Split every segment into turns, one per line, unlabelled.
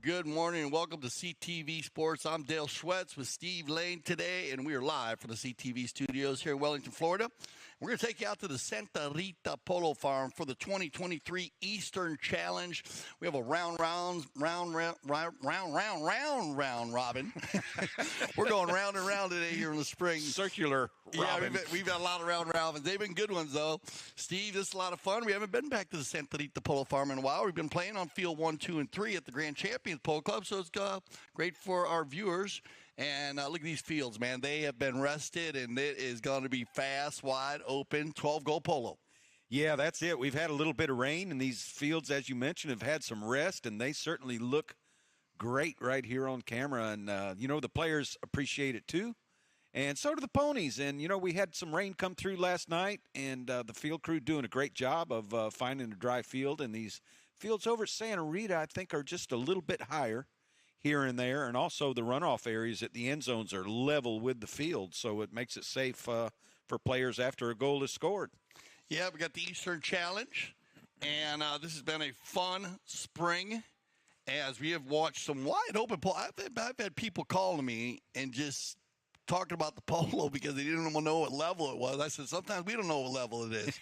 Good morning and welcome to CTV Sports. I'm Dale Schwetz with Steve Lane today, and we are live from the CTV studios here in Wellington, Florida. We're going to take you out to the Santa Rita Polo Farm for the 2023 Eastern Challenge. We have a round robin. We're going round and round today here in the spring.
Circular robin.
Yeah, we've got a lot of round robins. They've been good ones, though. Steve, this is a lot of fun. We haven't been back to the Santa Rita Polo Farm in a while. We've been playing on Field 1, 2, and 3 at the Grand Champions Polo Club, so it's great for our viewers. And look at these fields, man. They have been rested, and it is going to be fast, wide open, 12-goal polo.
Yeah, that's it. We've had a little bit of rain, and these fields, as you mentioned, have had some rest, and they certainly look great right here on camera. And, the players appreciate it too, and so do the ponies. And, we had some rain come through last night, and the field crew doing a great job of finding a dry field. And these fields over at Santa Rita, I think, are just a little bit higher here and there, and also the runoff areas at the end zones are level with the field, so it makes it safe for players after a goal is scored.
Yeah, we got the Eastern Challenge, and this has been a fun spring as we have watched some wide open polo. I've had people calling me and just talking about the polo because they didn't know what level it was. I said, sometimes we don't know what level it is.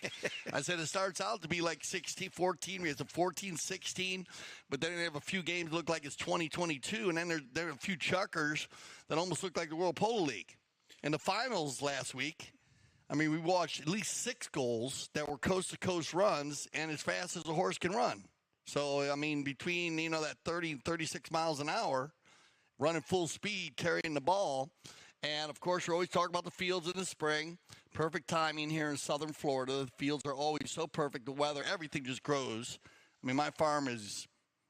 I said, it starts out to be like 16, 14. We have 14, 16, but then they have a few games look like it's 2022, and then there are a few chuckers that almost look like the World Polo League. In the finals last week, we watched at least 6 goals that were coast-to-coast runs and as fast as a horse can run. So, between, that 30 and 36 miles an hour, running full speed, carrying the ball. And, of course, we're always talking about the fields in the spring. Perfect timing here in southern Florida. The fields are always so perfect. The weather, everything just grows. My farm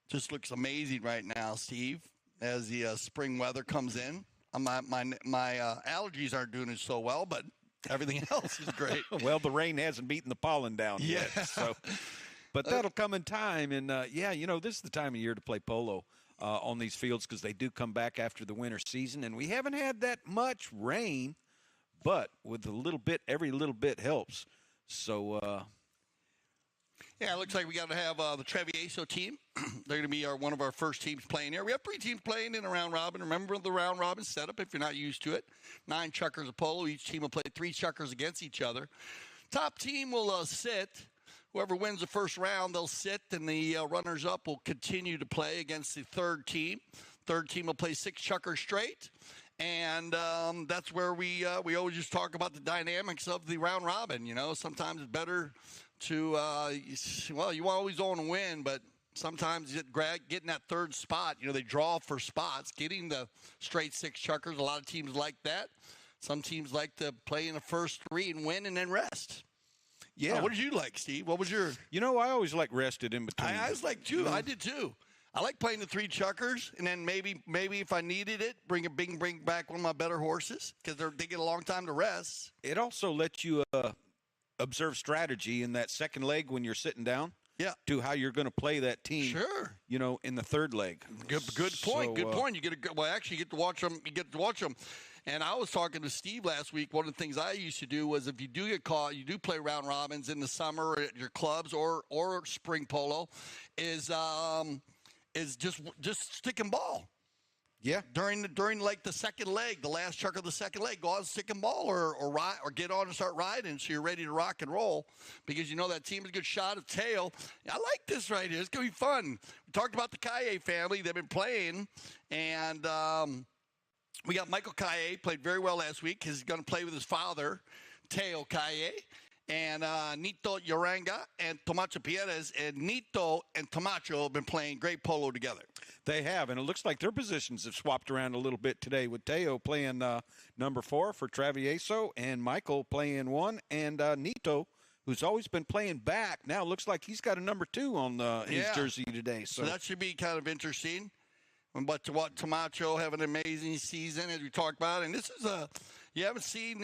just looks amazing right now, Steve, as the spring weather comes in. My allergies aren't doing it so well, but everything else is great.
Well, the rain hasn't beaten the pollen down yet. But that'll come in time. And, this is the time of year to play polo on these fields because they do come back after the winter season. And we haven't had that much rain, but with a little bit, every little bit helps. So,
it looks like we got to have the Travieso team. They're going to be one of our first teams playing here. We have 3 teams playing in a round robin. Remember the round robin setup if you're not used to it. 9 chuckers of polo. Each team will play 3 chuckers against each other. Top team will sit. Whoever wins the first round, they'll sit, and the runners-up will continue to play against the third team. Third team will play 6 chuckers straight, and that's where we always just talk about the dynamics of the round robin. Sometimes it's better to you always want to win, but sometimes getting that third spot. They draw for spots, getting the straight 6 chuckers. A lot of teams like that. Some teams like to play in the first 3 and win and then rest.
Yeah.
What did you like, Steve? What was your?
I always like rested in between.
I was like too. I did too. I like playing the 3 chuckers, and then maybe if I needed it, bring back one of my better horses because they get a long time to rest.
It also lets you observe strategy in that second leg when you're sitting down.
Yeah.
To how you're going to play that team.
Sure.
In the third leg.
Good point. Good point. You get to watch them. You get to watch them. And I was talking to Steve last week. One of the things I used to do was if you do get caught, you do play round robins in the summer at your clubs or spring polo, is just stick and ball.
Yeah.
During like the second leg, the last chuck of the second leg, go out and stick and ball or ride or get on and start riding so you're ready to rock and roll because that team is a good shot of tail. I like this right here. It's going to be fun. We talked about the Kaye family. They've been playing, and we got Michael Kaye, played very well last week. He's going to play with his father, Teo Kaye. And Nito Yoranga and Tomacho Pierres, and Nito and Tomacho have been playing great polo together.
They have, and it looks like their positions have swapped around a little bit today with Teo playing number 4 for Travieso and Michael playing 1, and Nito, who's always been playing back, now looks like he's got a number 2 on his jersey today.
So that should be kind of interesting. But to watch Tomacho have an amazing season, as we talked about, and this is we haven't seen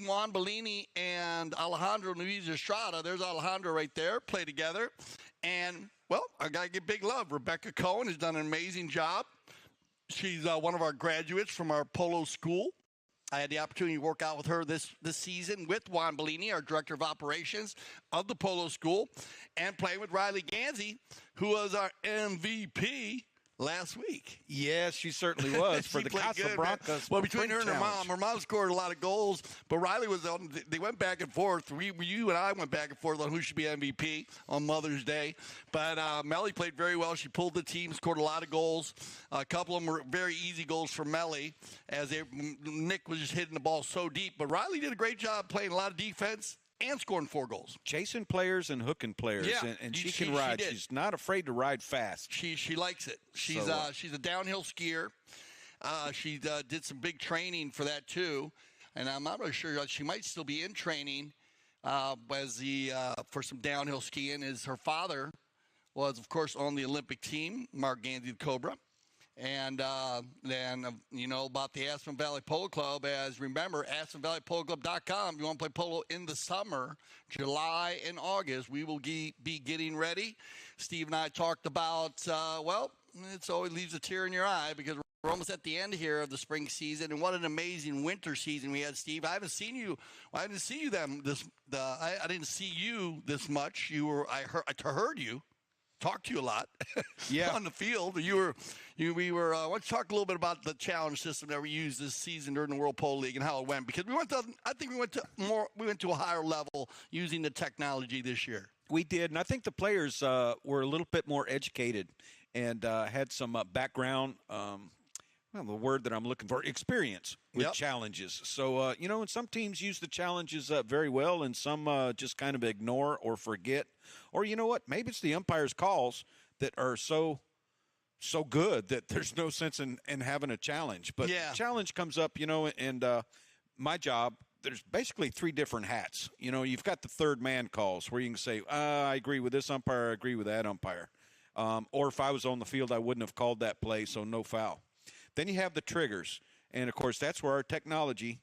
Juan Bellini and Alejandro Luis Estrada. There's Alejandro right there, play together, and I gotta give big love. Rebecca Cohen has done an amazing job. She's one of our graduates from our polo school. I had the opportunity to work out with her this season with Juan Bellini, our director of operations of the polo school, and playing with Riley Gansey, who was our MVP last week.
Yes, she certainly was for the Casablanca.
Well, between her and her mom scored a lot of goals, but Riley was on. They went back and forth. You and I went back and forth on who should be MVP on Mother's Day. But Melly played very well. She pulled the team, scored a lot of goals. A couple of them were very easy goals for Melly, as Nick was just hitting the ball so deep. But Riley did a great job playing a lot of defense and scoring 4 goals.
Chasing players and hooking players.
Yeah,
and she can ride. She's not afraid to ride fast.
She likes it. She's a downhill skier. She did some big training for that too. And I'm not really sure. She might still be in training for some downhill skiing. Her father was, of course, on the Olympic team, Mark Gandy the Cobra. And then, about the Aspen Valley Polo Club, as remember, AspenValleyPoloClub.com. If you want to play polo in the summer, July and August, we will be getting ready. Steve and I talked about, it always leaves a tear in your eye because we're almost at the end here of the spring season, and what an amazing winter season we had, Steve. I haven't seen you. I didn't see you I didn't see you this much. I heard you. Talked to you a lot, on the field. We were. Why don't you talk a little bit about the challenge system that we used this season during the World Polo League and how it went? Because we went to a higher level using the technology this year.
We did, and I think the players were a little bit more educated and had some background. The word that I'm looking for, experience with challenges. So, and some teams use the challenges very well, and some just kind of ignore or forget. Or, you know what? Maybe it's the umpire's calls that are so good that there's no sense in having a challenge. But challenge comes up, and my job, there's basically 3 different hats. You've got the third man calls where you can say, I agree with this umpire, I agree with that umpire. Or if I was on the field, I wouldn't have called that play, so no foul. Then you have the triggers, and, of course, that's where our technology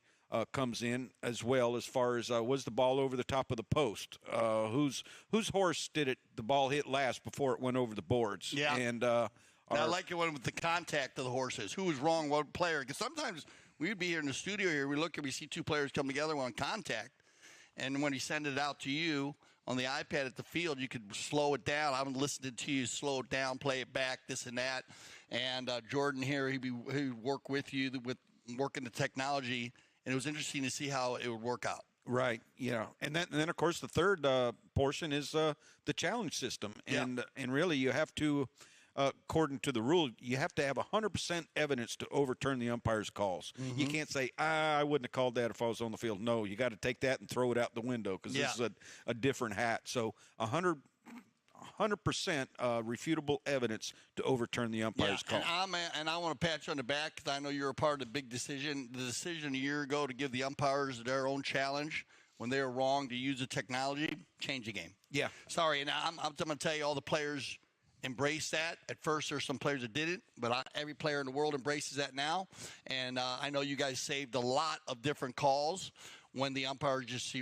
comes in as well, as far as was the ball over the top of the post? Whose horse did the ball hit last before it went over the boards?
Yeah.
And
I like it with the contact of the horses. Who was wrong, what player? Because sometimes we'd be here in the studio here, we see 2 players come together on contact, and when he send it out to you on the iPad at the field, you could slow it down. I'm listening to you, slow it down, play it back, this and that. And Jordan here, he'd work with you with working the technology, and it was interesting to see how it would work out.
Right, and then of course the third portion is the challenge system, and really you have to, according to the rule, you have to have 100% evidence to overturn the umpire's calls. Mm-hmm. You can't say I wouldn't have called that if I was on the field. No, you got to take that and throw it out the window because this is a different hat. So 100% refutable evidence to overturn the umpire's call.
And I want to pat you on the back because I know you're a part of the big decision. The decision a year ago to give the umpires their own challenge when they were wrong to use the technology, change the game.
Yeah.
Sorry, and I'm going to tell you all the players embrace that. At first, there's some players that didn't, but every player in the world embraces that now. And I know you guys saved a lot of different calls when the umpires just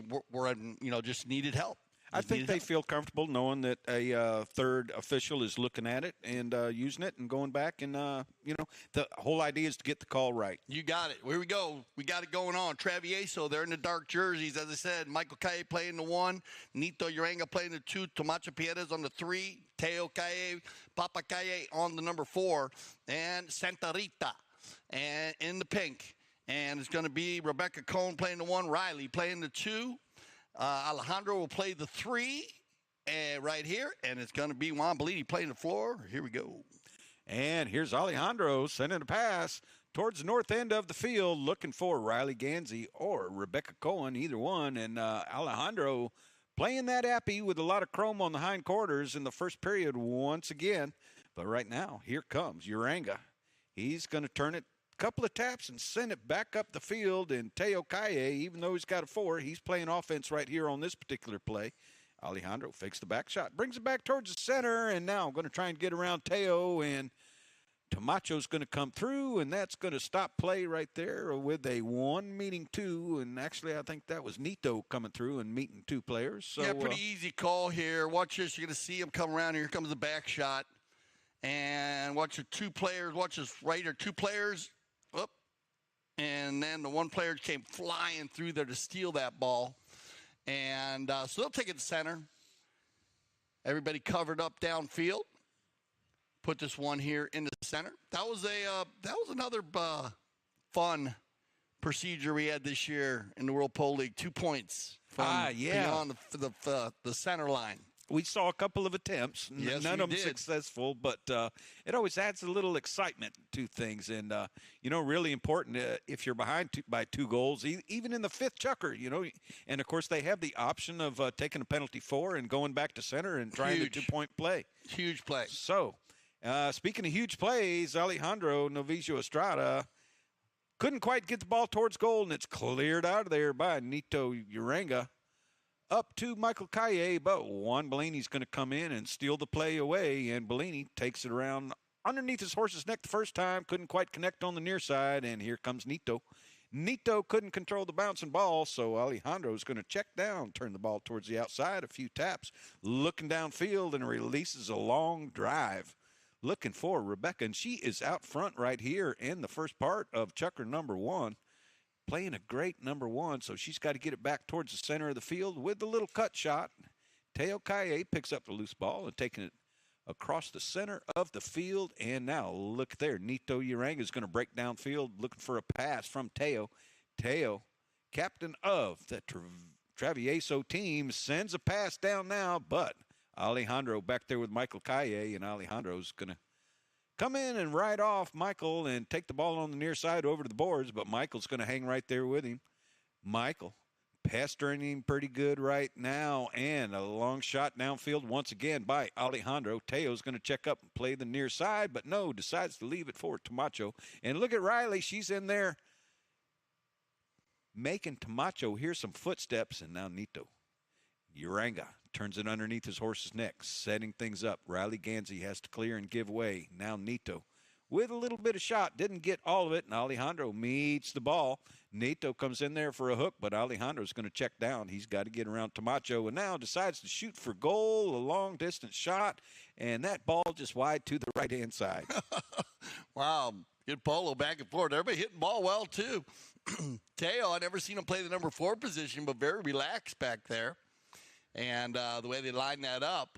needed help.
I think they feel comfortable knowing that a third official is looking at it and using it and going back. And, the whole idea is to get the call right.
You got it. Here we go. We got it going on. Travieso, they're in the dark jerseys. As I said, Michael Calle playing the 1. Nito Uranga playing the 2. Tomacho Pierres on the 3. Teo Calle, Papa Calle on the number 4. And Santa Rita and in the pink. And it's going to be Rebecca Cohn playing the 1. Riley playing the 2. Alejandro will play the 3 right here, and it's going to be Juan Bellini playing the floor. Here we go.
And here's Alejandro sending a pass towards the north end of the field, looking for Riley Gansey or Rebecca Cohen, either one. And Alejandro playing that appy with a lot of chrome on the hindquarters in the first period once again. But right now, here comes Uranga. He's going to turn it couple of taps and send it back up the field, and Teo Calle, even though he's got a 4, he's playing offense right here on this particular play. Alejandro fakes the back shot, brings it back towards the center, and now I'm going to try and get around Teo, and Tomacho's going to come through, and that's going to stop play right there with a 1 meeting 2, and actually I think that was Nito coming through and meeting 2 players. So,
pretty easy call here. Watch this. You're going to see him come around. Here comes the back shot, and watch your 2 players. Watch this right here. 2 players. Up, and then the 1 player came flying through there to steal that ball. And so they'll take it to center. Everybody covered up downfield. put this one here in the center. That was another fun procedure we had this year in the World Polo League. 2 points from beyond the center line.
We saw a couple of attempts,
Yes,
none
we
of them
did.
successful, but it always adds a little excitement to things. And, really important if you're behind by 2 goals, even in the 5th chukker, And, of course, they have the option of taking a penalty 4 and going back to center and trying a 2-point play.
Huge play.
So, speaking of huge plays, Alejandro Novicio Estrada couldn't quite get the ball towards goal, and it's cleared out of there by Nito Uranga. Up to Michael Calle, but Juan Bellini's going to come in and steal the play away, and Bellini takes it around underneath his horse's neck the first time, couldn't quite connect on the near side, and here comes Nito. Nito couldn't control the bouncing ball, so Alejandro's going to check down, turn the ball towards the outside, a few taps, looking downfield, and releases a long drive. Looking for Rebecca, and she is out front right here in the first part of chukker number 1. Playing a great number 1, so she's got to get it back towards the center of the field with the little cut shot. Teo Calle picks up the loose ball and taking it across the center of the field. And now look there, Nito Uranga is going to break downfield looking for a pass from Teo. Teo, captain of the Travieso team, sends a pass down now, but Alejandro back there with Michael Calle, and Alejandro's going to come in and ride off Michael and take the ball on the near side over to the boards, but Michael's going to hang right there with him. Michael pestering him pretty good right now, and a long shot downfield once again by Alejandro. Teo's going to check up and play the near side, but no, decides to leave it for Tamacho. And look at Riley. She's in there making Tamacho hear some footsteps, and now Nito Uranga turns it underneath his horse's neck, setting things up. Riley Ganzi has to clear and give way. Now Nito with a little bit of shot. Didn't get all of it, and Alejandro meets the ball. Nito comes in there for a hook, but Alejandro's going to check down. He's got to get around Tamacho, and now decides to shoot for goal, a long-distance shot, and that ball just wide to the right-hand side.
Wow, good Polo back and forth. Everybody hitting the ball well, too. Teo, I never seen him play the number 4 position, but very relaxed back there. And the way they line that up.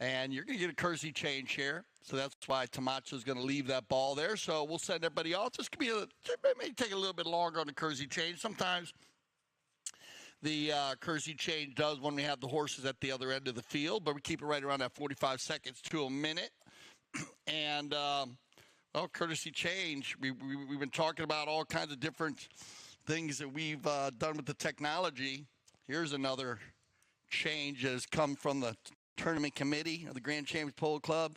And you're going to get a courtesy change here. So that's why Tamacho's going to leave that ball there. So we'll send everybody off. This could be it may take a little bit longer on the courtesy change. Sometimes the courtesy change does when we have the horses at the other end of the field. But we keep it right around that 45 seconds to a minute. And, courtesy change. We've been talking about all kinds of different things that we've done with the technology. Here's another change that has come from the tournament committee of the Grand Champions Polo Club,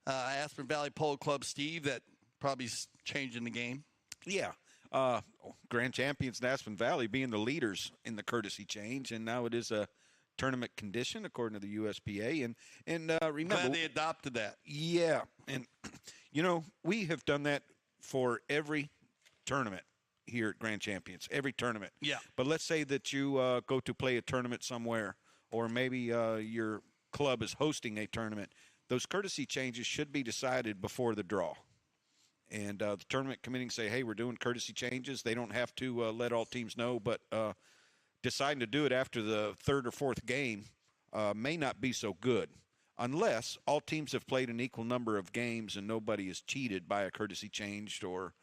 Aspen Valley Polo Club, Steve, that probably is changing the game.
Yeah. Grand Champions in Aspen Valley being the leaders in the courtesy change, and now it is a tournament condition according to the USPA. And remember,
Glad they adopted that.
Yeah, and we have done that for every tournament here at Grand Champions, every tournament.
Yeah.
But let's say that you go to play a tournament somewhere, or maybe your club is hosting a tournament. Those courtesy changes should be decided before the draw. And the tournament committee can say, hey, we're doing courtesy changes. They don't have to let all teams know, but deciding to do it after the 3rd or 4th game may not be so good, unless all teams have played an equal number of games and nobody is cheated by a courtesy change or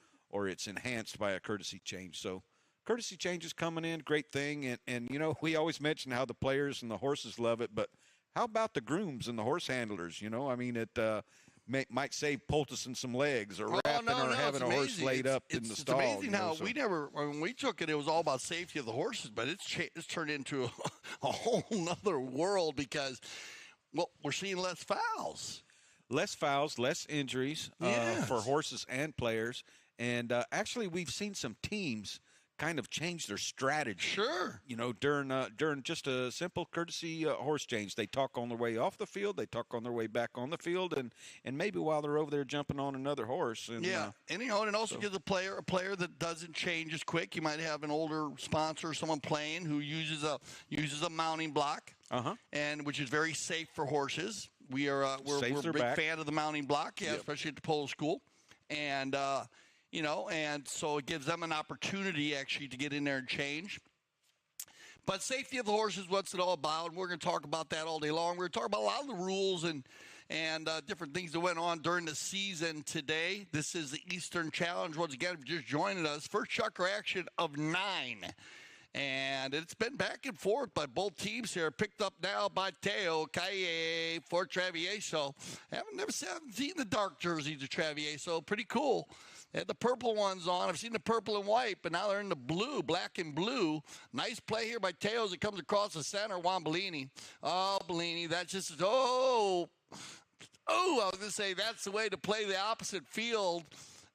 it's enhanced by a courtesy change. So courtesy change is coming in, great thing. And we always mention how the players and the horses love it, but how about the grooms and the horse handlers? It might save poulticing some legs or wrapping or having a horse laid up in the stall.
It's amazing how when we took it was all about safety of the horses, but it's turned into a whole nother world because, we're seeing less fouls.
Less fouls, less injuries
Yes.
for horses and players. And actually, we've seen some teams kind of change their strategy.
Sure.
During just a simple courtesy horse change. They talk on their way off the field. They talk on their way back on the field. And maybe while they're over there jumping on another horse. And,
and it also gives a player that doesn't change as quick. You might have an older sponsor, someone playing who uses a mounting block, and which is very safe for horses. We're a big fan of the mounting block, especially at the polo school. And and so it gives them an opportunity actually to get in there and change. But safety of the horse is what's it all about, and we're going to talk about that all day long. We're going to talk about a lot of the rules and and different things that went on during the season today. This is the Eastern Challenge. Once again, if you're just joining us, first chucker action of 9. And it's been back and forth by both teams here. Picked up now by Teo Calle for Travieso. Never seen the dark jerseys of Travieso. Pretty cool. They had the purple ones on. I've seen the purple and white, but now they're in the blue, black and blue. Nice play here by Teo as it comes across the center. Juan Bellini. Oh, Bellini, that's just, I was going to say that's the way to play the opposite field.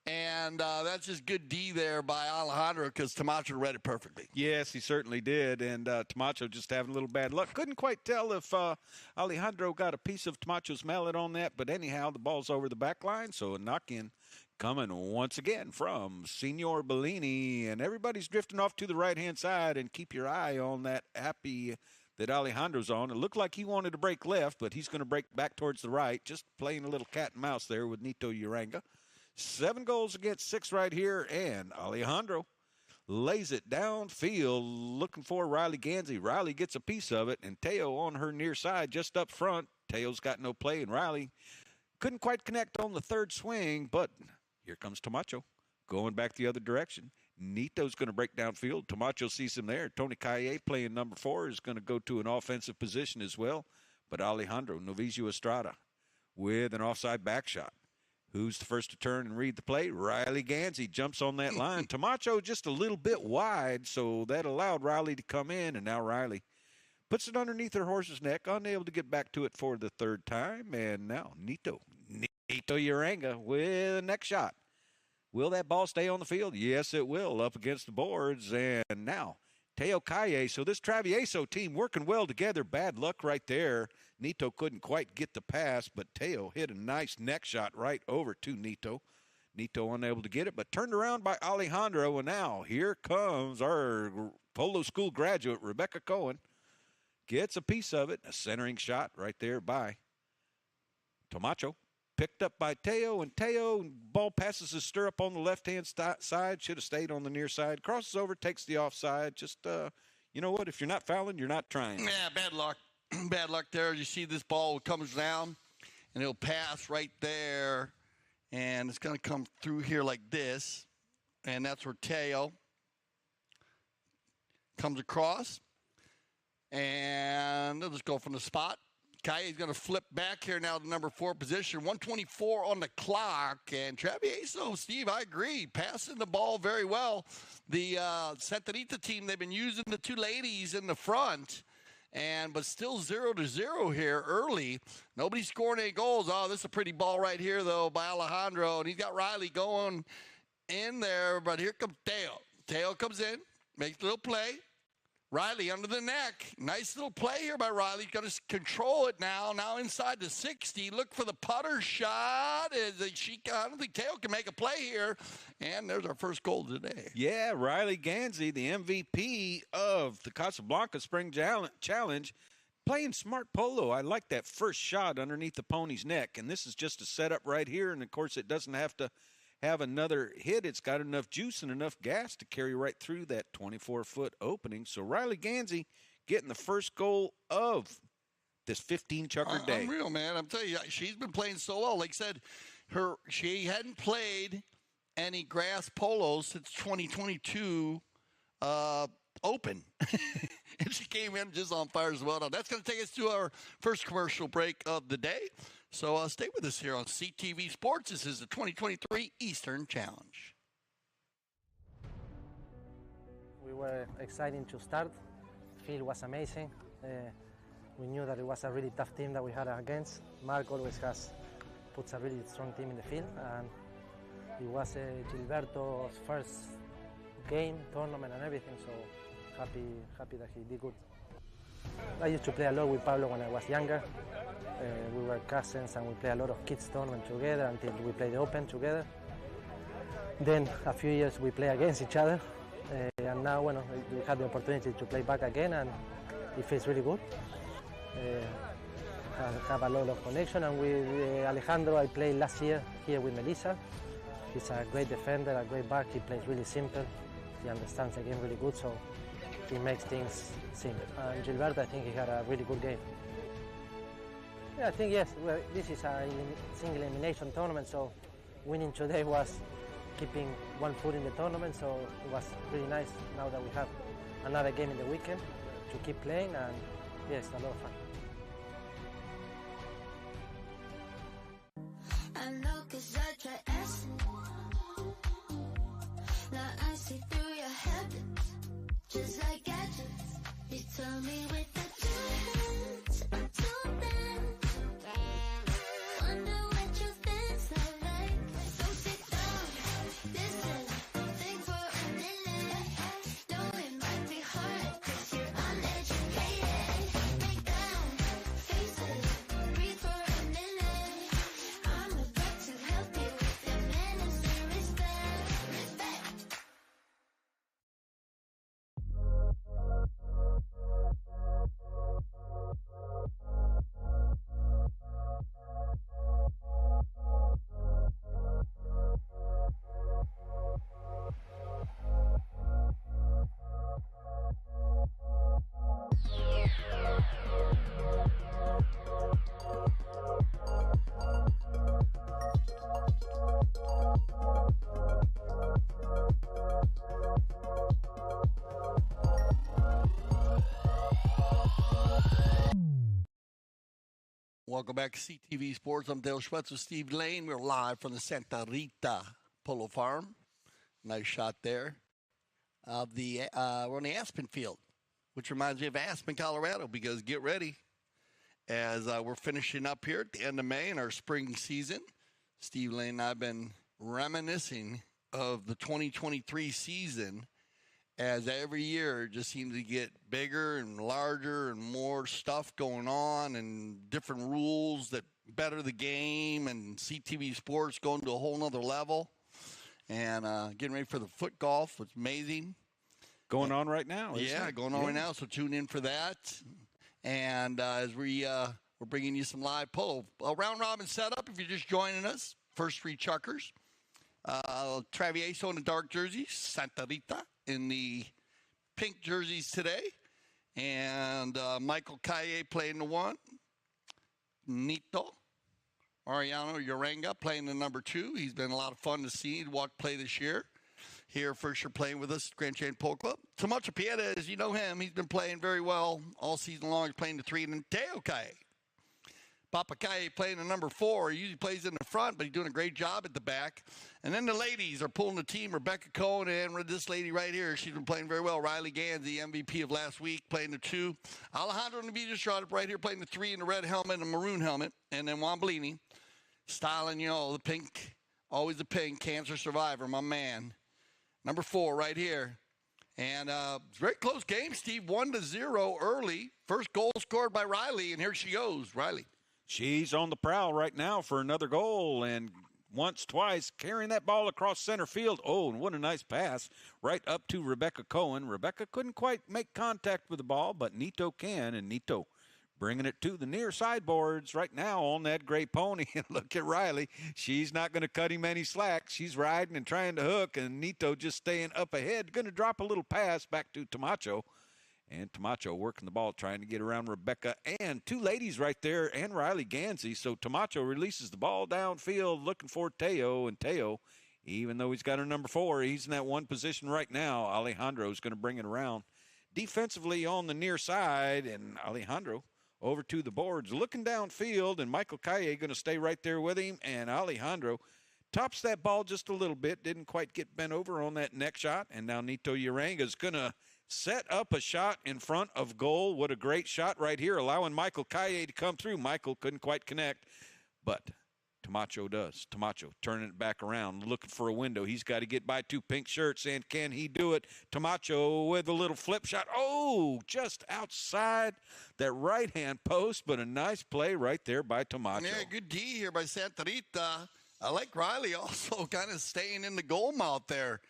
And that's just good D there by Alejandro because Tamacho read it perfectly.
Yes, he certainly did. And Tamacho just having a little bad luck. Couldn't quite tell if Alejandro got a piece of Tamacho's mallet on that. But anyhow, the ball's over the back line. So a knock-in coming once again from Senor Bellini. And everybody's drifting off to the right-hand side. And keep your eye on that appy that Alejandro's on. It looked like he wanted to break left, but he's going to break back towards the right. Just playing a little cat and mouse there with Nito Uranga. 7 goals against 6 right here, and Alejandro lays it downfield, looking for Riley Gansey. Riley gets a piece of it, and Teo on her near side just up front. Teo's got no play, and Riley couldn't quite connect on the third swing, but here comes Tamacho going back the other direction. Nito's going to break downfield. Tamacho sees him there. Tony Calle, playing number 4, is going to go to an offensive position as well, but Alejandro Novizio Estrada with an offside back shot. Who's the first to turn and read the play? Riley Gansey jumps on that line. Tamacho just a little bit wide, so that allowed Riley to come in, and now Riley puts it underneath her horse's neck, unable to get back to it for the third time, and now Nito Uranga with a neck shot. Will that ball stay on the field? Yes, it will, up against the boards, and now Teo Calle. So this Travieso team working well together. Bad luck right there. Nito couldn't quite get the pass, but Teo hit a nice neck shot right over to Nito. Nito unable to get it, but turned around by Alejandro, and now here comes our Polo School graduate, Rebecca Cohen. Gets a piece of it, a centering shot right there by Tamacho. Picked up by Teo, and Teo, ball passes his stirrup on the left-hand side. Should have stayed on the near side. Crosses over, takes the offside. Just, you know what? If you're not fouling, you're not trying.
Yeah, bad luck. Bad luck there. You see this ball comes down, and it'll pass right there, and it's going to come through here like this, and that's where Teo comes across, and they'll just go from the spot. Kai's going to flip back here now to number 4 position. 1:24 on the clock. And Travieso, Steve, I agree. Passing the ball very well. The Santa Rita team, they've been using the 2 ladies in the front. But still 0-0 here early. Nobody's scoring any goals. Oh, this is a pretty ball right here, though, by Alejandro. And he's got Riley going in there. But here comes Teo. Teo comes in, makes a little play. Riley under the neck. Nice little play here by Riley. He's going to control it now. Now inside the 60. Look for the putter shot. I don't think Teo can make a play here. And there's our first goal today.
Yeah, Riley Gansey, the MVP of the Casablanca Spring Challenge, playing smart polo. I like that first shot underneath the pony's neck. And this is just a setup right here. And, of course, it doesn't have to have another hit. It's got enough juice and enough gas to carry right through that 24-foot opening. So Riley Gansey getting the first goal of this 15-chucker day.
Unreal, man. I'm telling you, she's been playing so well. Like I said, she hadn't played any grass polos since 2022 Open. And she came in just on fire as well. Now, that's going to take us to our first commercial break of the day. So stay with us here on CTV Sports. This is the 2023 Eastern Challenge.
We were excited to start. The field was amazing. We knew that it was a really tough team that we had against. Mark always puts a really strong team in the field. And it was Gilberto's first game, tournament and everything, so happy that he did good. I used to play a lot with Pablo when I was younger. We were cousins and we played a lot of kids tournament together until we played the Open together. Then a few years we play against each other, and now we had the opportunity to play back again, and it feels really good. Have a lot of connection, and with Alejandro I played last year here with Melissa. He's a great defender, a great back. He plays really simple. He understands the game really good, so he makes things simple. And Gilberto, I think he had a really good game. Yeah, I think yes. Well, this is a single elimination tournament, so winning today was keeping one foot in the tournament. So it was really nice now that we have another game in the weekend to keep playing, and yes, a lot of fun.
I know 'cause I try asking. Now I see through your habits, just like gadgets. You tell me with the two hands, I'm too bad. Wonder what you think's like. So sit down, listen, think for a minute. Know it might be hard 'cause you're uneducated. Break down, face it, breathe for a minute. I'm about to help you with your manners and respect.
Welcome back to CTV Sports. I'm Dale Schwetz with Steve Lane. We're live from the Santa Rita Polo Farm. Nice shot there. We're on the Aspen field, which reminds me of Aspen, Colorado, because get ready as we're finishing up here at the end of May in our spring season. Steve Lane and I have been reminiscing of the 2023 season, as every year it just seems to get bigger and larger and more stuff going on and different rules that better the game, and CTV Sports going to a whole nother level, and getting ready for the foot golf. It's amazing.
Going on right now, isn't
Yeah,
it?
going on right now, so tune in for that. And as we're bringing you some live polo. A round robin setup if you're just joining us. First three chuckers. Travieso in the dark jerseys, Santa Rita in the pink jerseys today, and Michael Calle playing the one, Nito Mariano Uranga playing the number 2. He's been a lot of fun to see and watch play this year. Here first year playing with us, Grand Chain Polo Club. Tamacho Pieta, as you know him, he's been playing very well all season long. He's playing the 3, and then Teo Calle. Papa Calle playing the number 4. He usually plays in the front, but he's doing a great job at the back. And then the ladies are pulling the team. Rebecca Cohen and this lady right here, she's been playing very well. Riley Gansey, MVP of last week, playing the 2. Alejandro Navitas shot up right here, playing the 3 in the red helmet and the maroon helmet. And then Juan Bellini, styling, the pink, always the pink, cancer survivor, my man. Number 4 right here. And very close game, Steve, 1-0 early. First goal scored by Riley, and here she goes, Riley.
She's on the prowl right now for another goal, and once, twice, carrying that ball across center field. Oh, and what a nice pass right up to Rebecca Cohen. Rebecca couldn't quite make contact with the ball, but Nito can, and Nito bringing it to the near sideboards right now on that gray pony. And look at Riley. She's not going to cut him any slack. She's riding and trying to hook, and Nito just staying up ahead. Going to drop a little pass back to Tamacho. And Tamacho working the ball, trying to get around Rebecca and 2 ladies right there, and Riley Gansey. So Tamacho releases the ball downfield, looking for Teo. And Teo, even though he's got her number 4, he's in that one position right now. Alejandro's going to bring it around defensively on the near side, and Alejandro over to the boards, looking downfield, and Michael Calle going to stay right there with him. And Alejandro tops that ball just a little bit, didn't quite get bent over on that next shot. And now Nito Uranga's going to set up a shot in front of goal. What a great shot right here, allowing Michael Calle to come through. Michael couldn't quite connect, but Tamacho does. Tamacho turning it back around, looking for a window. He's got to get by 2 pink shirts, and can he do it? Tamacho with a little flip shot. Oh, just outside that right-hand post, but a nice play right there by Tamacho.
Yeah, good D here by Santa Rita. I like Riley also kind of staying in the goal mouth there.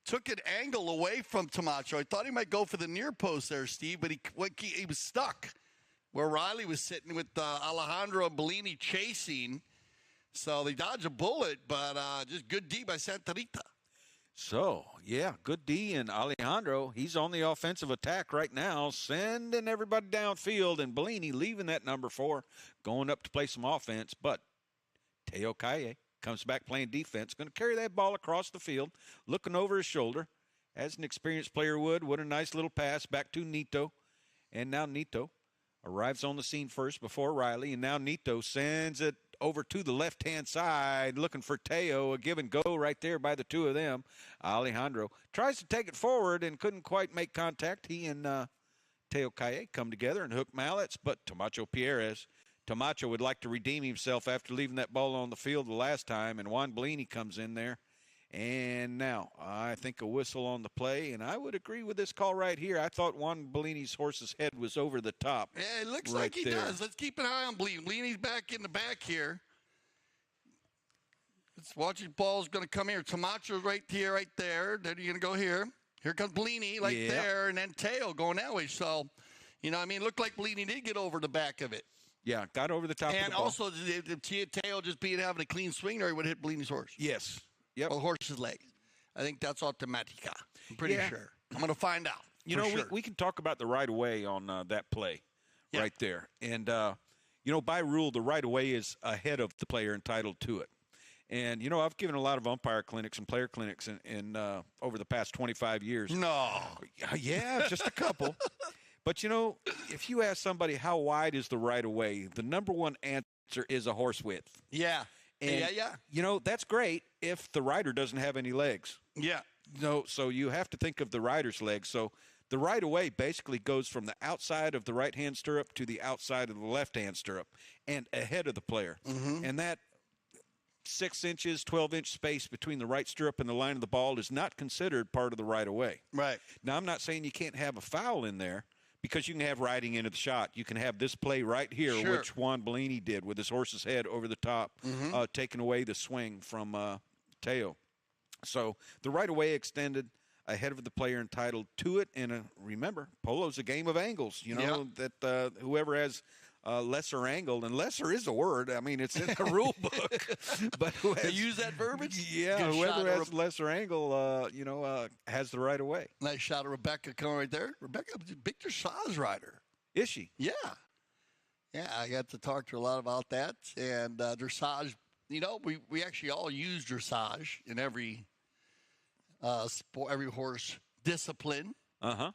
Took an angle away from Tamacho. I thought he might go for the near post there, Steve, but he was stuck where Riley was sitting with Alejandro and Bellini chasing. So they dodged a bullet, but just good D by Santa Rita.
So, yeah, good D. And Alejandro, he's on the offensive attack right now, sending everybody downfield. And Bellini leaving that number 4, going up to play some offense. But Teo Kaye comes back playing defense, going to carry that ball across the field, looking over his shoulder, as an experienced player would. What a nice little pass back to Nito. And now Nito arrives on the scene first before Riley. And now Nito sends it over to the left-hand side, looking for Teo. A give and go right there by the two of them. Alejandro tries to take it forward and couldn't quite make contact. He and Teo Kaye come together and hook mallets, but Tomacho would like to redeem himself after leaving that ball on the field the last time, and Juan Bellini comes in there. And now I think a whistle on the play, and I would agree with this call right here. I thought Juan Bellini's horse's head was over the top.
Yeah, it looks
right
like he
there.
does. Let's keep an eye on Bellini. Bellini's back in the back here. Let's watch his ball's going to come here. Tomacho's right here, right there. Then you're going to go here. Here comes Bellini, there, and then Teo going that way. So, you know, I mean, it looked like Bellini did get over the back of it.
Yeah, got over the top of the
And
ball.
also, if Teo just having a clean swing there, he would hit Bellini's horse.
Yes. Yep.
Or the horse's legs. I think that's automatica. I'm pretty sure. I'm going to find out.
You know, we can talk about the right-of-way on that play right there. And, you know, by rule, the right-of-way is ahead of the player entitled to it. And, you know, I've given a lot of umpire clinics and player clinics in over the past 25 years.
No.
Yeah, just a couple. But, you know, if you ask somebody how wide is the right-of-way, the number one answer is a horse width.
Yeah.
And, you know, that's great if the rider doesn't have any legs.
Yeah.
No, so you have to think of the rider's legs. So the right-of-way basically goes from the outside of the right-hand stirrup to the outside of the left-hand stirrup and ahead of the player.
Mm-hmm.
And that 6 inches, 12-inch space between the right stirrup and the line of the ball is not considered part of the right-of-way.
Right.
Now, I'm not saying you can't have a foul in there, because you can have riding into the shot. You can have this play right here,
Sure.
which Juan Bellini did with his horse's head over the top, taking away the swing from Teo. So the right-of-way extended ahead of the player entitled to it. And remember, Polo's a game of angles. You know, that whoever has lesser angle, and lesser is a word. I mean, it's in the rule book. But who has,
They use that verbiage?
yeah,
Good shot
whoever
of
has lesser angle, has the right-of-way.
Nice shot of Rebecca coming right there. Rebecca's a big dressage rider.
Is she?
Yeah. Yeah, I got to talk to her a lot about that. And dressage, you know, we actually all use dressage in every sport, every horse discipline.
Uh-huh.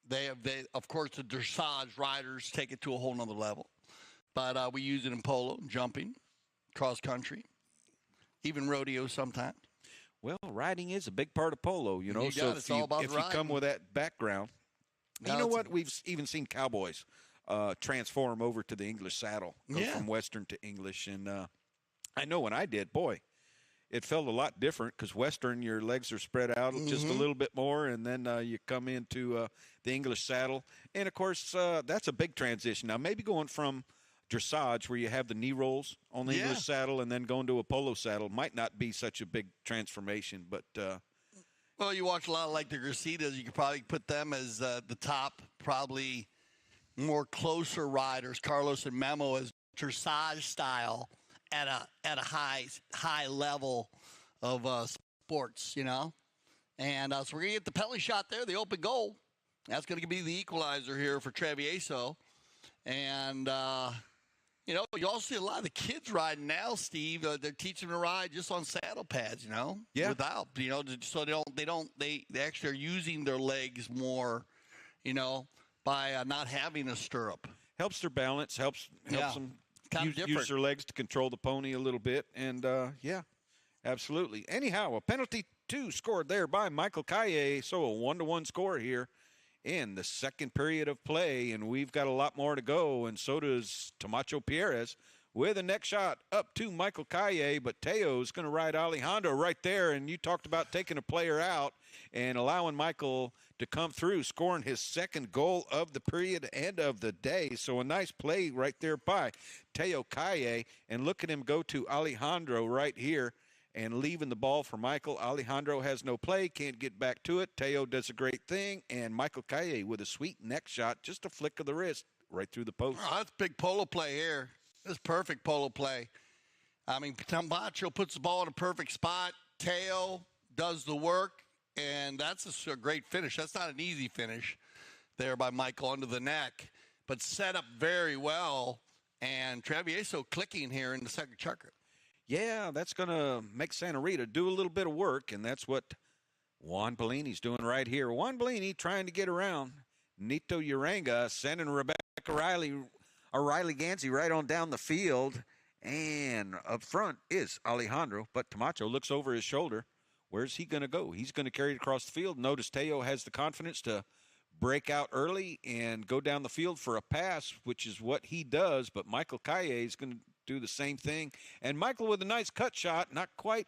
They of course, the dressage riders take it to a whole nother level. But we use it in polo, jumping, cross country, even rodeo sometimes.
Well, riding is a big part of polo, you know.
You
So
got it. It's all about
if you come
riding.
with that background,
Now
you know
it's-
what? We've even seen cowboys transform over to the English saddle, go
Yeah.
from Western to English. And I know when I did, boy, it felt a lot different because Western, your legs are spread out just a little bit more, and then you come into the English saddle. And, of course, that's a big transition. Now, maybe going from dressage, where you have the knee rolls on the English saddle, and then going to a polo saddle might not be such a big transformation. But,
Well, you watch a lot of like the Grasitas. You could probably put them as the top, probably more closer riders. Carlos and Memo as dressage style at a high level of sports, you know. And so we're gonna get the penalty shot there, the open goal. That's gonna be the equalizer here for Travieso. And you know, you also see a lot of the kids riding now, Steve. They're teaching them to ride just on saddle pads, you know, without, you know, so they actually are using their legs more, you know, by not having a stirrup.
helps their balance, helps them
Kinda
use
different.
their legs to control the pony a little bit. And, absolutely. Anyhow, a penalty 2 scored there by Michael Kaye. So a 1-1 score here in the second period of play. And we've got a lot more to go. And so does Tomacho Pierres with a neck shot up to Michael Kaye. But Teo's going to ride Alejandro right there. And you talked about taking a player out and allowing Michael to come through, scoring his second goal of the period and of the day. So a nice play right there by Teo Kaye. And look at him go to Alejandro right here and leaving the ball for Michael. Alejandro has no play, can't get back to it. Teo does a great thing. And Michael Kaye with a sweet neck shot, just a flick of the wrist right through the post.
Oh, that's big polo play here. That's perfect polo play. I mean, Tomacho puts the ball in a perfect spot. Teo does the work, and that's a great finish. That's not an easy finish there by Michael under the neck, but set up very well. And Travieso clicking here in the second chukker.
Yeah, that's going to make Santa Rita do a little bit of work, and that's what Juan Bellini's doing right here. Juan Bellini trying to get around Nito Uranga, sending Rebecca Riley Gansey right on down the field. And up front is Alejandro, but Camacho looks over his shoulder. Where's he going to go? He's going to carry it across the field. Notice Teo has the confidence to break out early and go down the field for a pass, which is what he does. But Michael Calle is going to do the same thing. And Michael with a nice cut shot, not quite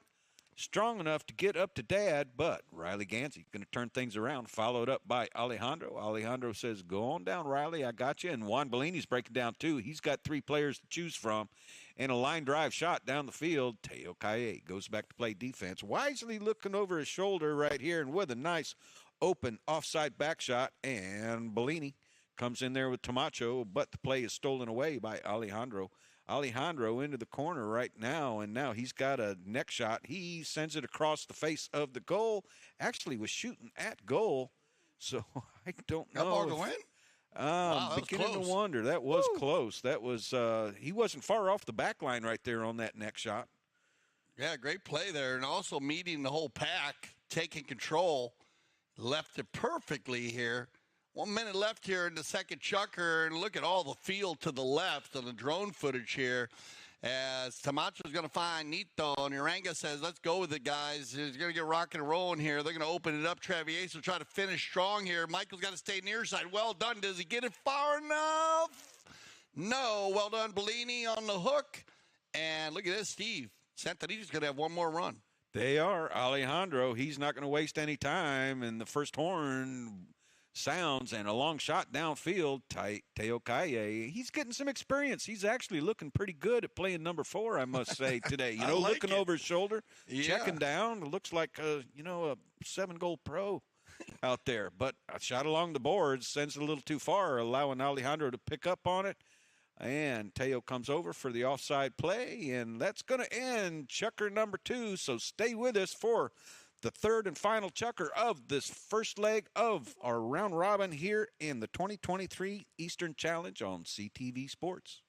strong enough to get up to Dad, but Riley Gansey going to turn things around, followed up by Alejandro. Alejandro says, go on down, Riley, I got you. And Juan Bellini's breaking down, too. He's got three players to choose from. And a line drive shot down the field. Teo Calle goes back to play defense, wisely looking over his shoulder right here and with a nice open offside back shot. And Bellini comes in there with Camacho, but the play is stolen away by Alejandro. Alejandro into the corner right now, and now he's got a neck shot. He sends it across the face of the goal. Actually was shooting at goal, so I don't know.
That ball go in? Wow, that was
beginning
close.
to wonder. That was close. That was he wasn't far off the back line right there on that neck shot.
Yeah, great play there, and also meeting the whole pack, taking control, left it perfectly here. 1 minute left here in the second chukker, and look at all the field to the left on the drone footage here. As Camacho's going to find Nito, and Uranga says, let's go with it, guys. He's going to get rocking and rolling here. They're going to open it up. Travieso try to finish strong here. Michael's got to stay near side. Well done. Does he get it far enough? No. Well done, Bellini on the hook. And look at this, Steve. Santa Rita's going to have one more run.
They are. Alejandro, he's not going to waste any time, and the first horn sounds, and a long shot downfield. Teo Calle, he's getting some experience. He's actually looking pretty good at playing number 4, I must say, today. You know, looking over his shoulder, checking down. It looks like, a 7-goal pro out there. But a shot along the boards sends it a little too far, allowing Alejandro to pick up on it. And Teo comes over for the offside play, and that's going to end chukker number 2. So stay with us for the third and final chukker of this first leg of our round robin here in the 2023 Eastern Challenge on CTV Sports.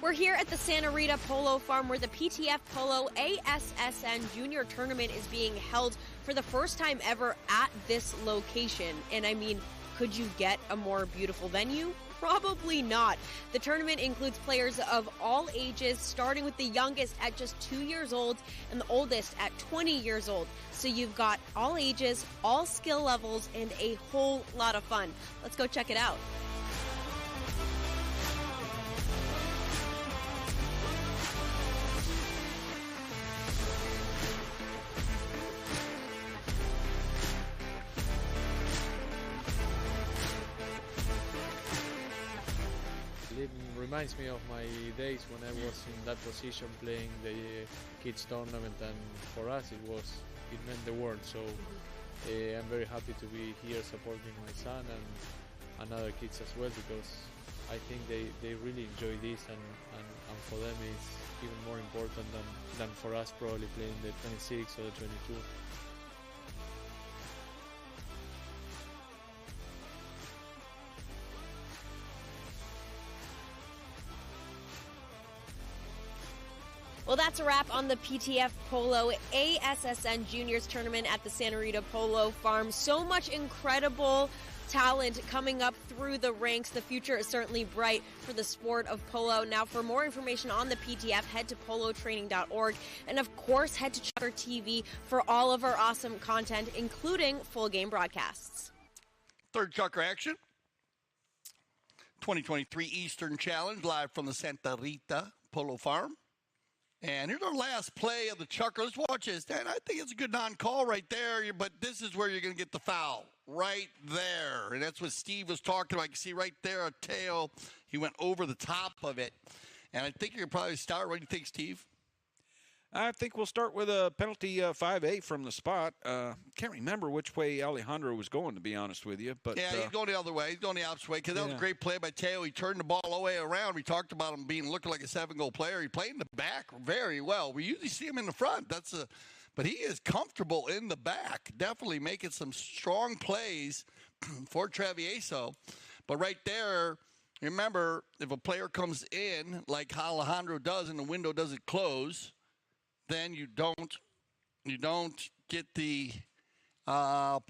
We're here at the Santa Rita Polo Farm where the PTF Polo ASSN Junior Tournament is being held for the first time ever at this location. And I mean, could you get a more beautiful venue? Probably not. The tournament includes players of all ages, starting with the youngest at just 2 years old and the oldest at 20 years old. So you've got all ages, all skill levels, and a whole lot of fun. Let's go check it out.
It reminds me of my days when I was in that position playing the kids tournament, and for us it meant the world. So I'm very happy to be here supporting my son and other kids as well, because I think they really enjoy this, and for them it's even more important than for us probably playing the 26 or the 22.
Well, that's a wrap on the PTF Polo ASSN Juniors Tournament at the Santa Rita Polo Farm. So much incredible talent coming up through the ranks. The future is certainly bright for the sport of polo. Now, for more information on the PTF, head to polotraining.org. And, of course, head to Chukker TV for all of our awesome content, including full game broadcasts.
Third chukker action. 2023 Eastern Challenge live from the Santa Rita Polo Farm. And here's our last play of the chukker. Let's watch this. And I think it's a good non-call right there, but this is where you're going to get the foul. Right there. And that's what Steve was talking about. You can see right there a tail. He went over the top of it. And I think you can probably start. What do you think, Steve?
I think we'll start with a penalty 5A from the spot. Can't remember which way Alejandro was going, to be honest with you. But
Yeah, he's going the other way. He's going the opposite way because that was a great play by Teo. He turned the ball all the way around. We talked about him looking like a 7-goal player. He played in the back very well. We usually see him in the front. But he is comfortable in the back, definitely making some strong plays for Travieso. But right there, remember, if a player comes in like Alejandro does and the window doesn't close, then you don't get the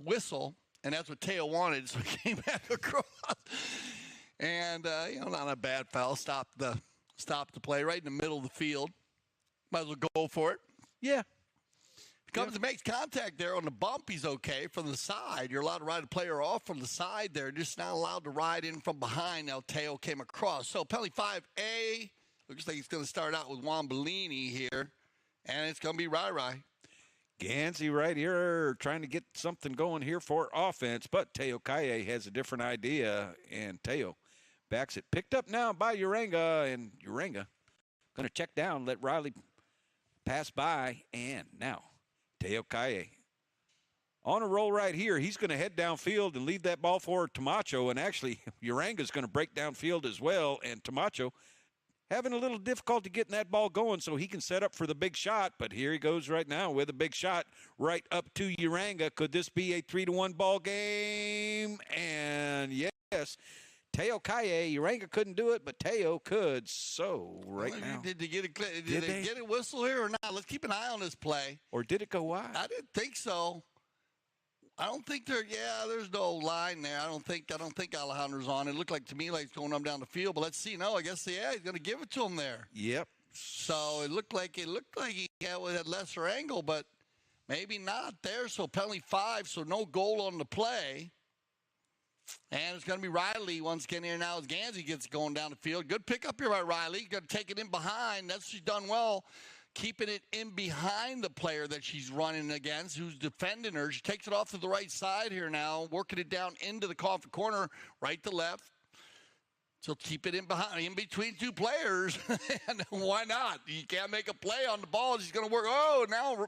whistle, and that's what Teo wanted, so he came back across. And not a bad foul. Stop the play right in the middle of the field. Might as well go for it.
yeah.
Comes and makes contact there on the bump, he's okay. From the side, you're allowed to ride a player off from the side there. Just not allowed to ride in from behind. Now Teo came across. So penalty 5A. Looks like he's going to start out with Juan Bellini here. And it's going to be Rai.
Gansey right here trying to get something going here for offense, but Teo Kaye has a different idea, and Teo backs it. Picked up now by Uranga, and Uranga going to check down, let Riley pass by, and now Teo Kaye on a roll right here. He's going to head downfield and leave that ball for Tamacho, and actually Uranga's going to break downfield as well, and Tamacho having a little difficulty getting that ball going so he can set up for the big shot, but here he goes right now with a big shot right up to Uranga. Could this be a 3-1 ball game? And yes, Teo Kaye, Uranga couldn't do it, but Teo could. So right now,
Did they get a whistle here or not? Let's keep an eye on this play.
or did it go wide?
I didn't think so. I don't think there's no line there. I don't think Alejandro's on. It looked like to me like it's going up down the field, but let's see. No, I guess he's going to give it to him there.
Yep.
So it looked like he had lesser angle, but maybe not there. So penalty 5, so no goal on the play. And it's going to be Riley once again here now as Gansey gets going down the field. Good pickup here by Riley. Got to take it in behind. She's done well, keeping it in behind the player that she's running against, who's defending her. She takes it off to the right side here now, working it down into the coffin corner, right to left. So keep it in between two players. And why not? You can't make a play on the ball. She's going to work. Oh, now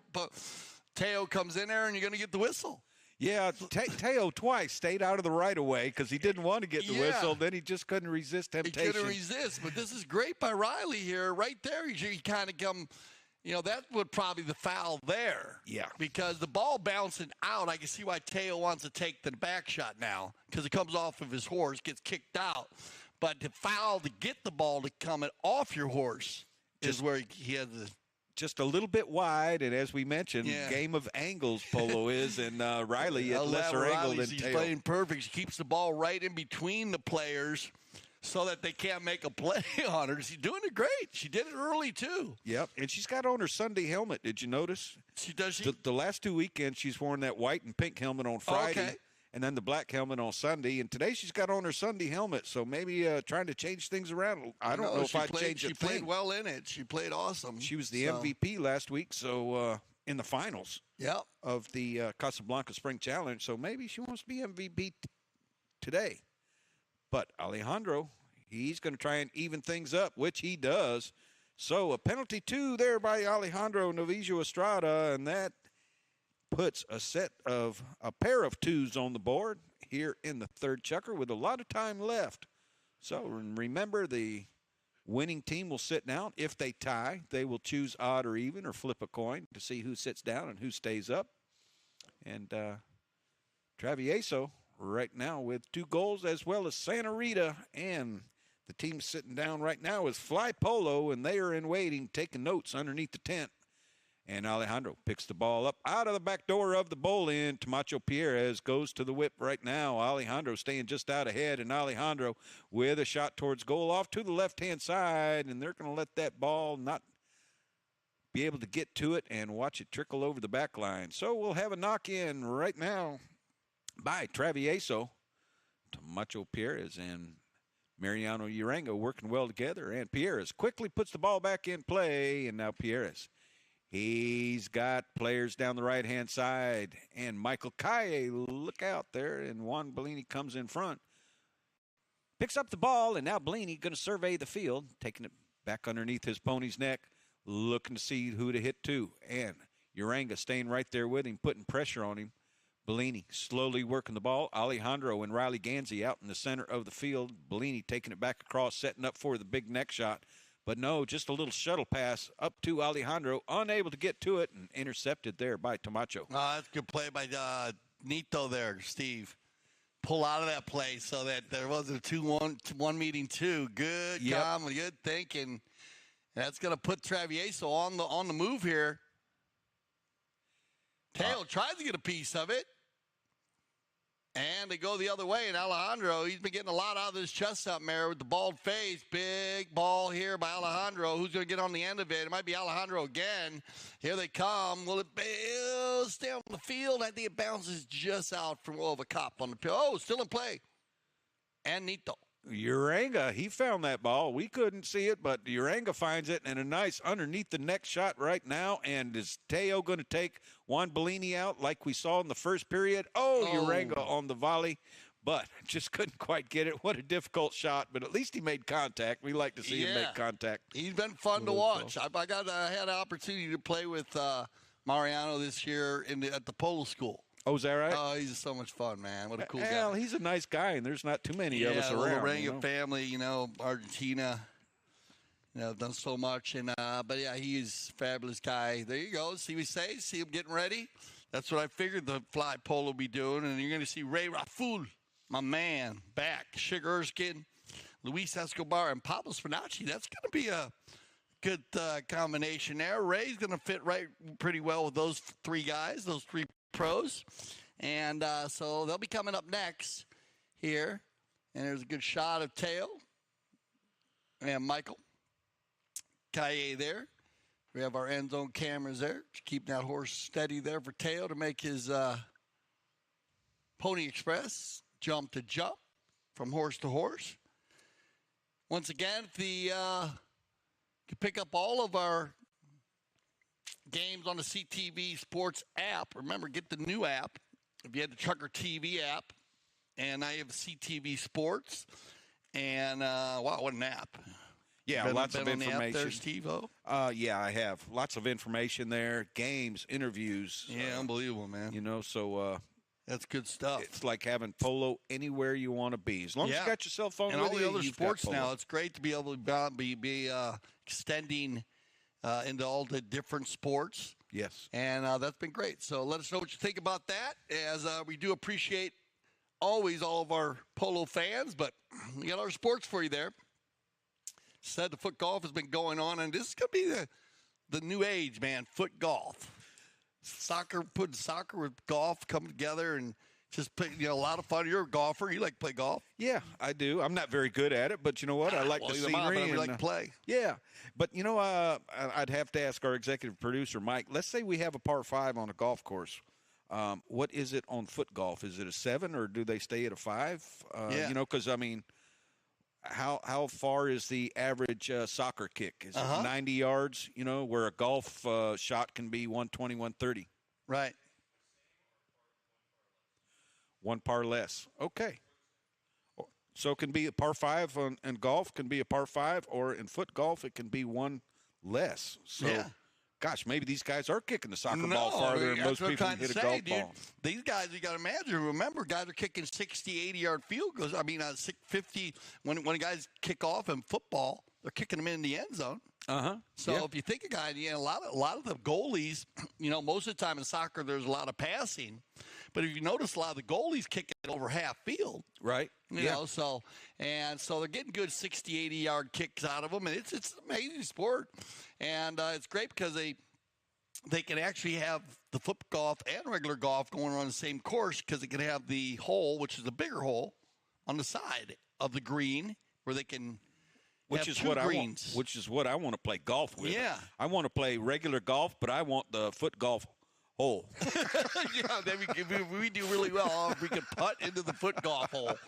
Teo comes in there, and you're going to get the whistle.
Yeah, Teo twice stayed out of the right of way because he didn't want to get the whistle. Then he just couldn't resist temptation.
He couldn't resist, but this is great by Riley here. Right there, he kind of come, that would probably the foul there.
Yeah.
Because the ball bouncing out, I can see why Teo wants to take the back shot now because it comes off of his horse, gets kicked out. But the foul to get the ball to come off your horse is where he has the.
Just a little bit wide, and as we mentioned, game of angles Polo is, and Riley at lesser angle than
He's
Teo.
playing perfect. She keeps the ball right in between the players so that they can't make a play on her. She's doing it great. She did it early, too.
Yep, and she's got on her Sunday helmet. Did you notice?
She does.
The last 2 weekends, she's worn that white and pink helmet on Friday.
Okay.
And then the black helmet on Sunday. And today she's got on her Sunday helmet. So maybe trying to change things around. I don't know if I'd change a thing.
She played well in it. She played awesome.
She was the MVP last week, so in the finals of the Casablanca Spring Challenge. So maybe she wants to be MVP today. But Alejandro, he's going to try and even things up, which he does. So a penalty 2 there by Alejandro Novijo Estrada, and that puts a pair of 2s on the board here in the third chukker with a lot of time left. So remember, the winning team will sit down. If they tie, they will choose odd or even or flip a coin to see who sits down and who stays up. And Travieso right now with 2 goals, as well as Santa Rita. And the team sitting down right now is Fly Polo, and they are in waiting, taking notes underneath the tent. And Alejandro picks the ball up out of the back door of the bowl in. Tamacho Pierres goes to the whip right now. Alejandro staying just out ahead, and Alejandro with a shot towards goal off to the left-hand side, and they're going to let that ball not be able to get to it and watch it trickle over the back line. So we'll have a knock-in right now by Travieso. Tamacho Pierres and Mariano Uranga working well together, and Pierres quickly puts the ball back in play, and now Pierres. He's got players down the right-hand side, and Michael Kaye, look out there, and Juan Bellini comes in front. Picks up the ball, and now Bellini going to survey the field, taking it back underneath his pony's neck. looking to see who to hit to. And Uranga staying right there with him, putting pressure on him. Bellini slowly working the ball. Alejandro and Riley Ganzi out in the center of the field. Bellini taking it back across, setting up for the big neck shot. But no, just a little shuttle pass up to Alejandro, unable to get to it, and intercepted there by Tomacho.
That's a good play by Nito there, Steve. Pull out of that play so that there wasn't a 2-1 meeting two. Good, calm, good thinking. That's going to put Travieso on the move here. Teo tries to get a piece of it. And they go the other way. And Alejandro, he's been getting a lot out of this chest out there with the bald face. Big ball here by Alejandro. Who's going to get on the end of it? It might be Alejandro again. Here they come. Will it stay on the field? I think it bounces just out from a cop on the field. Oh, still in play. And Nito.
Uranga, he found that ball. We couldn't see it, but Uranga finds it, and a nice underneath the neck shot right now. And is Teo going to take Juan Bellini out like we saw in the first period? Uranga on the volley, but just couldn't quite get it. What a difficult shot, but at least he made contact. We like to see him make contact.
He's been fun to watch. I had an opportunity to play with Mariano this year at the Polo School.
Oh, is that right?
Oh, he's so much fun, man. What a cool guy.
Well, he's a nice guy, and there's not too many of us around.
Yeah, family, Argentina, done so much. And but, yeah, he's a fabulous guy. There you go. See what he says? See him getting ready? That's what I figured the fly polo would be doing. And you're going to see Ray Raful, my man, back. Shig Erskine, Luis Escobar, and Pablo Spinacci. That's going to be a good combination there. Ray's going to fit pretty well with those three guys, those three pros. And so they'll be coming up next here. And there's a good shot of Teo and Michael Kaye there. We have our end zone cameras there. Keeping that horse steady there for Teo to make his Pony Express jump to jump from horse to horse. Once again, you can pick up all of our games on the CTV Sports app. Remember, get the new app. If you had the Trucker TV app, and now you have CTV Sports, and wow, what an app!
Yeah, lots of information.
On the app there, Steve-O?
Yeah, I have lots of information there, games, interviews.
Yeah, unbelievable, man.
So
that's good stuff.
It's like having Polo anywhere you want to be, as long as you got your cell phone
and
with
all
you.
the other sports now. It's great to be able to be extending into all the different sports.
Yes.
And that's been great. So let us know what you think about that, as we do appreciate always all of our Polo fans, but we got our sports for you there. Said the foot golf has been going on, and this is going to be the new age, man, foot golf. Putting soccer with golf come together and just play, a lot of fun. You're a golfer. You like to play golf?
Yeah, I do. I'm not very good at it, but you know what? I like the scenery.
I like to play.
Yeah, but I'd have to ask our executive producer, Mike. Let's say we have a par 5 on a golf course. What is it on foot golf? Is it a 7 or do they stay at a 5? Because how far is the average soccer kick? Is it 90 yards? Where a golf shot can be 120, 130.
Right.
One par less. Okay. So it can be a par 5 in golf, can be a par 5, or in foot golf it can be one less. So, gosh, maybe these guys are kicking the soccer ball farther than most people can hit a golf ball.
These guys, you got to imagine, remember, guys are kicking 60, 80-yard field goals. 50, when guys kick off in football, they're kicking them in the end zone. So if you think a guy, a lot of the goalies, most of the time in soccer there's a lot of passing, but if you notice, a lot of the goalies kick it over half field.
Right.
So they're getting good 60, 80-yard kicks out of them, and it's an amazing sport, and it's great because they can actually have the foot golf and regular golf going on the same course, because they can have the hole, which is a bigger hole, on the side of the green where they can.
Which is what I want to play golf with.
Yeah.
I want to play regular golf, but I want the foot golf hole.
We do really well if we can putt into the foot golf hole.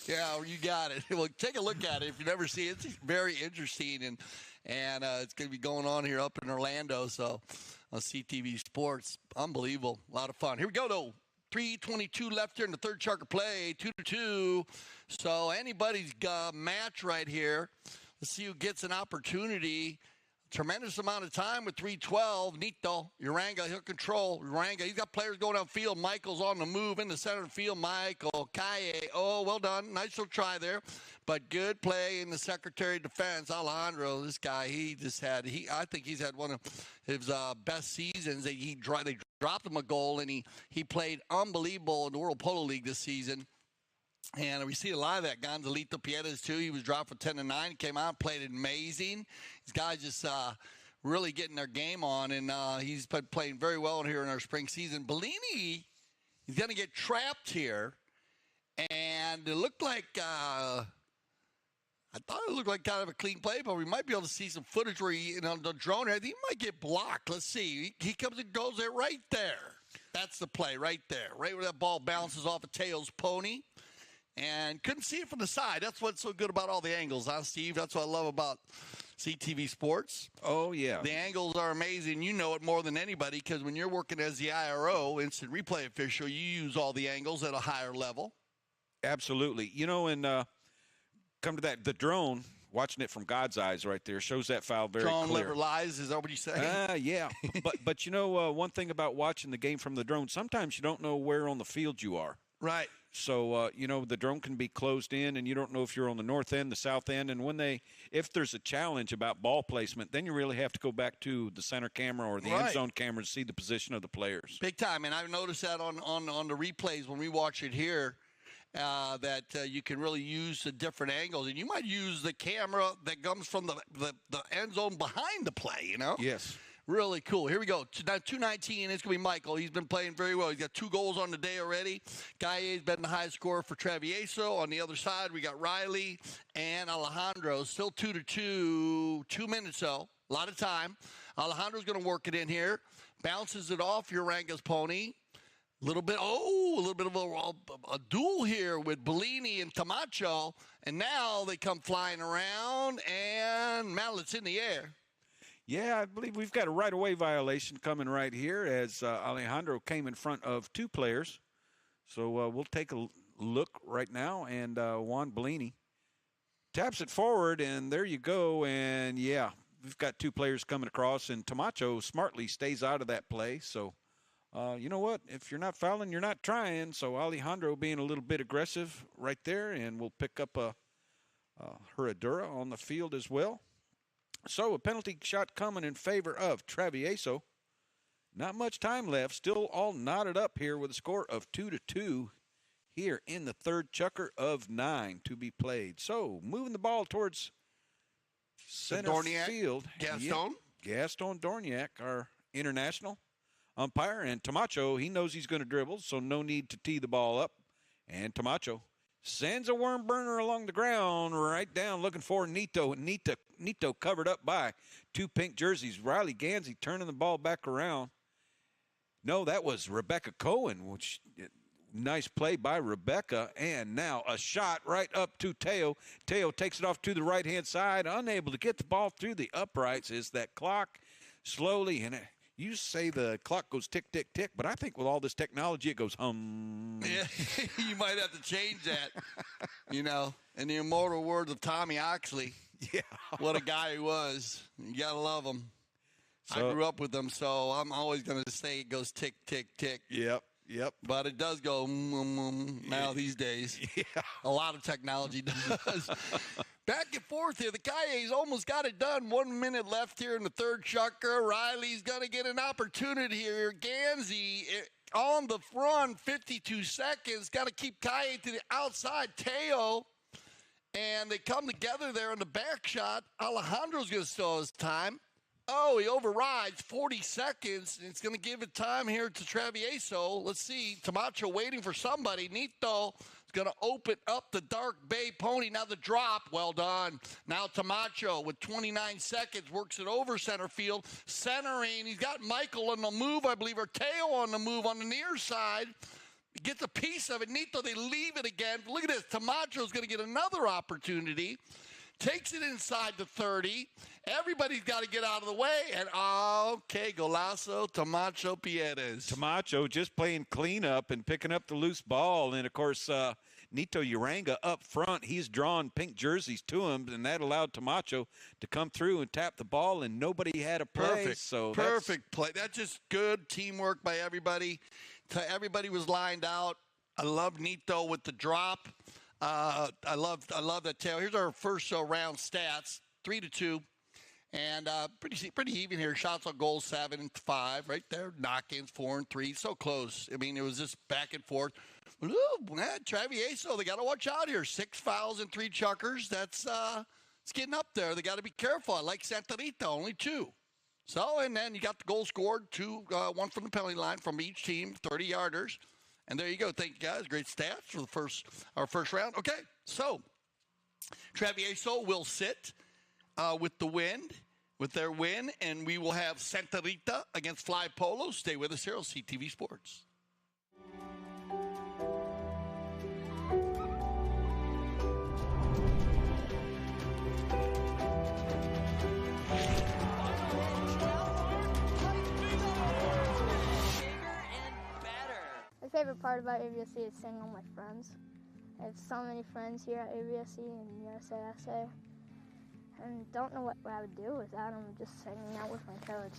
Yeah, you got it. Well, take a look at it if you never see it. It's very interesting, and it's going to be going on here up in Orlando. So on CTV Sports, unbelievable, a lot of fun. Here we go, though. 3:22 left here in the third Charker play, 2-2. So anybody's match right here. Let's see who gets an opportunity tremendous amount of time with 3:12. Nito, Uranga, he'll control. Uranga, he's got players going downfield. Michael's on the move in the center field. Michael, Kaye, oh, well done. Nice little try there. But good play in the Secretary of Defense. Alejandro, this guy, I think he's had one of his best seasons. They dropped him a goal, and he played unbelievable in the World Polo League this season. And we see a lot of that. Gonzalito Piedras, too. He was dropped for 10-9. Came out, played amazing. These guys just really getting their game on, and he's been playing very well here in our spring season. Bellini, he's going to get trapped here. And it looked like I thought it looked like kind of a clean play, but we might be able to see some footage where the drone here, he might get blocked. Let's see. He comes and goes there right there. That's the play right there, right where that ball bounces off of Teo's pony. And couldn't see it from the side. That's what's so good about all the angles, huh, Steve? That's what I love about CTV Sports.
Oh, yeah.
The angles are amazing. You know it more than anybody because when you're working as the IRO, instant replay official, you use all the angles at a higher level.
Absolutely. And come to that, the drone, watching it from God's eyes right there, shows that foul very
Drone
clear.
liver lies, is that what you say?
Yeah. but one thing about watching the game from the drone, sometimes you don't know where on the field you are.
Right.
So, the drone can be closed in, and you don't know if you're on the north end, the south end. And if there's a challenge about ball placement, then you really have to go back to the center camera or the end zone camera to see the position of the players.
Big time. And I've noticed that on the replays when we watch it here, that you can really use the different angles. And you might use the camera that comes from the end zone behind the play,
Yes.
Really cool. Here we go. Now 219, it's going to be Michael. He's been playing very well. He's got 2 goals on the day already. Gaye's been the highest scorer for Travieso. On the other side, we got Riley and Alejandro. Still 2-2. 2 minutes, though. A lot of time. Alejandro's going to work it in here. Bounces it off Uranga's pony. A little bit of a duel here with Bellini and Camacho. And now they come flying around, and Mallet's in the air.
Yeah, I believe we've got a right-of-way violation coming right here as Alejandro came in front of 2 players. So we'll take a look right now, and Juan Bellini taps it forward, and there you go. And, yeah, we've got 2 players coming across, and Camacho smartly stays out of that play. So, you know what? If you're not fouling, you're not trying. So Alejandro being a little bit aggressive right there, and we'll pick up a Herradura on the field as well. So a penalty shot coming in favor of Travieso. Not much time left. Still all knotted up here with a score of 2-2 here in the third chukker of 9 to be played. So moving the ball towards center field.
Gaston
Dorniak, our international umpire. And Camacho, he knows he's going to dribble, so no need to tee the ball up. And Camacho sends a worm burner along the ground right down looking for Nito. Nito covered up by 2 pink jerseys. Riley Gansey turning the ball back around. No, that was Rebecca Cohen, which nice play by Rebecca. And now a shot right up to Teo. Teo takes it off to the right-hand side, unable to get the ball through the uprights as that clock slowly, and you say the clock goes tick, tick, tick, but I think with all this technology, it goes hum.
Yeah, you might have to change that, in the immortal words of Tommy Oxley.
Yeah.
What a guy he was. You got to love him.
So,
I grew up with him, so I'm always going to say it goes tick, tick, tick.
Yep.
But it does go now these days.
Yeah.
A lot of technology does. Back and forth here. The Cayes almost got it done. 1 minute left here in the third chukker. Riley's going to get an opportunity here. Gansey on the run, 52 seconds. Got to keep Caye to the outside. Teo. And they come together there in the back shot. Alejandro's going to steal his time. Oh, he overrides 40 seconds. It's going to give it time here to Travieso. Let's see. Camacho waiting for somebody. Nito is going to open up the dark bay pony. Now the drop. Well done. Now Camacho with 29 seconds works it over center field. Centering. He's got Michael on the move, I believe, or Teo on the move on the near side. He gets a piece of it. Nito, they leave it again. Look at this. Camacho's going to get another opportunity. Takes it inside the 30. Everybody's got to get out of the way. And, okay, golazo, Camacho Piedras.
Camacho just playing cleanup and picking up the loose ball. And, of course, Nito Uranga up front. He's drawn pink jerseys to him, and that allowed Tamacho to come through and tap the ball, and nobody had a play.
Perfect.
So
Perfect play. That's just good teamwork by everybody. Everybody was lined out. I love Nito with the drop. I love that tail. Here's our first round stats: 3-2, and pretty even here. Shots on goal 7-5, right there. Knock-ins 4-3, so close. I mean, it was just back and forth. Ooh, man, Travieso, they got to watch out here. 6 fouls and 3 chuckers. That's it's getting up there. They got to be careful. I like Santa Rita, only 2. So, and then you got the goal scored, 1 from the penalty line from each team, 30-yarders. And there you go. Thank you, guys. Great stats for our first round. Okay, so Travieso will sit with their win, and we will have Santa Rita against Fly Polo. Stay with us here on CTV Sports.
My favorite part about ABSC is seeing all my friends. I have so many friends here at ABSC and USASA, and don't know what I would do without them. Just hanging out with my coach.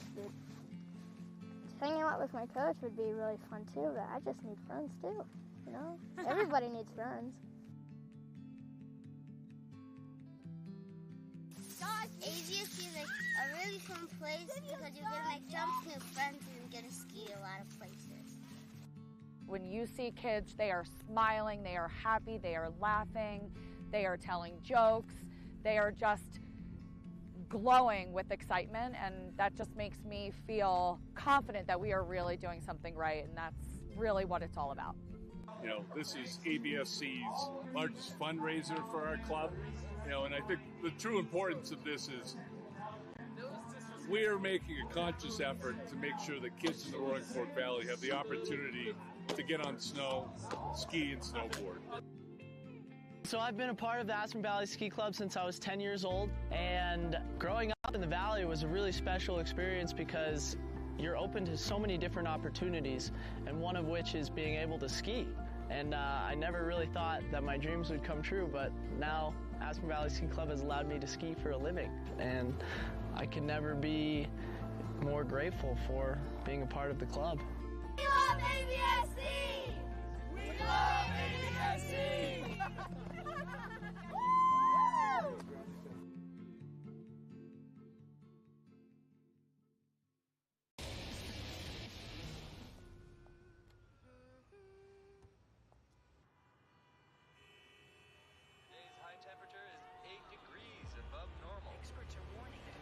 Hanging out with my coach would be really fun too, but I just need friends too, you know? Everybody needs friends.
ABSC is like a really fun place because you get to make jumps with your friends and get to ski a lot of places.
When you see kids, they are smiling, they are happy, they are laughing, they are telling jokes, they are just glowing with excitement, and that just makes me feel confident that we are really doing something right, and that's really what it's all about.
You know, this is ABSC's largest fundraiser for our club, you know, and I think the true importance of this is we're making a conscious effort to make sure that kids in the Roaring Fork Valley have the opportunity to get on snow, ski, and snowboard.
So I've been a part of the Aspen Valley Ski Club since I was 10 years old, and growing up in the valley was a really special experience because you're open to so many different opportunities, and one of which is being able to ski. And I never really thought that my dreams would come true, but now Aspen Valley Ski Club has allowed me to ski for a living, and I can never be more grateful for being a part of the club.
We love ABSC! We love ABSC!
Today's high temperature is 8 degrees above normal. Experts are warning that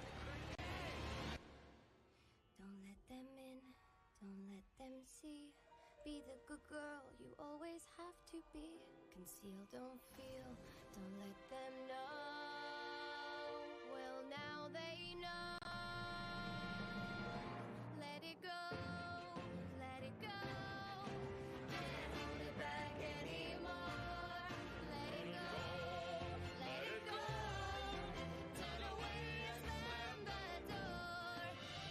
Don't let them in, don't let them see. Be the good girl you always have to be. Conceal, don't feel, don't let them know. Well, now they know. Let it go, let it go. Can't hold it back anymore. Let it go, let it go. Turn away and slam the door.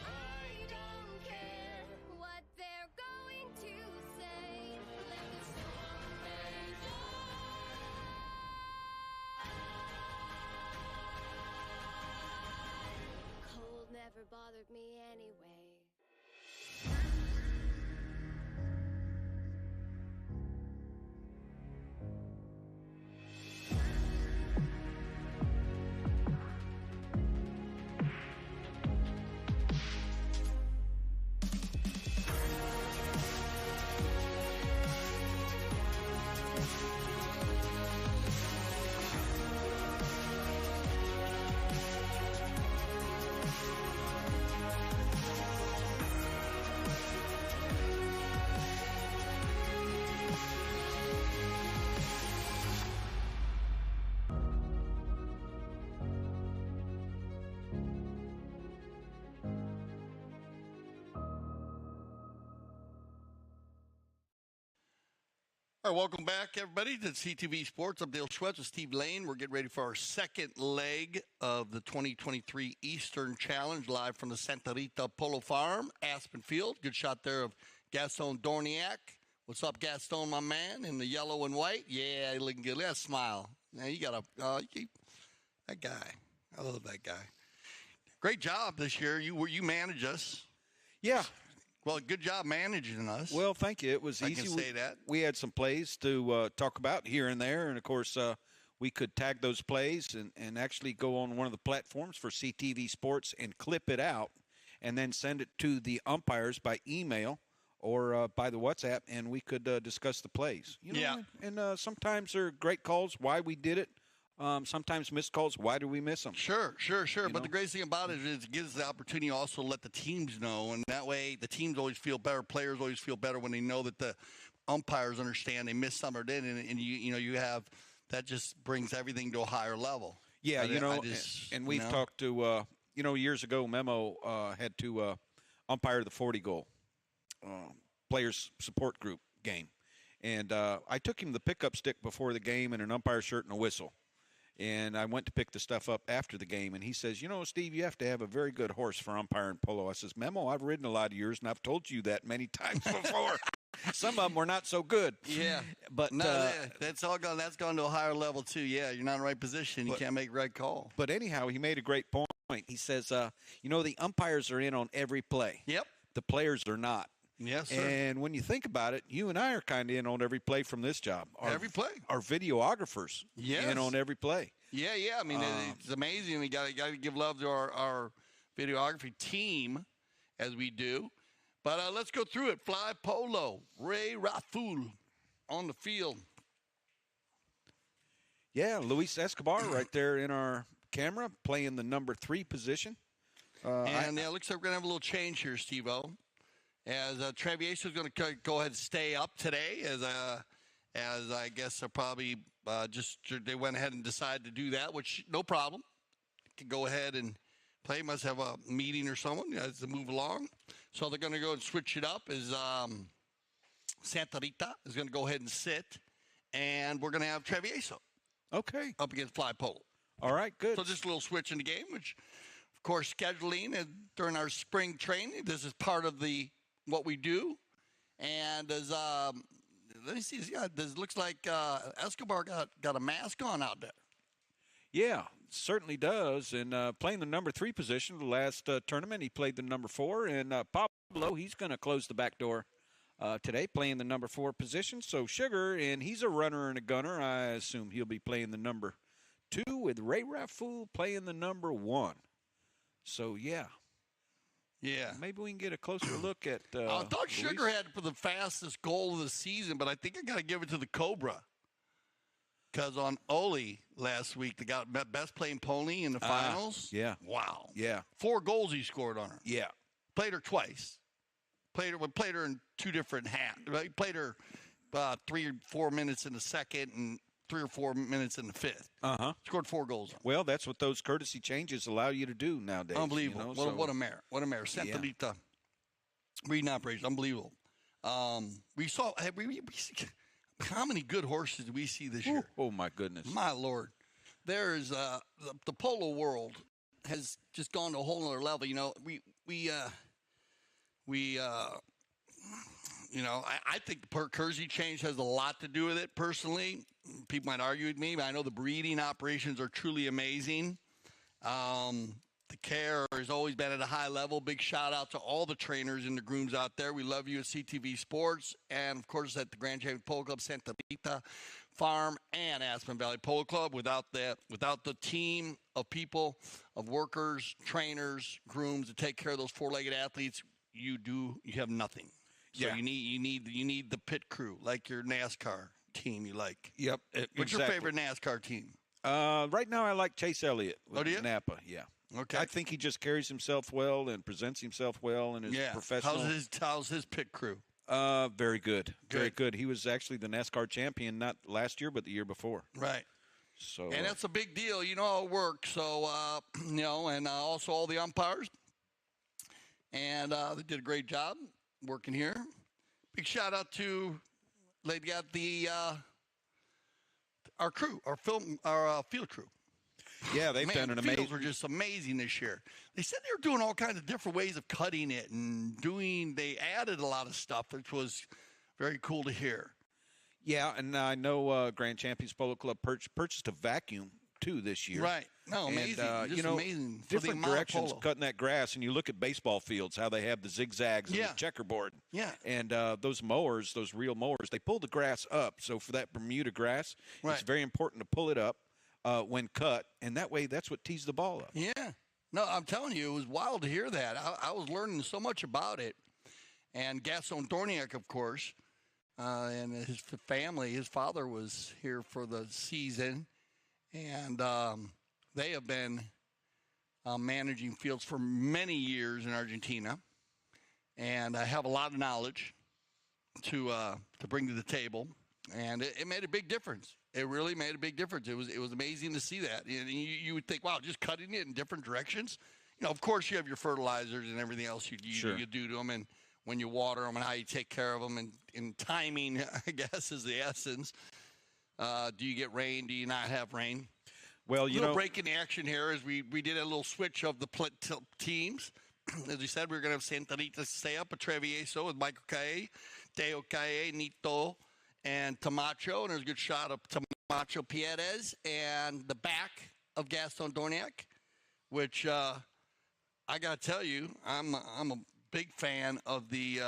I don't care what they're going to say. Let the storm rage on. Cold never bothered me anyway.
All right, welcome back, everybody, to CTV Sports. I'm Dale Schwetz with Steve Lane. We're getting ready for our second leg of the 2023 Eastern Challenge, live from the Santa Rita Polo Farm, Aspen Field. Good shot there of Gaston Dorniak What's up, Gaston, my man, in the yellow and white? Yeah, looking good. Look at that smile. Now you got that guy. I love that guy. Great job this year. You manage us.
Yeah.
Well, good job managing us.
Well, thank you. It was easy.
I can say that.
We had some plays to talk about here and there, and of course, we could tag those plays and actually go on one of the platforms for CTV Sports and clip it out, and then send it to the umpires by email or by the WhatsApp, and we could discuss the plays.
Yeah.
And sometimes they're great calls, why we did it. Sometimes missed calls, why do we miss them?
Sure. But the great thing about it is it gives the opportunity also to let the teams know, and that way the teams always feel better, players always feel better when they know that the umpires understand they missed some or didn't, and you have that just brings everything to a higher level.
Yeah, and we've talked to, years ago, Memo had to umpire the 40-goal players support group game. And I took him the pickup stick before the game and an umpire shirt and a whistle. And I went to pick the stuff up after the game, and he says, Steve, you have to have a very good horse for umpiring polo. I says, Memo, I've ridden a lot of yours, and I've told you that many times before. Some of them were not so good.
Yeah.
But
that's gone to a higher level, too. Yeah, you're not in the right position. You can't make the right call.
But anyhow, he made a great point. He says, the umpires are in on every play.
Yep.
The players are not.
Yes, sir.
And when you think about it, you and I are kind of in on every play from this job.
Every play.
Our videographers in on every play.
Yeah. I mean, it's amazing. We got to give love to our videography team as we do. But let's go through it. Fly Polo, Ray Raful on the field.
Yeah, Luis Escobar right there in our camera playing the number 3 position.
It looks like we're going to have a little change here, Steve-O. As Travieso is going to go ahead and stay up today, as I guess they're probably they went ahead and decided to do that, which no problem. Can go ahead and play. Must have a meeting or someone as to move along. So they're going to go and switch it up. As Santa Rita is going to go ahead and sit, and we're going to have Travieso.
Okay.
Up against Fly Polo.
All right, good.
So just a little switch in the game, which, of course, scheduling during our spring training. This is part of what we do. And as let me see, this looks like Escobar got a mask on out there.
Yeah, certainly does. And playing the number 3 position, the last tournament, he played the number 4. And Pablo, he's going to close the back door today, playing the number 4 position. So Sugar, and he's a runner and a gunner. I assume he'll be playing the number 2 with Ray Raful playing the number 1. So, yeah.
Yeah.
Maybe we can get a closer look at
I thought
Luis.
Sugar had for the fastest goal of the season, but I think I got to give it to the Cobra. Because on Oli last week, they got best playing pony in the finals.
Yeah.
Wow.
Yeah.
4 goals he scored on her.
Yeah.
Played her twice. Played her in 2 different halves. He played her 3 or 4 minutes in the second and 3 or 4 minutes in the 5th.
Uh-huh.
Scored 4 goals.
Well, that's what those courtesy changes allow you to do nowadays.
Unbelievable. What a mare. What a mare. Santa Rita. Reading operation. Unbelievable. We saw how many good horses did we see this year?
Oh, my goodness.
My Lord. There's the polo world has just gone to a whole other level. I think the Kersey change has a lot to do with it, personally. People might argue with me, but I know the breeding operations are truly amazing. The care has always been at a high level. Big shout-out to all the trainers and the grooms out there. We love you at CTV Sports and, of course, at the Grand Champion Polo Club, Santa Rita Farm, and Aspen Valley Polo Club. Without the team of people, of workers, trainers, grooms to take care of those 4-legged athletes, you have nothing. So you need the pit crew, like your NASCAR team you like.
Yep.
What's your favorite NASCAR team?
Right now I like Chase Elliott with Napa. Yeah.
Okay.
I think he just carries himself well and presents himself well and is professional.
How's his pit crew?
Very good. Very good. He was actually the NASCAR champion not last year but the year before.
Right.
So
and that's a big deal. You know how it works. So and also all the umpires. And they did a great job working here. Big shout out to our crew, our field crew.
Yeah, they've done an amazing.
Fields were just amazing this year. They said they were doing all kinds of different ways of cutting it and they added a lot of stuff, which was Very cool to hear.
Yeah, and I know Grand Champions Polo Club purchased a vacuum, too, this year.
Right. No, amazing.
And,
Just amazing. For the
different
amount of
directions
polo.
cutting that grass, and you look at baseball fields, how they have the zigzags and
Yeah.
the checkerboard.
Yeah.
And those mowers, those real mowers, they pull the grass up. So for that Bermuda grass,
Right.
it's very important to pull it up when cut, and that way that's what tees the ball up.
Yeah. No, I'm telling you, it was wild to hear that. I was learning so much about it. And Gaston Dorniak, of course, and his family, his father was here for the season. And they have been managing fields for many years in Argentina. And I have a lot of knowledge to bring to the table. And it made a big difference. It really made a big difference. It was amazing to see that. And you would think, wow, just cutting it in different directions. You know, of course, you have your fertilizers and everything else you do to them, and when you water them and how you take care of them, and timing, I guess, is the essence. Do you get rain? Do you not have rain?
Well,
A little break in the action here as we did a little switch of the teams. As we said, we were going to have Santa Rita stay up at Travieso with Michael Calle, Teo Calle, Nito, and Tamacho. And there's a good shot of Tamacho Pierres and the back of Gaston Dorniak, which I got to tell you, I'm a big fan of the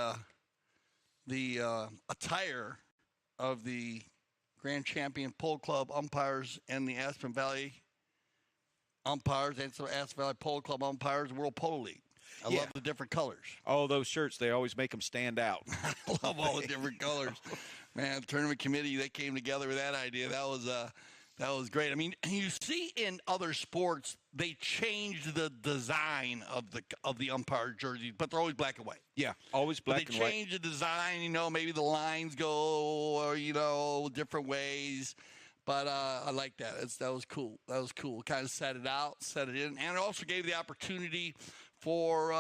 attire of the Grand Champion Polo Club umpires and the Aspen Valley umpires and so Aspen Valley Polo Club umpires, World Polo League. I love the different colors.
Oh, those shirts, they always make them stand out.
I love all the different colors. Man, the tournament committee, they came together with that idea. That was great. I mean, you see in other sports, they change the design of the umpire jerseys, but they're always black and white.
Yeah, always black and
They
white.
change the design, maybe the lines go, different ways. But I like that. That was cool. That was cool. Kind of set it out, set it in, and it also gave the opportunity for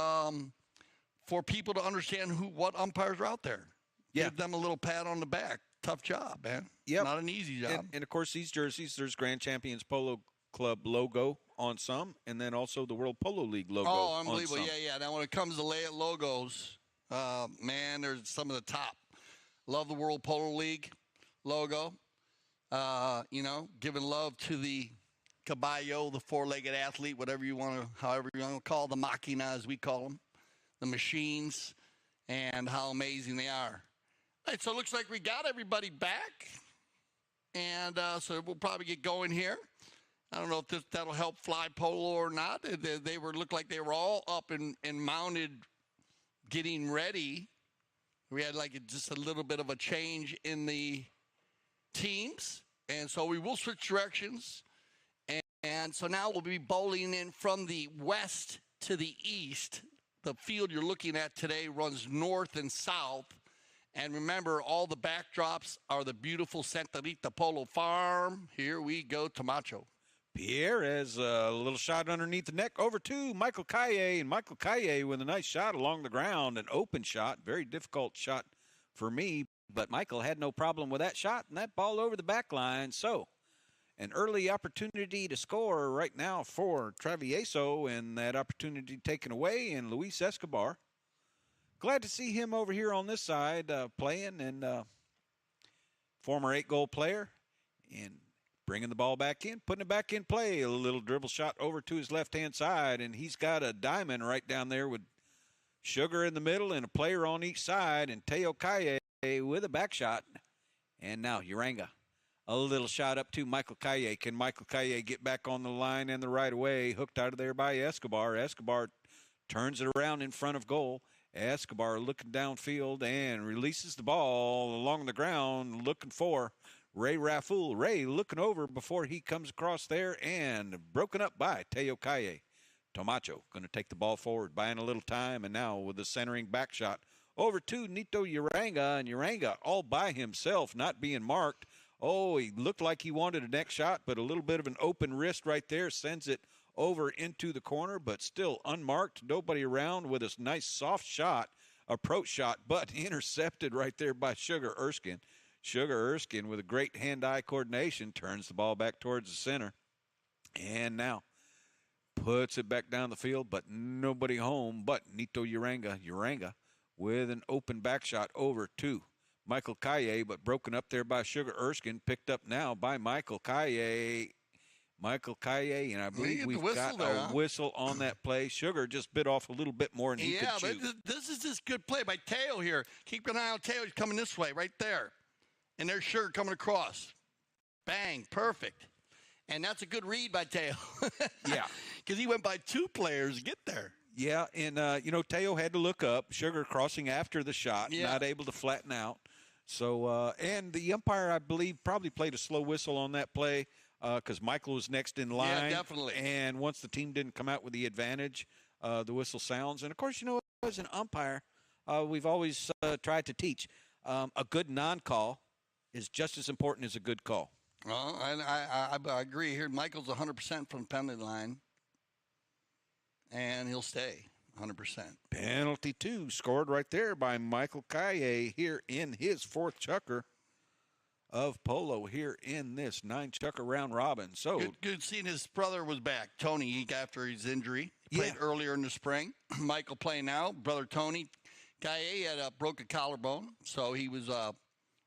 people to understand what umpires are out there.
Yeah.
Give them a little pat on the back. Tough job, man.
Yep.
Not an easy job.
And, of course, these jerseys, there's Grand Champions Polo Club logo on some, and then also the World Polo League logo
Oh,
on
unbelievable.
some.
Yeah. Now, when it comes to layout logos, man, there's some of the top. Love the World Polo League logo. Giving love to the caballo, the four-legged athlete, however you want to call the machina, as we call them, the machines, and how amazing they are. All right, so it looks like we got everybody back, and so we'll probably get going here. I don't know if that'll help fly polo or not. They looked like they were all up and mounted, getting ready. We had just a little bit of a change in the teams, and so we will switch directions. And so now we'll be bowling in from the west to the east. The field you're looking at today runs north and south. And remember, all the backdrops are the beautiful Santa Rita Polo Farm. Here we go, Tamacho.
Pierre has a little shot underneath the neck over to Michael Calle. And Michael Calle with a nice shot along the ground, an open shot. Very difficult shot for me. But Michael had no problem with that shot and that ball over the back line. So an early opportunity to score right now for Travieso, and that opportunity taken away, and Luis Escobar. Glad to see him over here on this side playing, and former 8-goal player, and bringing the ball back in, putting it back in play. A little dribble shot over to his left-hand side, and he's got a diamond right down there with Sugar in the middle and a player on each side, and Teo Calle with a back shot. And now Uranga. A little shot up to Michael Calle. Can Michael Calle get back on the line and the right away? Hooked out of there by Escobar. Escobar turns it around in front of goal. Escobar looking downfield and releases the ball along the ground, looking for Ray Rafful. Ray looking over before he comes across there, and broken up by Teo Calle. Tomacho going to take the ball forward, buying a little time, and now with the centering back shot over to Nito Uranga, and Uranga all by himself, not being marked. Oh, he looked like he wanted a next shot, but a little bit of an open wrist right there sends it over into the corner, but still unmarked. Nobody around with a nice soft shot, approach shot, but intercepted right there by Sugar Erskine. Sugar Erskine with a great hand-eye coordination turns the ball back towards the center. And now puts it back down the field, but nobody home but Nito Uranga. Uranga with an open back shot over to Michael Kaye, but broken up there by Sugar Erskine, picked up now by Michael Kaye. Michael Kaye, and I believe we've got a whistle on that play. Sugar just bit off a little bit more than he could chew.
Yeah, but this is just good play by Teo here. Keep an eye on Teo. He's coming this way, right there. And there's Sugar coming across. Bang, perfect. And that's a good read by Teo.
Yeah.
Because he went by 2 players to get there.
Yeah, and, Teo had to look up. Sugar crossing after the shot, not able to flatten out. So, and the umpire, I believe, probably played a slow whistle on that play because Michael was next in line.
Yeah, definitely.
And once the team didn't come out with the advantage, the whistle sounds. And, of course, as an umpire, we've always tried to teach a good non-call is just as important as a good call.
Well, I agree here. Michael's 100% from the penalty line, and he'll stay 100%.
Penalty 2 scored right there by Michael Kaye here in his 4th chukker of Polo here in this 9-chukker round robin. So
good seeing his brother was back. Tony, after his injury, he played earlier in the spring. Michael playing now. Brother Tony Kaye had a broken collarbone, so he was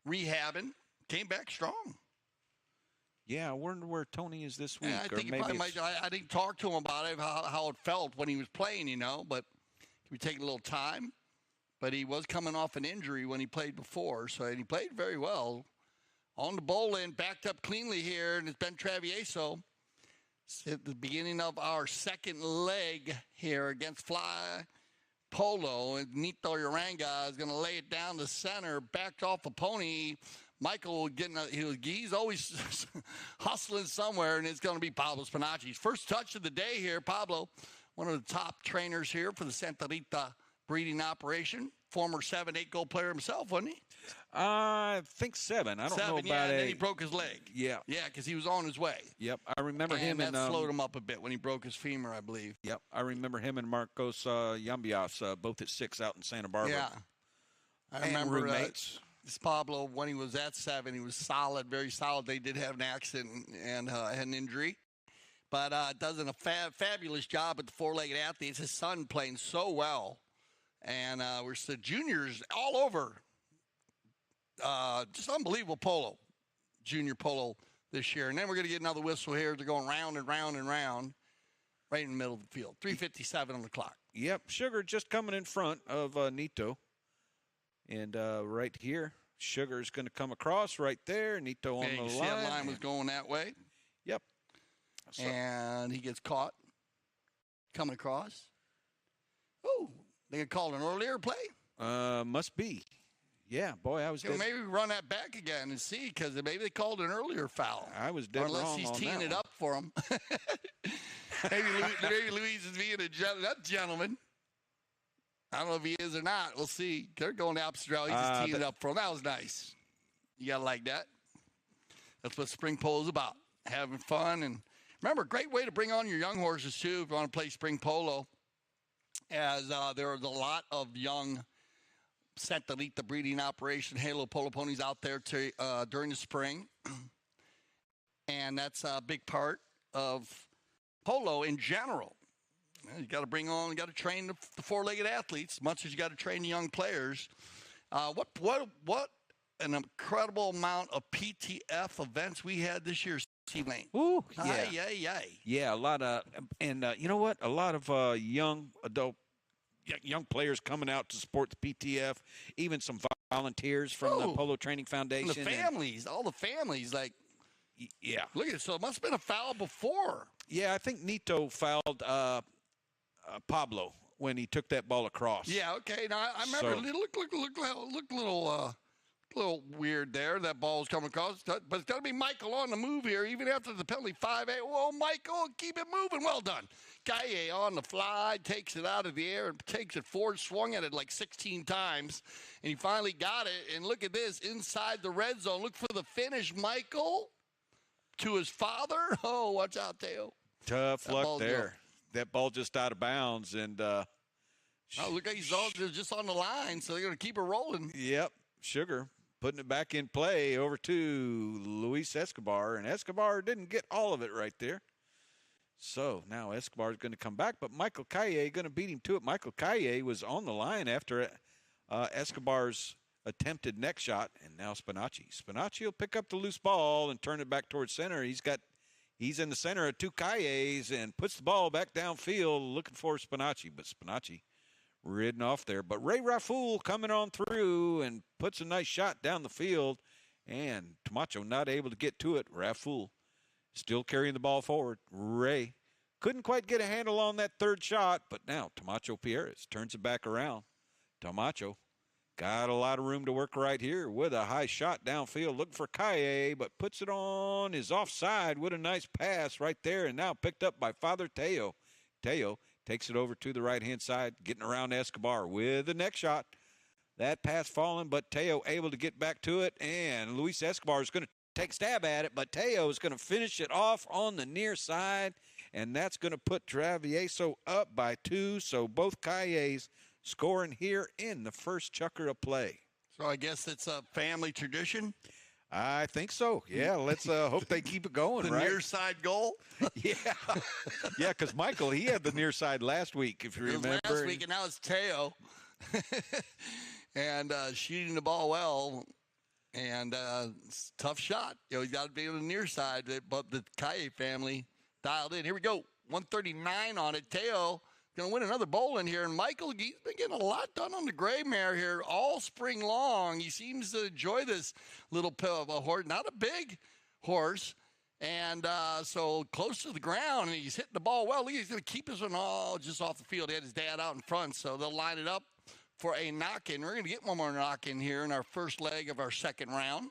rehabbing. Came back strong.
Yeah, I wonder where Tony is this week.
Yeah, I think he probably might. I didn't talk to him about it, how it felt when he was playing, but he would take a little time. But he was coming off an injury when he played before, and he played very well. On the bowl end, backed up cleanly here, and it's been Travieso. At the beginning of our second leg here against Fly Polo, and Nito Uranga is going to lay it down the center, backed off a pony. Michael he's always hustling somewhere, and it's going to be Pablo Spinacci's first touch of the day here. Pablo, one of the top trainers here for the Santa Rita breeding operation, former 7-8 goal player himself, wasn't he?
I think 7. I don't know about 8.
And then he broke his leg.
Yeah.
Yeah, because he was on his way.
Yep, I remember him.
And that slowed him up a bit when he broke his femur, I believe.
Yep, I remember him and Marcos Yambias, both at 6 out in Santa Barbara.
Yeah. I remember roommates. This Pablo, when he was at 7, he was solid, very solid. They did have an accident and had an injury. But does a fabulous job at the 4-legged athletes. His son playing so well. And we're the juniors all over. Just unbelievable polo, junior polo this year. And then we're going to get another whistle here. They're going round and round and round right in the middle of the field. 3:57 on the clock.
Yep, Sugar just coming in front of Nito. And right here, Sugar's going to come across right there. Nito on the line.
See that line was going that way.
Yep.
So. And he gets caught coming across. Oh, they could call an earlier play?
Must be. Yeah, boy, I was dead.
Maybe run that back again and see, because maybe they called an earlier foul.
I was dead wrong on that.
Unless he's teeing it up for him. maybe Luis is being that gentleman. I don't know if he is or not. We'll see. They're going the opposite route. He's just teeing it up for him. That was nice. You got to like that. That's what spring polo is about, having fun. And remember, great way to bring on your young horses, too, if you want to play spring polo, as there are a lot of young Santa Rita breeding operation Halo Polo ponies out there during the spring. And that's a big part of polo in general. You got to bring on, you got to train the 4-legged athletes as much as you got to train the young players. What an incredible amount of PTF events we had this year, Steve Lane.
Ooh, yeah.
Yeah,
a lot of, and you know what? A lot of young players coming out to support the PTF, even some volunteers from the Polo Training Foundation.
And the families, all the families,
yeah.
Look at it. So it must have been a foul before.
Yeah, I think Nito fouled Pablo when he took that ball across.
Yeah, okay. Now I remember it looked a little weird there. That ball was coming across, but it's got to be Michael on the move here, even after the penalty. 5-8. Whoa, Michael, keep it moving. Well done. Kaye on the fly, takes it out of the air and takes it forward. Swung at it like 16 times, and he finally got it. And look at this, inside the red zone. Look for the finish, Michael. To his father. Oh, watch out, Teo.
Tough luck there. That ball just out of bounds, and
look, he's just on the line, so they're going to keep it rolling.
Yep, Sugar putting it back in play over to Luis Escobar, and Escobar didn't get all of it right there. So now Escobar is going to come back, but Michael Kaye going to beat him to it. Michael Kaye was on the line after Escobar's attempted next shot, and now Spinacci. Spinacci will pick up the loose ball and turn it back towards center. He's in the center of two Cayes and puts the ball back downfield looking for Spinacci, but Spinacci ridden off there. But Ray Rafool coming on through and puts a nice shot down the field, and Camacho not able to get to it. Rafool still carrying the ball forward. Ray couldn't quite get a handle on that third shot, but now Camacho Pierres turns it back around. Camacho got a lot of room to work right here with a high shot downfield. Looking for Calle, but puts it on his offside with a nice pass right there, and now picked up by Father Teo. Teo takes it over to the right-hand side, getting around Escobar with the next shot. That pass falling, but Teo able to get back to it, and Luis Escobar is going to take a stab at it, but Teo is going to finish it off on the near side, and that's going to put Travieso up by 2, so both Calles scoring here in the first chukker of play.
So I guess it's a family tradition?
I think so. Yeah, let's hope they keep it going,
the
right?
Near side goal?
Yeah. Yeah, because Michael, he had the near side last week, if you remember.
Last week, and now it's Teo. And shooting the ball well. And it's a tough shot. You know, he's got to be on the near side, but the Calle family dialed in. Here we go. 139 on it. Teo going to win another bowl in here. And Michael, he's been getting a lot done on the gray mare here all spring long. He seems to enjoy this little horse. Not a big horse. And so close to the ground, and he's hitting the ball well. He's going to keep his one all just off the field. He had his dad out in front, so they'll line it up for a knock-in. We're going to get one more knock-in here in our first leg of our second round.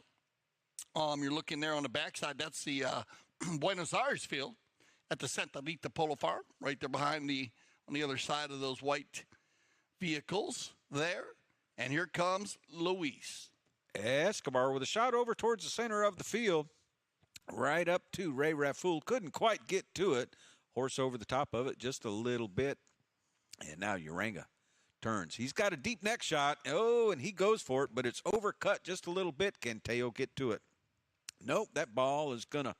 You're looking there on the backside. That's the Buenos Aires field at the Santa Rita Polo Farm, right there behind on the other side of those white vehicles there. And here comes Luis
Escobar with a shot over towards the center of the field, right up to Ray Rafool. Couldn't quite get to it. Horse over the top of it just a little bit. And now Uranga turns. He's got a deep neck shot. Oh, and he goes for it, but it's overcut just a little bit. Can Teo get to it? Nope, that ball is going to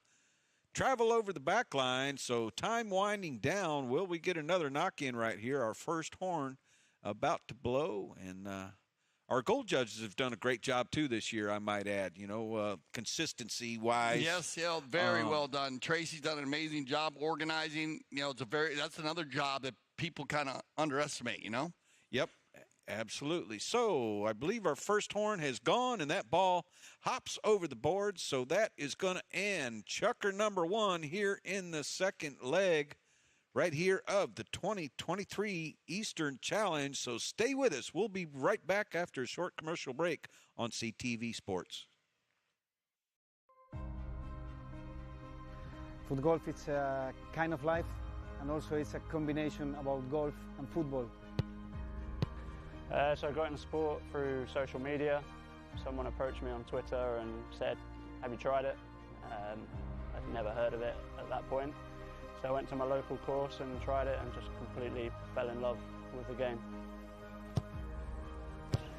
travel over the back line, so time winding down. Will we get another knock-in right here? Our first horn about to blow, and our goal judges have done a great job, too, this year, I might add, consistency-wise.
Yes, yeah, very well done. Tracy's done an amazing job organizing. That's another job that people kind of underestimate,
Yep, absolutely. So I believe our first horn has gone, and that ball hops over the board. So that is going to end chukker number 1 here in the second leg right here of the 2023 Eastern Challenge. So stay with us. We'll be right back after a short commercial break on CTV Sports.
Foot golf is a kind of life, and also it's a combination about golf and football.
So I got into sport through social media. Someone approached me on Twitter and said, have you tried it? I'd never heard of it at that point. So I went to my local course and tried it and just completely fell in love with the game.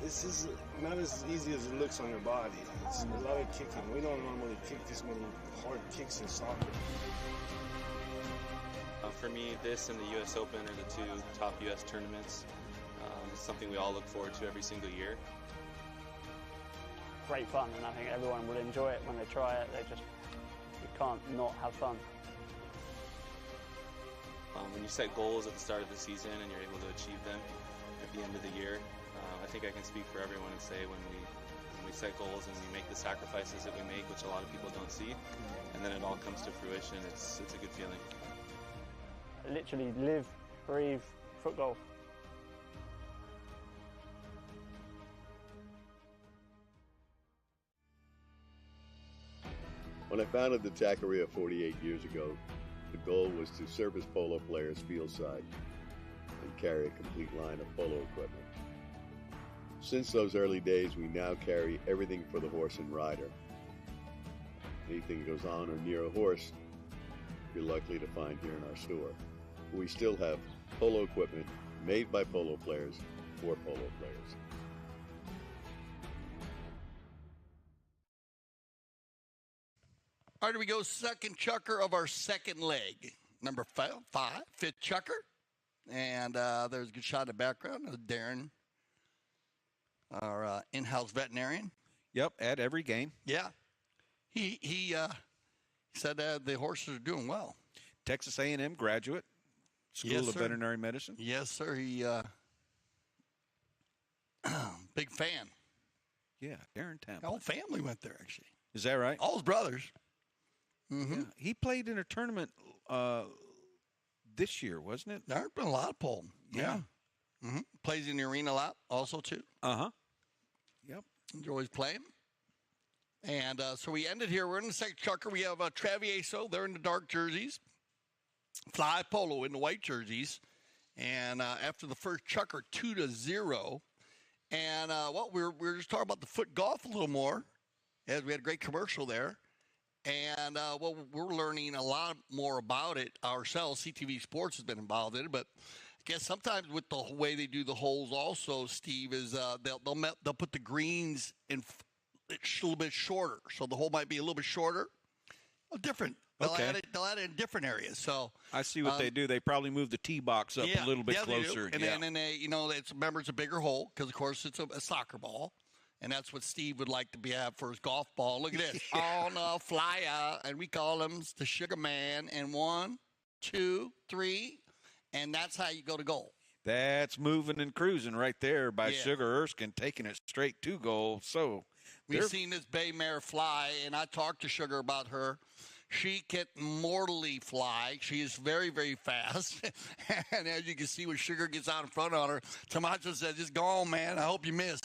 This is not as easy as it looks on your body. It's a lot of kicking. We don't normally kick this many hard kicks in soccer.
For me, this and the U.S. Open are the 2 top U.S. tournaments. It's something we all look forward to every single year.
Great fun, and I think everyone will enjoy it when they try it. You can't not have fun.
When you set goals at the start of the season and you're able to achieve them at the end of the year, I think I can speak for everyone and say when we set goals and we make the sacrifices that we make, which a lot of people don't see, and then it all comes to fruition, it's a good feeling.
I literally live, breathe foot golf.
When I founded the Taqueria 48 years ago, the goal was to service polo players fieldside and carry a complete line of polo equipment. Since those early days, we now carry everything for the horse and rider. Anything goes on or near a horse, you're likely to find here in our store. We still have polo equipment made by polo players for polo players.
All right, here we go. Second chukker of our second leg. Number 5, fifth chukker. And there's a good shot in the background of Darren, our in-house veterinarian.
Yep, at every game.
Yeah. He said the horses are doing well.
Texas A&M graduate, School of Veterinary Medicine.
Yes, sir. He big fan.
Yeah, Darren Tampa.
The whole family went there, actually.
Is that right?
All his brothers. Mm-hmm.
Yeah. He played in a tournament this year, wasn't it?
There's been a lot of Polo.
Yeah.
Mm-hmm. Plays in the arena a lot also, too.
Uh-huh. Yep.
Enjoys playing. And so we ended here. We're in the second chucker. We have Travieso. They're in the dark jerseys. Fly Polo in the white jerseys. And after the first chucker, 2-0. And we were just talking about the foot golf a little more, as we had a great commercial there. And we're learning a lot more about it ourselves. CTV Sports has been involved in it, but I guess sometimes with the way they do the holes, also, Steve, is they'll put the greens in a little bit shorter, so the hole might be a little bit shorter, different. They'll add it in different areas. So
I see what they do. They probably move the tee box up a little bit closer.
And then they, remember it's a bigger hole because, of course, it's a soccer ball. And that's what Steve would like to have for his golf ball. Look at this. On a flyer. And we call him the Sugar Man. And 1, 2, 3. And that's how you go to goal.
That's moving and cruising right there by Sugar Erskine, taking it straight to goal. So
we've seen this bay mare fly, and I talked to Sugar about her. She can mortally fly. She is very, very fast. And as you can see, when Sugar gets out in front of her, Tamacho says, just go on, man. I hope you miss.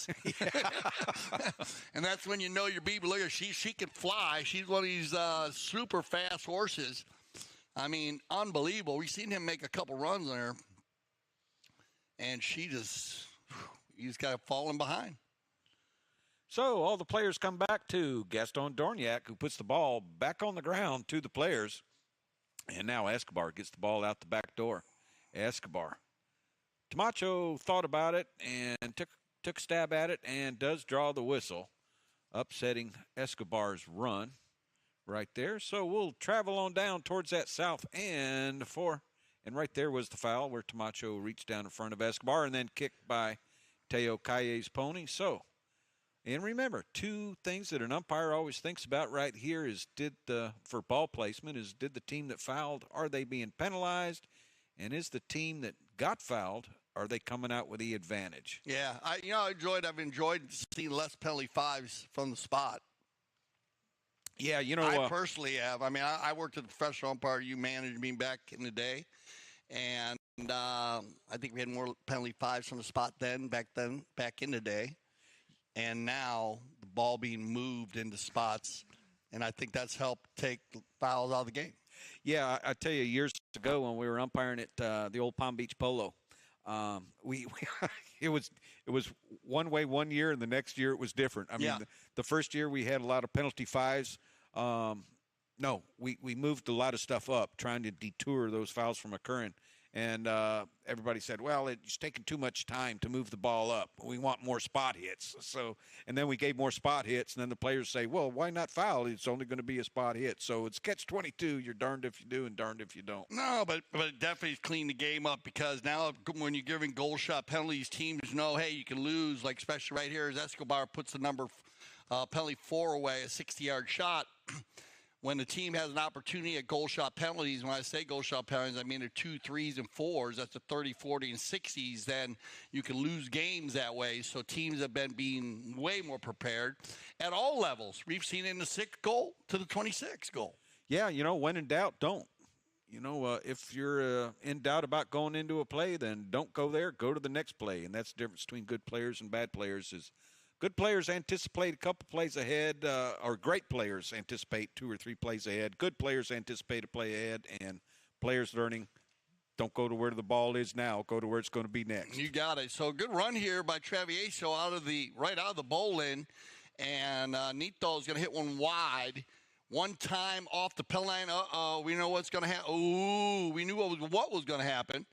And that's when you know you're beat. Look at her. She can fly. She's one of these super fast horses. I mean, unbelievable. We've seen him make a couple runs on her. And you just got falling behind.
So all the players come back to Gaston Dorniak, who puts the ball back on the ground to the players. And now Escobar gets the ball out the back door. Escobar. Tamacho thought about it and took a stab at it and does draw the whistle, upsetting Escobar's run right there. So we'll travel on down towards that south end and right there was the foul where Tamacho reached down in front of Escobar and then kicked by Teo Calle's pony. So, and remember, two things that an umpire always thinks about right here is for ball placement is did the team that fouled, are they being penalized? And is the team that got fouled, are they coming out with the advantage?
Yeah, I've enjoyed seeing less penalty fives from the spot.
Yeah,
I personally have. I mean, I worked at the professional umpire. You managed me back in the day. And I think we had more penalty fives from the spot back in the day. And now the ball being moved into spots, and I think that's helped take fouls out of the game.
Yeah, I tell you, years ago when we were umpiring at the old Palm Beach Polo, it was one way one year, and the next year it was different. I mean, the first year we had a lot of penalty fives. No, we moved a lot of stuff up, trying to detour those fouls from occurring. And everybody said, well, it's taking too much time to move the ball up. We want more spot hits. And then we gave more spot hits, and then the players say, well, why not foul? It's only going to be a spot hit. So it's catch-22. You're darned if you do and darned if you don't.
No, but it definitely cleaned the game up because now when you're giving goal shot penalties, teams know, hey, you can lose, like especially right here as Escobar puts the number penalty 4 away, a 60-yard shot. When the team has an opportunity at goal shot penalties, when I say goal shot penalties, I mean they're 2, 3s, and 4s. That's the 30, 40, and 60s. Then you can lose games that way. So teams have been being way more prepared at all levels. We've seen it in the 6th goal to the 26th goal.
Yeah, when in doubt, don't. If you're in doubt about going into a play, then don't go there. Go to the next play. And that's the difference between good players and bad players is good players anticipate a couple plays ahead, or great players anticipate 2 or 3 plays ahead. Good players anticipate a play ahead, and players learning, don't go to where the ball is now. Go to where it's going to be next.
You got it. So good run here by Travieso right out of the bowl in, and Nito's going to hit one wide. One time off the penalty line. Uh-oh, we know what's going to happen. Ooh, we knew what was going to happen.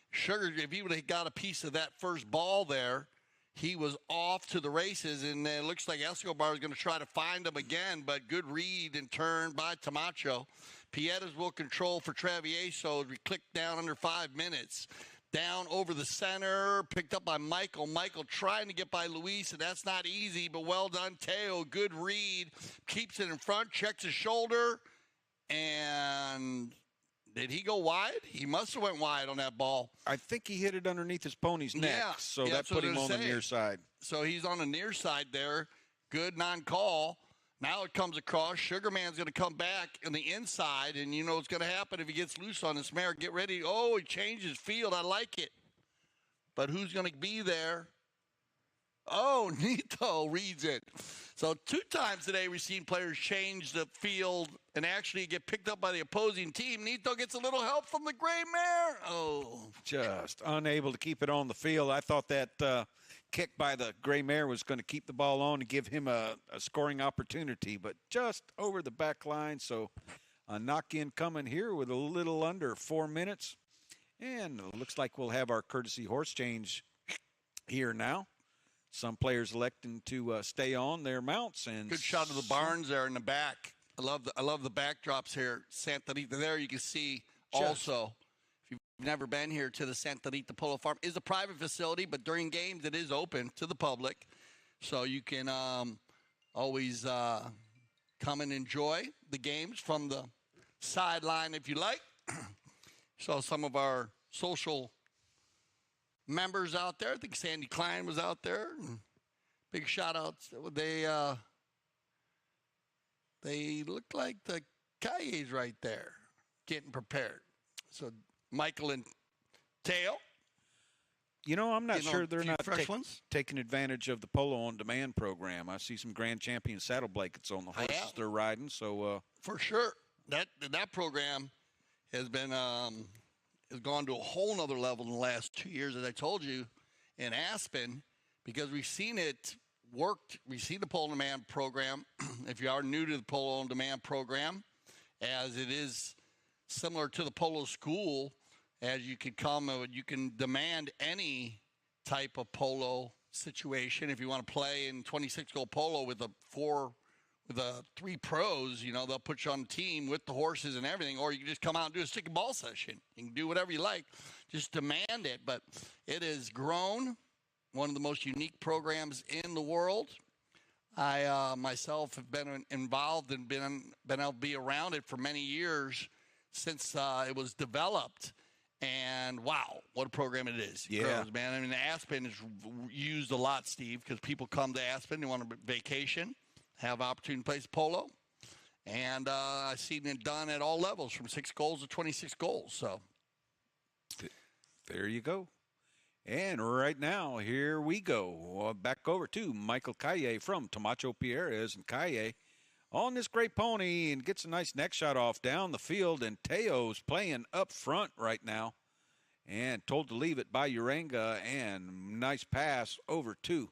Sugar, if he would have got a piece of that first ball there, he was off to the races, and it looks like Escobar is going to try to find him again, but good read and turn by Tamacho. Pietas will control for Travieso as we click down under 5 minutes. down over the center, picked up by Michael. Michael trying to get by Luis, and that's not easy, but well done, Teo. Good read. Keeps it in front, checks his shoulder, and did he go wide? He must have went wide on that ball.
I think he hit it underneath his pony's neck, so that put him on the near side.
So he's on the near side there. Good non-call. Now it comes across. Sugarman's going to come back on the inside, and you know what's going to happen if he gets loose on this mare. Get ready. Oh, he changes field. I like it. But who's going to be there? Oh, Nito reads it. So 2 times today we've seen players change the field and actually get picked up by the opposing team. Nito gets a little help from the gray mare. Oh.
Just unable to keep it on the field. I thought that kick by the gray mare was going to keep the ball on and give him a scoring opportunity, but just over the back line. So a knock-in coming here with a little under 4 minutes. And it looks like we'll have our courtesy horse change here now. Some players electing to stay on their mounts. And
good shot of the barns there in the back. I love the backdrops here. Santa Rita there you can see also. If you've never been here to the Santa Rita Polo Farm, is a private facility, but during games it is open to the public. So you can always come and enjoy the games from the sideline if you like. So some of our social members out there. I think Sandy Klein was out there. Big shout outs. They look like the Cayes right there getting prepared. So Michael and Teo.
You know, I'm not sure they're not
taking
advantage of the Polo on Demand program. I see some Grand Champion saddle blankets on the horses they're riding. So
for sure, that program has been has gone to a whole nother level in the last 2 years, as I told you, in Aspen, because we've seen it worked. We've seen the Polo on Demand program. If you are new to the Polo on Demand program, as it is similar to the Polo School, as you could come, you can demand any type of polo situation. If you want to play in 26-hole polo with the 3 pros, you know, they'll put you on the team with the horses and everything, or you can just come out and do a stick and ball session. You can do whatever you like. Just demand it. But it has grown, one of the most unique programs in the world. I myself have been involved and been able to be around it for many years since it was developed. And, wow, what a program it is.
Yeah.
Grows, man. I mean, Aspen is used a lot, Steve, because people come to Aspen, they want a vacation, have opportunity to play polo. And I've seen it done at all levels, from 6 goals to 26 goals. So
there you go. And right now, here we go. Back over to Michael Calle from Tomacho Pierres and Calle on this great pony and gets a nice neck shot off down the field. And Teo's playing up front right now and told to leave it by Uranga, and nice pass over to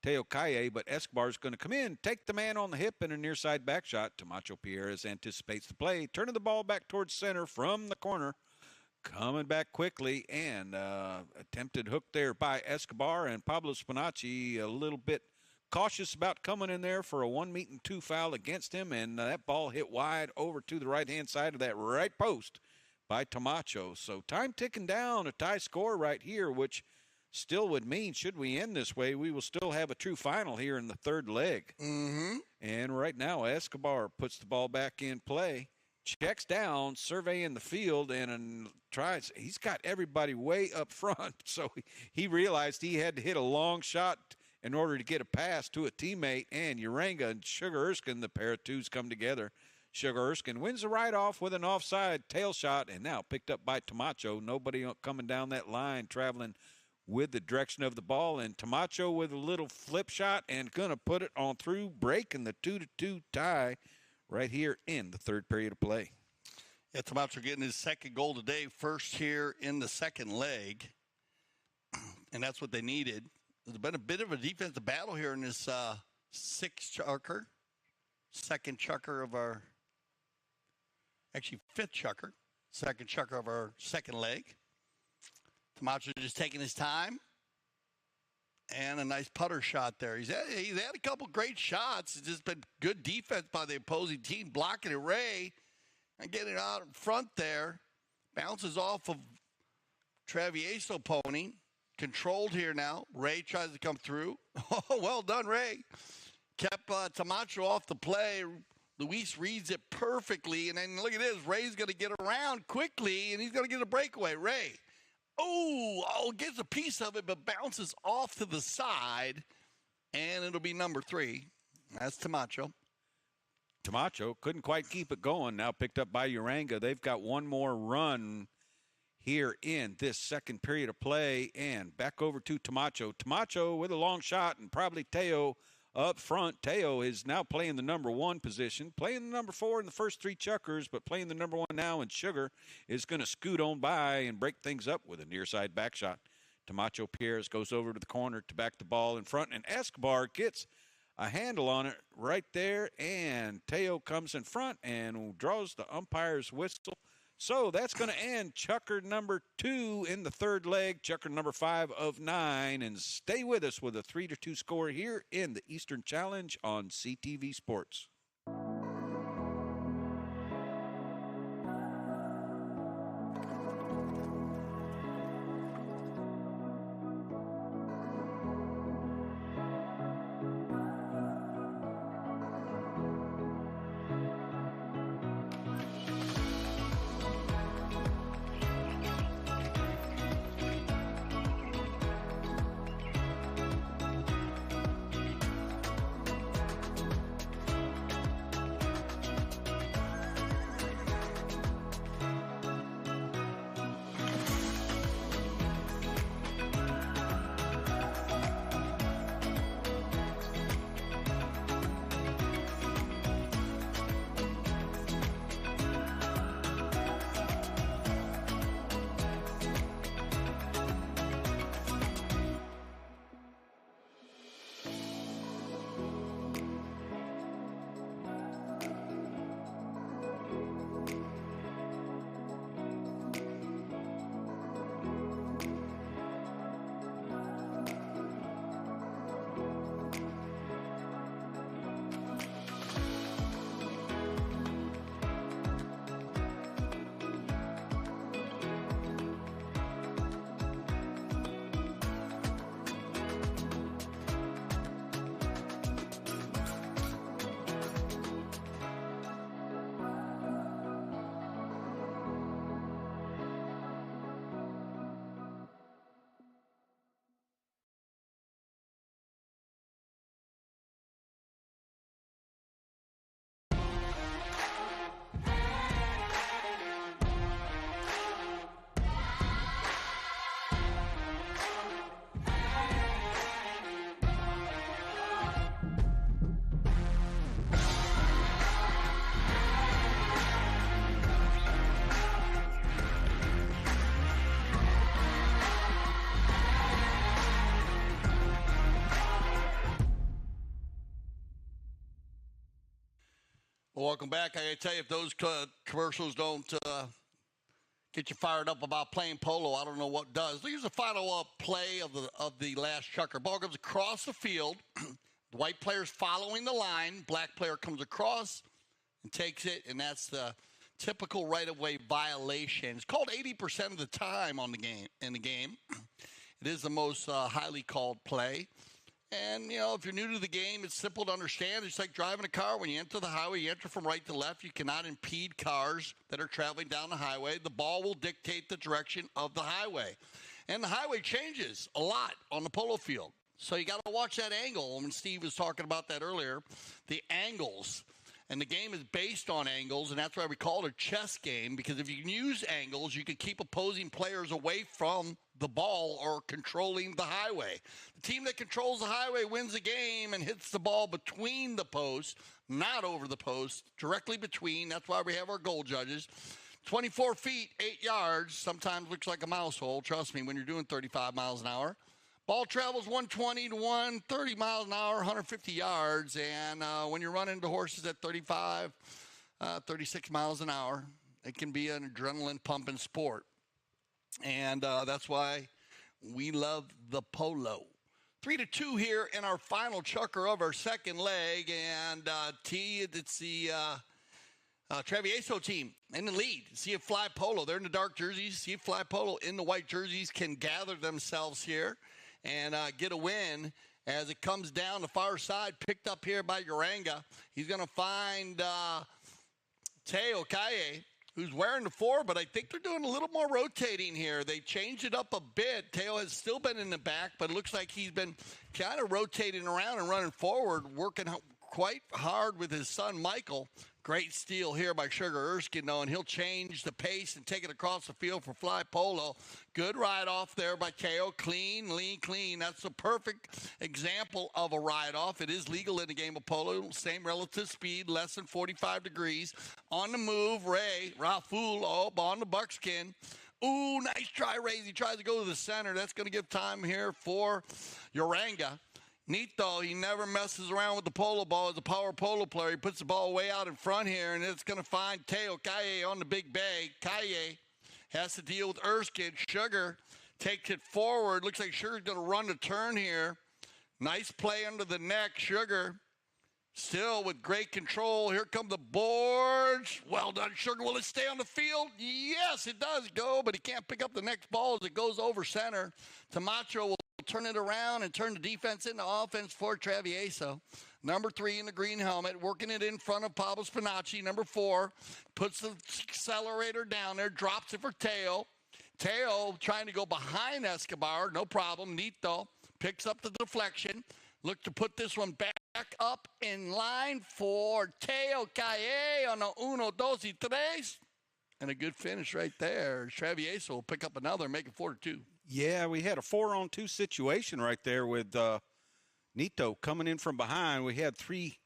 Teo Calle, but Escobar's going to come in, take the man on the hip, and a near side back shot. Tomacho Pierres anticipates the play, turning the ball back towards center from the corner, coming back quickly, and attempted hook there by Escobar, and Pablo Spinacci a little bit cautious about coming in there for a 1-2 foul against him, and that ball hit wide over to the right-hand side of that right post by Tomacho. So time ticking down, a tie score right here, which still would mean, should we end this way, we will still have a true final here in the third leg.
Mm-hmm.
And right now, Escobar puts the ball back in play, checks down, surveying the field, and tries. He's got everybody way up front, so he realized he had to hit a long shot in order to get a pass to a teammate, and Uranga and Sugar Erskine, the pair of twos, come together. Sugar Erskine wins the right-off with an offside tail shot, and now picked up by Tomacho. Nobody coming down that line, traveling with the direction of the ball, and Tomacho with a little flip shot and going to put it on through, breaking the 2-2 tie right here in the third period of play.
Yeah, Tomacho getting his second goal today, first here in the second leg, and that's what they needed. There's been a bit of a defensive battle here in this sixth chucker, second chucker of our, actually fifth chucker, second chucker of our second leg. Tomacho just taking his time, and a nice putter shot there. He's had a couple great shots. It's just been good defense by the opposing team, blocking it Ray and getting it out in front there. Bounces off of Travieso pony, controlled here now. Ray tries to come through. Oh, well done, Ray. Kept Tamacho off the play. Luis reads it perfectly, and then look at this. Ray's going to get around quickly, and he's going to get a breakaway. Ray, gets a piece of it, but bounces off to the side, and it'll be number 3. That's Tamacho.
Tamacho couldn't quite keep it going. Now picked up by Uranga. They've got one more run here in this second period of play, and back over to Tamacho. Tamacho with a long shot, and probably Teo up front. Teo is now playing the number 1 position, playing the number 4 in the first 3 chukkers, but playing the number 1 now, and Sugar is going to scoot on by and break things up with a near side back shot. Tamacho Pierres goes over to the corner to back the ball in front, and Escobar gets a handle on it right there, and Teo comes in front and draws the umpire's whistle. So that's going to end chukker number 2 in the third leg, chukker number 5 of 9, and stay with us with a 3-2 score here in the Eastern Challenge on CTV Sports.
Well, welcome back. I got to tell you, if those commercials don't get you fired up about playing polo, I don't know what does. Here's the final play of the last chukker. Ball comes across the field. The white player's following the line. Black player comes across and takes it, and that's the typical right-of-way violation. It's called 80% of the time in the game. It is the most highly called play. And, you know, if you're new to the game, it's simple to understand. It's like driving a car. When you enter the highway, you enter from right to left. You cannot impede cars that are traveling down the highway. The ball will dictate the direction of the highway. And the highway changes a lot on the polo field. So you got to watch that angle. When Steve was talking about that earlier, the angles. And the game is based on angles, and that's why we call it a chess game, because if you can use angles, you can keep opposing players away from the ball or controlling the highway. The team that controls the highway wins the game and hits the ball between the posts, not over the post, directly between. That's why we have our goal judges. 24 feet, 8 yards, sometimes looks like a mouse hole. Trust me, when you're doing 35 miles an hour. Ball travels 120 to 130 miles an hour, 150 yards. And when you're running into horses at 35, 36 miles an hour, it can be an adrenaline-pumping sport. And that's why we love the polo. 3-2 here in our final chukker of our second leg. And T, it's Travieso team in the lead. See if Fly Polo, they're in the dark jerseys. See if Fly Polo in the white jerseys can gather themselves here and get a win as it comes down the far side, picked up here by Uranga. He's going to find Teo Kaye, who's wearing the 4, but I think they're doing a little more rotating here. They changed it up a bit. Teo has still been in the back, but it looks like he's been kind of rotating around and running forward, working quite hard with his son, Michael. Great steal here by Sugar Erskine, though, and he'll change the pace and take it across the field for Fly Polo. Good ride-off there by Teo. Clean, lean, clean. That's a perfect example of a ride-off. It is legal in the game of polo. Same relative speed, less than 45 degrees. On the move, Raful, on the buckskin. Ooh, nice try, Ray. He tries to go to the center. That's going to give time here for Uranga. Neat, though. He never messes around with the polo ball as a power polo player. He puts the ball way out in front here, and it's going to find Teo Kaye on the big bag. Kaye has to deal with Erskine. Sugar takes it forward. Looks like Sugar's going to run the turn here. Nice play under the neck. Sugar still with great control. Here come the boards. Well done, Sugar. Will it stay on the field? Yes, it does go, but he can't pick up the next ball as it goes over center. Tamacho will turn it around and turn the defense into offense for Travieso. Number 3 in the green helmet, working it in front of Pablo Spinacci. Number 4 puts the accelerator down there, drops it for Teo. Teo trying to go behind Escobar, no problem. Nito picks up the deflection. Look to put this one back up in line for Teo Kaye on the 1, 2, 3. And a good finish right there. Travieso will pick up another, make it 4-2.
Yeah, we had a 4-on-2 situation right there with Nito coming in from behind. We had 3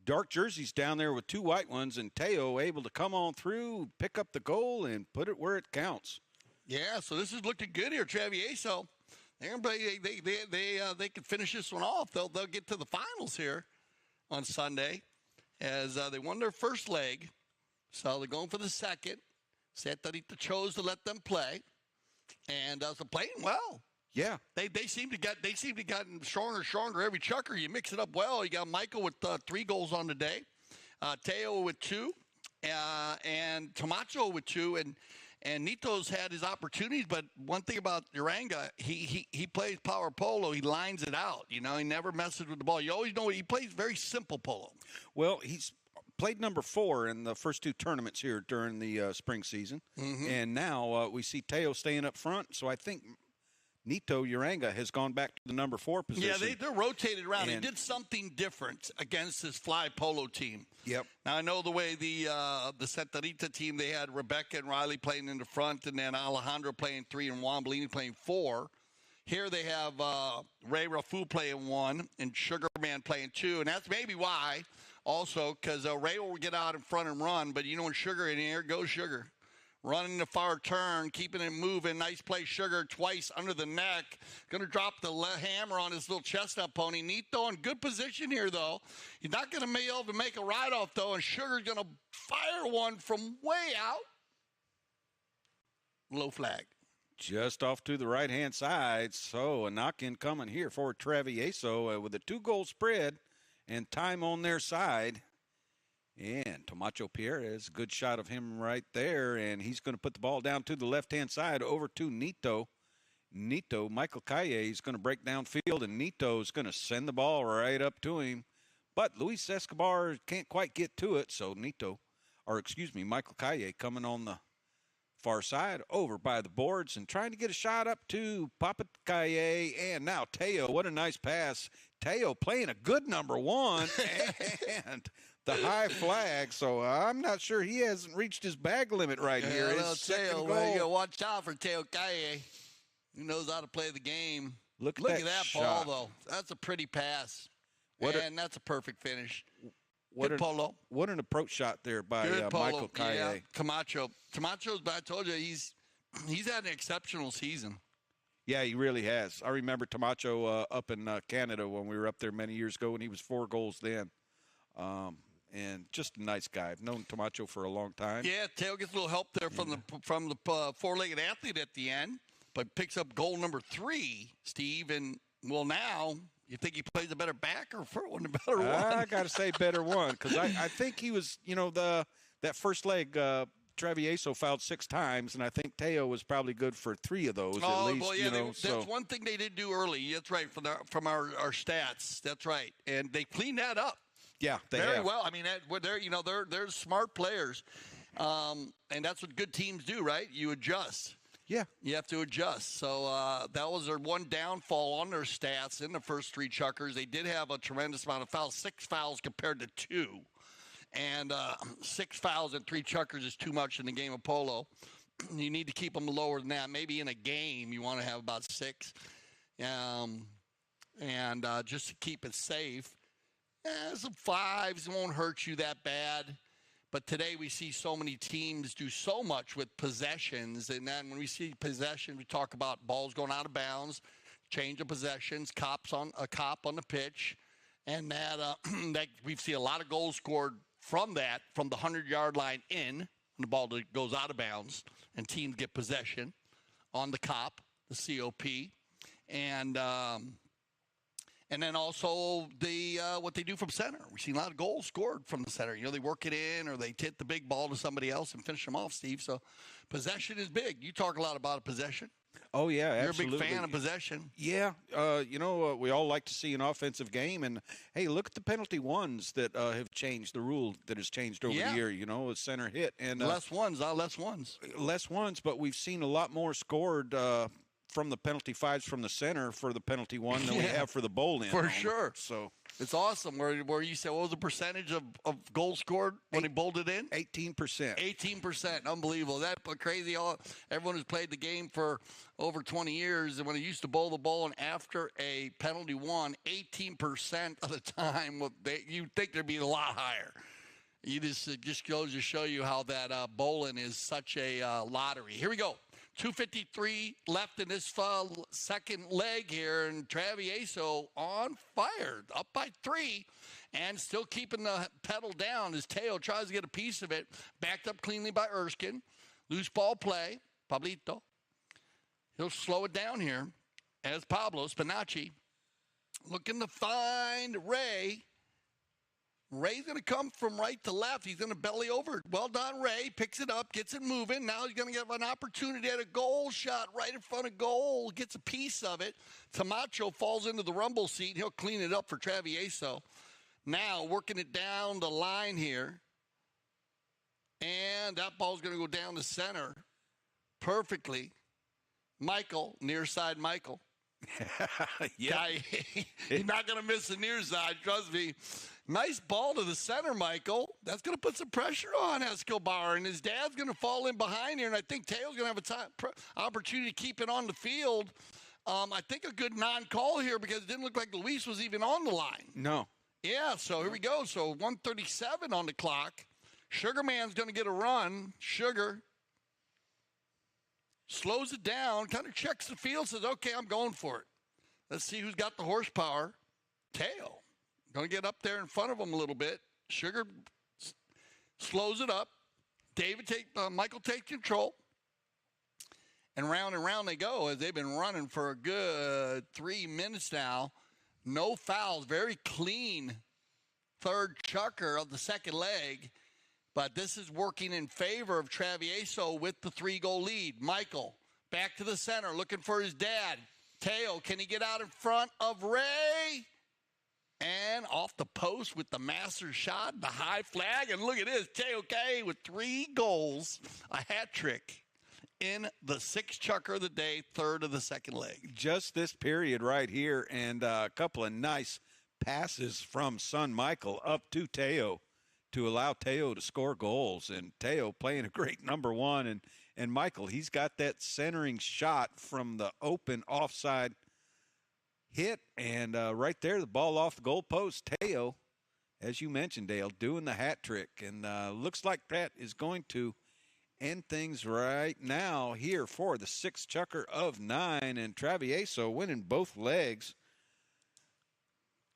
dark jerseys down there with 2 white ones, and Teo able to come on through, pick up the goal, and put it where it counts.
Yeah, so this is looking good here, Travieso. They're gonna play, they can finish this one off. They'll get to the finals here on Sunday as they won their first leg. So they're going for the second. Santa Rita chose to let them play. And they're playing well.
Yeah,
they seem to gotten stronger every chucker. You mix it up well. You got Michael with 3 goals on the day, Teo with 2, and Tomacho with 2, and Nito's had his opportunities. But one thing about Uranga, he plays power polo. He lines it out. You know, he never messes with the ball. You always know he plays very simple polo.
Well, he's played number 4 in the first 2 tournaments here during the spring season.
Mm-hmm.
And now we see Teo staying up front. So I think Nito Uranga has gone back to the number 4 position.
Yeah, they're rotated around. He did something different against his Fly Polo team.
Yep.
Now, I know the way the Santa Rita team, they had Rebecca and Riley playing in the front, and then Alejandro playing 3 and Juan Bellini playing 4. Here they have Ray Rafu playing 1 and Sugarman playing 2, and that's maybe why also because Ray will get out in front and run, but you know when Sugar in here, goes Sugar. Running the far turn, keeping it moving. Nice play, Sugar, twice under the neck. Going to drop the hammer on his little chestnut pony. Nito in good position here, though. He's not going to be able to make a ride-off, though, and Sugar's going to fire one from way out. Low flag.
Just off to the right-hand side. So a knock-in coming here for Travieso with a 2-goal spread and time on their side. And Tomacho Pierres, good shot of him right there, and he's going to put the ball down to the left-hand side over to Nito. Michael Kaye is going to break downfield, and Nito is going to send the ball right up to him. But Luis Escobar can't quite get to it, so Michael Kaye coming on the far side over by the boards and trying to get a shot up to Papa Kaye. And now Teo, what a nice pass. Teo playing a good number 1, and the high flag, so I'm not sure he hasn't reached his bag limit right here. His second goal.
Well, you got to watch out for Teo Kaye. He knows how to play the game.
Look
at that
shot.
ball, though. That's a pretty pass. That's a perfect finish.
Good
polo.
What an approach shot there by Michael Kaye.
Yeah, Camacho's, but I told you, he's had an exceptional season.
Yeah, he really has. I remember Tomacho up in Canada when we were up there many years ago, and he was 4 goals then. And just a nice guy. I've known Tomacho for a long time.
Yeah, Teo gets a little help there from the four-legged athlete at the end, but picks up goal number 3, Steve. And, well, now you think he plays a better back or a better one?
I got to say better one because I think he was, the that first leg, Travieso fouled 6 times, and I think Teo was probably good for 3 of those at least.
Well, yeah,
you know,
that's one thing they did do early. That's right, from our stats. That's right, and they cleaned that up.
Yeah, they
very
have.
well. I mean, they're smart players, and that's what good teams do, right? You adjust.
Yeah,
you have to adjust. So that was their one downfall on their stats in the first 3 chukkers. They did have a tremendous amount of fouls, 6 fouls compared to 2. And 6 fouls and 3 chukkers is too much in the game of polo. You need to keep them lower than that. Maybe in a game you want to have about 6. And just to keep it safe. Some 5s won't hurt you that bad. But today we see so many teams do so much with possessions. And then when we see possession, we talk about balls going out of bounds, change of possessions, cop on the pitch. And that we see a lot of goals scored from the 100-yard line in, when the ball goes out of bounds, and teams get possession on the COP, the COP. And then also what they do from center. We've seen a lot of goals scored from the center. You know, they work it in or they hit the big ball to somebody else and finish them off, Steve. So possession is big. You talk a lot about possession.
Oh, yeah,
You're
absolutely.
a big fan of possession.
Yeah. We all like to see an offensive game. And, hey, look at the penalty ones that have changed, the rule that has changed over the year, a center hit. And
less ones.
Less ones, but we've seen a lot more scored from the penalty 5s from the center for the penalty 1 than we have for the bowl in.
For sure.
So
it's awesome. Where you said, what was the percentage of goals scored when he bowled it in?
18%.
18%. Unbelievable. That's crazy. Everyone who's played the game for over 20 years, and when he used to bowl the ball in after a penalty 1, 18% of the time, you'd think there'd be a lot higher. It just goes to show you how that bowling is such a lottery. Here we go. 2:53 left in this second leg here, and Travieso on fire, up by 3, and still keeping the pedal down as Teo tries to get a piece of it. Backed up cleanly by Erskine. Loose ball play, Pablito. He'll slow it down here as Pablo Spinacci looking to find Ray. Ray's going to come from right to left. He's going to belly over. Well done, Ray. Picks it up, gets it moving. Now he's going to get an opportunity at a goal shot right in front of goal. Gets a piece of it. Tamacho falls into the rumble seat. He'll clean it up for Travieso. Now working it down the line here. And that ball's going to go down the center perfectly. Michael, near side Michael.
Yeah.
He's not going to miss the near side, trust me. Nice ball to the center, Michael. That's going to put some pressure on Escobar, and his dad's going to fall in behind here, and I think Teo's going to have a opportunity to keep it on the field. I think a good non-call here because it didn't look like Luis was even on the line.
No.
Yeah, so here we go. So 1:37 on the clock. Sugarman's going to get a run. Sugar slows it down, kind of checks the field, says, okay, I'm going for it. Let's see who's got the horsepower. Teo. Going to get up there in front of him a little bit. Sugar slows it up. Michael takes control. And round they go as they've been running for a good 3 minutes now. No fouls. Very clean third chukker of the second leg. But this is working in favor of Travieso with the 3-goal lead. Michael back to the center looking for his dad. Teo, can he get out in front of Ray? And off the post with the master shot, the high flag. And look at this, Teo K with 3 goals, a hat trick in the 6th chukker of the day, third of the second leg.
Just this period right here, and a couple of nice passes from son Michael up to Teo to allow Teo to score goals. And Teo playing a great number 1. And Michael, he's got that centering shot from the open offside hit, and right there, the ball off the goal post. Teo, as you mentioned, Dale, doing the hat trick, and looks like that is going to end things right now here for the 6th chukker of 9, and Travieso winning both legs.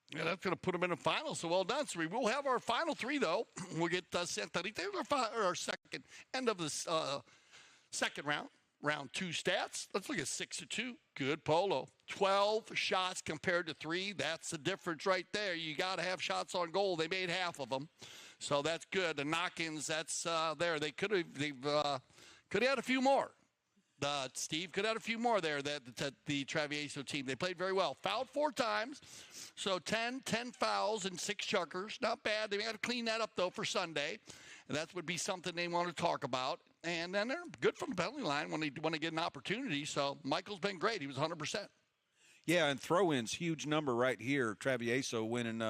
Yeah, that's going to put them in the final, so well done. So we will have our final 3, though. We'll get Santa Rita, our second end of the second round. Round 2 stats. Let's look at 6-2. Good polo. 12 shots compared to 3. That's the difference right there. You got to have shots on goal. They made half of them. So that's good. The knock-ins, that's there. They've could have had a few more. Steve could have had a few more there. That the Travieso team, they played very well. Fouled 4 times, so 10 fouls and 6 chuckers. Not bad. They got to clean that up though for Sunday. And that would be something they want to talk about. And then they're good from the penalty line when they get an opportunity. So Michael's been great. He was 100%.
Yeah, and throw-ins, huge number right here. Travieso winning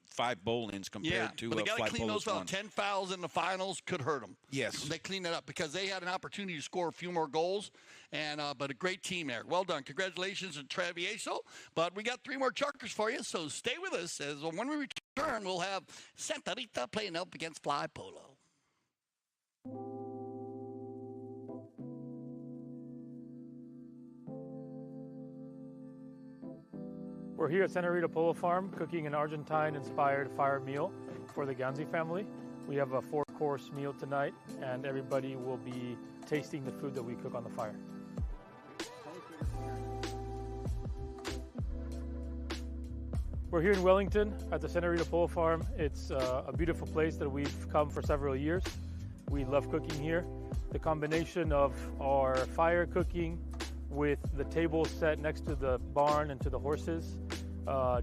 5 bowl-ins compared to
but they got to
Fly
clean
Polo's
those up.
1.
10 fouls in the finals could hurt them.
Yes.
They cleaned it up because they had an opportunity to score a few more goals, and but a great team there. Well done. Congratulations to Travieso. But we got 3 more chuckers for you, so stay with us. As when we return, we'll have Santa Rita playing up against Fly Polo.
We're here at Santa Rita Polo Farm cooking an Argentine-inspired fire meal for the Ganzi family. We have a 4-course meal tonight, and everybody will be tasting the food that we cook on the fire. We're here in Wellington at the Santa Rita Polo Farm. It's a beautiful place that we've come for several years. We love cooking here. The combination of our fire cooking with the table set next to the barn and to the horses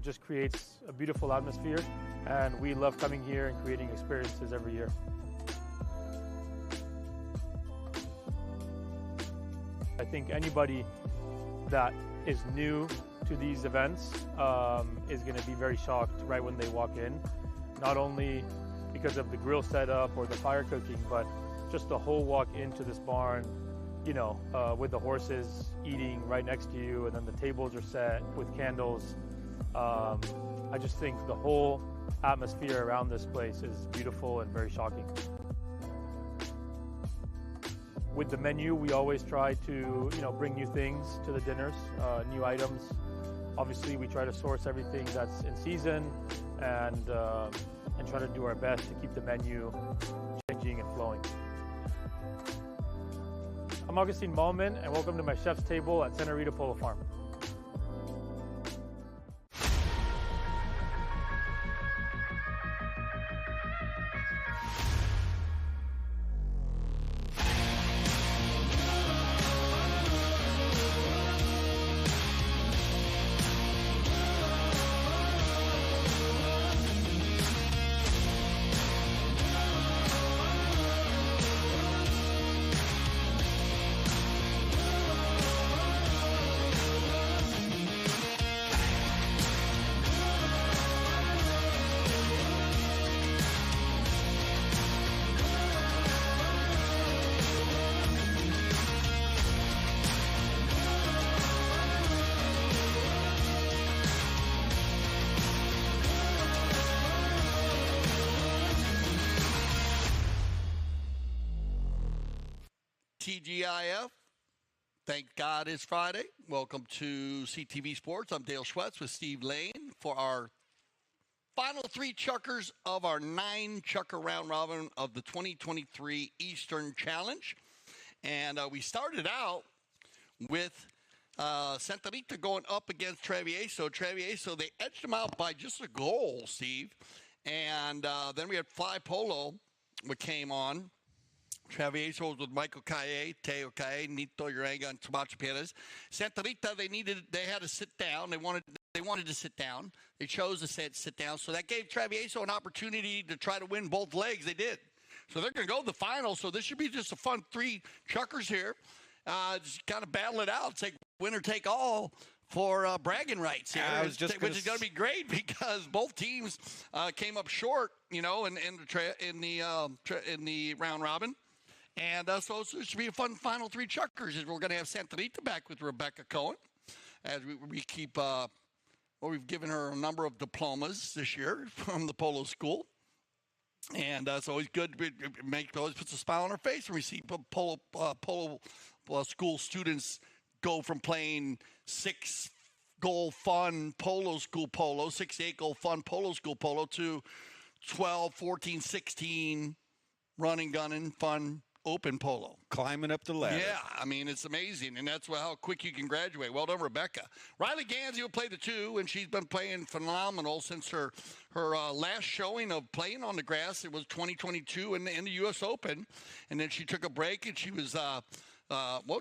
just creates a beautiful atmosphere, and we love coming here and creating experiences every year. I think anybody that is new to these events is going to be very shocked right when they walk in, not only because of the grill setup or the fire cooking, but just the whole walk into this barn, you know, with the horses eating right next to you, and then the tables are set with candles. I just think the whole atmosphere around this place is beautiful and very shocking. With the menu, we always try to, bring new things to the dinners, new items. Obviously, we try to source everything that's in season and try to do our best to keep the menu changing and flowing. I'm Augustine Malman, and welcome to my chef's table at Santa Rita Polo Farm.
TGIF. Thank God it's Friday. Welcome to CTV Sports. I'm Dale Schwetz with Steve Lane for our final 3 chuckers of our 9 chucker round robin of the 2023 Eastern Challenge. And we started out with Santa Rita going up against Travieso. Travieso, they edged them out by just a goal, Steve. And then we had Fly Polo, which came on. Travieso was with Michael Calle, Teo Calle, Nito Uranga, and Tomacho Perez. Santa Rita, they had to sit down. They wanted to sit down. They chose to sit down. So that gave Travieso an opportunity to try to win both legs. They did. So they're going to go to the final. So this should be just a fun 3 chuckers here. Just kind of battle it out. Take winner take all for bragging rights here, which is going to be great because both teams came up short, in the round robin. And so it should be a fun final 3 chuckers. We're going to have Santa Rita back with Rebecca Cohen as we keep, we've given her a number of diplomas this year from the Polo School. And it's always good. It always puts a smile on her face when we see Polo School students go from playing 6-goal fun Polo School Polo, 6 to 8-goal fun Polo School Polo to 12, 14, 16 running, gunning, fun Open Polo.
Climbing up the ladder.
Yeah, I mean, it's amazing, and that's how quick you can graduate. Well done, Rebecca. Riley Gansey will play the 2, and she's been playing phenomenal since her last showing of playing on the grass. It was 2022 in the U.S. Open, and then she took a break, and she was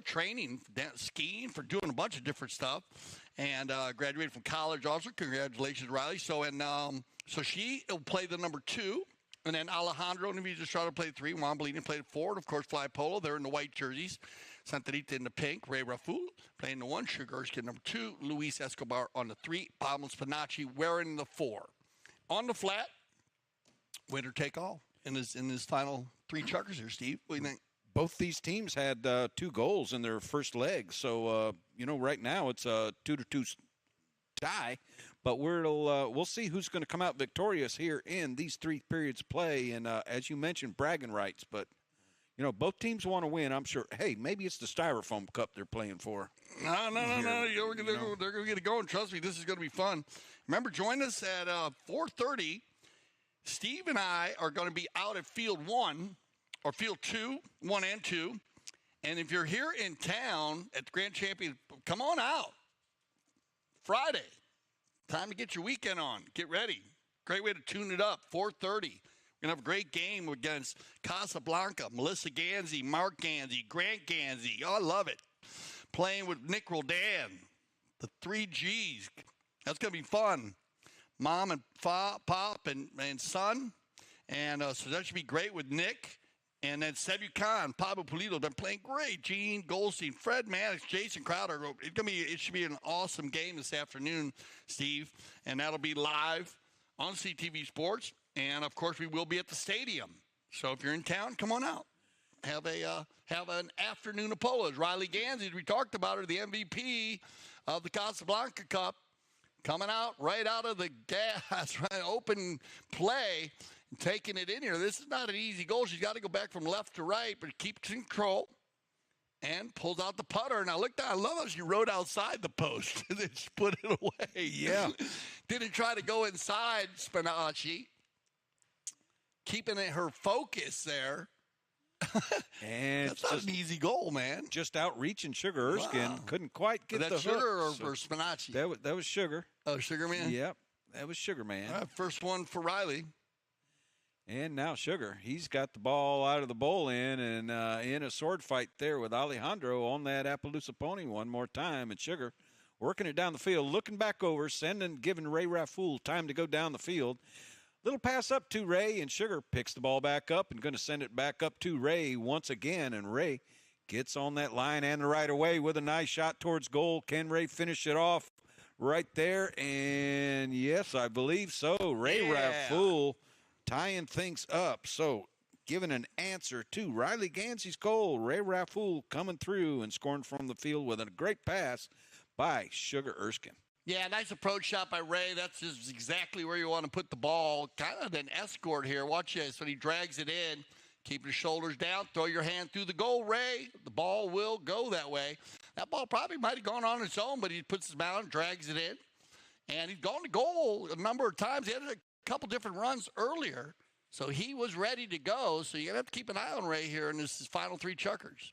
training, skiing, for doing a bunch of different stuff, and graduated from college also. Congratulations, Riley. So she will play the number 2. And then Alejandro and Visa Estrada played 3. Juan Bellini played 4. And, of course, Fly Polo. They're in the white jerseys. Santa Rita in the pink. Ray Raful playing the 1. Sugar Erskine number 2. Luis Escobar on the 3. Pablo Spinacci wearing the 4. On the flat, winner take all in his final 3 chuckers here, Steve. What do you think?
Both these teams had 2 goals in their first leg. So, right now it's a 2-2 tie. But we'll see who's going to come out victorious here in these 3 periods of play. And as you mentioned, bragging rights. But, both teams want to win, I'm sure. Hey, maybe it's the Styrofoam Cup they're playing for.
No. They're going to get it going. Trust me, this is going to be fun. Remember, join us at 4:30. Steve and I are going to be out at Field 1 or Field 2, 1 and 2. And if you're here in town at the Grand Champion, come on out. Friday. Time to get your weekend on. Get ready. Great way to tune it up. 4:30. We're going to have a great game against Casablanca, Melissa Gansey, Mark Gansey, Grant Gansey. Oh, I love it. Playing with Nick Roldan, the 3 Gs. That's going to be fun. Mom and Pop and son. And so that should be great with Nick. And then Sebu Khan, Pablo Pulido, been playing great. Gene Goldstein, Fred Mannix, Jason Crowder. It should be an awesome game this afternoon, Steve. And that'll be live on CTV Sports. And, of course, we will be at the stadium. So if you're in town, come on out. Have an afternoon of polos. Riley Gansey, we talked about her, the MVP of the Casablanca Cup, coming out right out of the gas, right, open play. Taking it in here. This is not an easy goal. She's got to go back from left to right, but keeps control and pulls out the putter. Now, look, I love how she rode outside the post and then she put it away.
Yeah.
Didn't try to go inside Spinacci. Keeping her focus there.
And
that's not an easy goal, man.
Just outreaching Sugar Erskine.
Wow.
Couldn't quite get
Was that
the hook.
Sugar or Spinacci?
That was Sugar.
Oh, Sugar Man?
Yep. That was Sugar Man.
All right, first one for Riley.
And now Sugar. He's got the ball out of the bowl in and in a sword fight there with Alejandro on that Appaloosa pony one more time. And Sugar working it down the field, looking back over, giving Ray Raful time to go down the field. Little pass up to Ray, and Sugar picks the ball back up and going to send it back up to Ray once again. And Ray gets on that line and the right away with a nice shot towards goal. Can Ray finish it off right there? And yes, I believe so. Ray Raful tying things up. So giving an answer to Riley Gansey's goal. Ray Raful coming through and scoring from the field with a great pass by Sugar Erskine.
Yeah, nice approach shot by Ray. That's just exactly where you want to put the ball. Kind of an escort here. Watch this. When he drags it in, keep your shoulders down, throw your hand through the goal, Ray. The ball will go that way. That ball probably might have gone on its own, but he puts his mouth and drags it in. And he's gone to goal a number of times. He had a couple different runs earlier, so he was ready to go. So you're going to have to keep an eye on Ray here in this final 3 chuckers.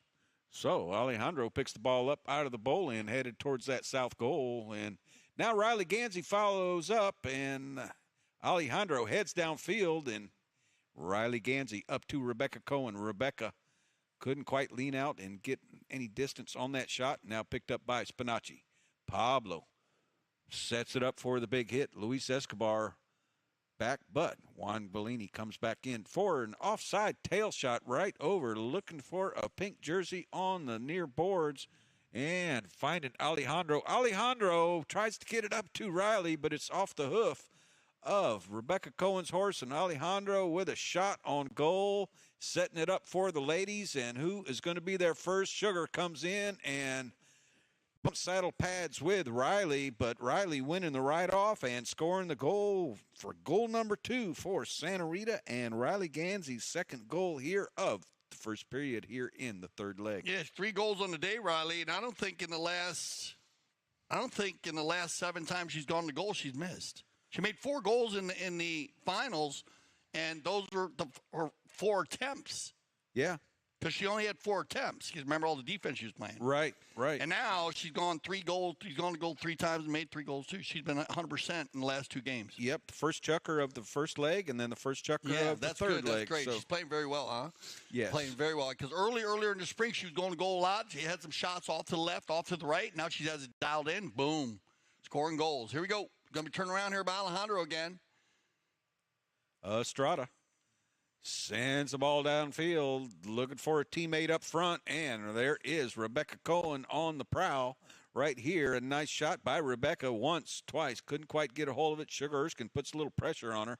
So Alejandro picks the ball up out of the bowl and headed towards that south goal. And now Riley Gansey follows up, and Alejandro heads downfield, and Riley Gansey up to Rebecca Cohen. Rebecca couldn't quite lean out and get any distance on that shot. Now picked up by Spinacci. Pablo sets it up for the big hit. Luis Escobar back, but Juan Bellini comes back in for an offside tail shot right over, looking for a pink jersey on the near boards and finding Alejandro. Alejandro tries to get it up to Riley, but it's off the hoof of Rebecca Cohen's horse, and Alejandro with a shot on goal, setting it up for the ladies. And who is going to be there first? Sugar comes in and saddle pads with Riley, but Riley winning the right-off and scoring the goal for goal number 2 for Santa Rita, and Riley Gansey's second goal here of the first period here in the third leg.
Yes, 3 goals on the day, Riley, and I don't think in the last 7 times she's gone to goal she's missed. She made 4 goals in the finals, and those were her 4 attempts.
Yeah.
because she only had 4 attempts. Because remember all the defense she was playing.
Right.
And now she's gone 3 goals. She's gone to goal 3 times and made 3 goals too. She's been 100% in the last 2 games.
Yep, first chucker of the first leg, and then the first chucker of the
that's
third
good.
leg.
That's great.
So,
She's playing very well, huh?
yes.
Playing very well. Because earlier in the spring, she was going to goal a lot. She had some shots off to the left, off to the right. Now she has it dialed in. Boom. Scoring goals. Here we go. Going to be turning around here by Alejandro again.
Estrada sends the ball downfield, looking for a teammate up front, and there is Rebecca Cohen on the prowl right here. A nice shot by Rebecca once, twice. Couldn't quite get a hold of it. Sugar Erskine puts a little pressure on her.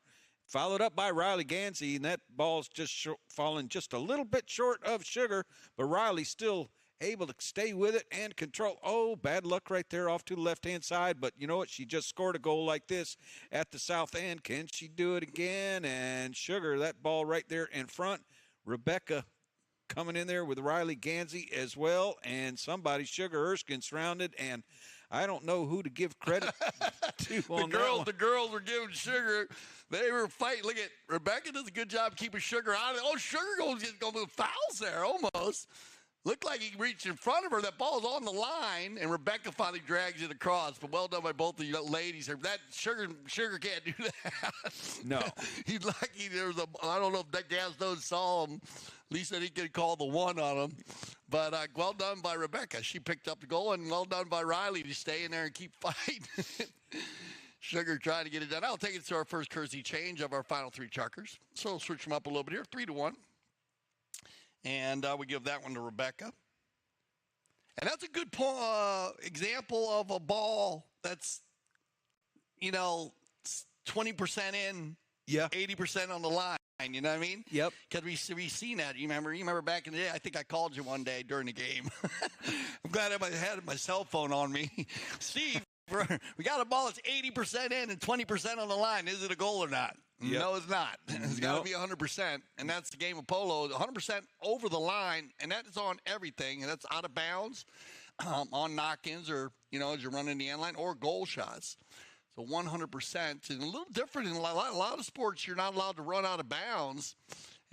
Followed up by Riley Gansey, and that ball's just falling just a little bit short of Sugar, but Riley still able to stay with it and control. Oh, bad luck right there off to the left-hand side, but you know what? She just scored a goal like this at the south end. Can she do it again? And Sugar, that ball right there in front. Rebecca coming in there with Riley Gansey as well, and somebody, Sugar Erskine, surrounded, and I don't know who to give credit to on that one.
The girls were giving Sugar. They were fighting. Look at Rebecca does a good job keeping Sugar out of it. Oh, Sugar goes with fouls there almost. Looked like he reached in front of her. That ball's on the line, and Rebecca finally drags it across. But well done by both the ladies. That Sugar can't do that.
No.
He's lucky I don't know if that Gaston saw him. At least that he could call the one on him. But well done by Rebecca. She picked up the goal, and well done by Riley to stay in there and keep fighting. Sugar trying to get it done. I'll take it to our first courtesy change of our final 3 chuckers. So we'll switch them up a little bit here, 3-1. And we give that one to Rebecca. And that's a good example of a ball that's, 20% in, 80% on the line. You know what I mean?
Yep.
Because we've seen that. You remember back in the day, I think I called you one day during the game. I'm glad I had my cell phone on me. Steve, we got a ball that's 80% in and 20% on the line. Is it a goal or not?
Yep.
No, it's not. It's got to be 100%, and that's the game of polo. 100% over the line, and that is on everything, and that's out of bounds, on knock-ins, or as you're running the end line, or goal shots. So 100% is a little different in a lot of sports. You're not allowed to run out of bounds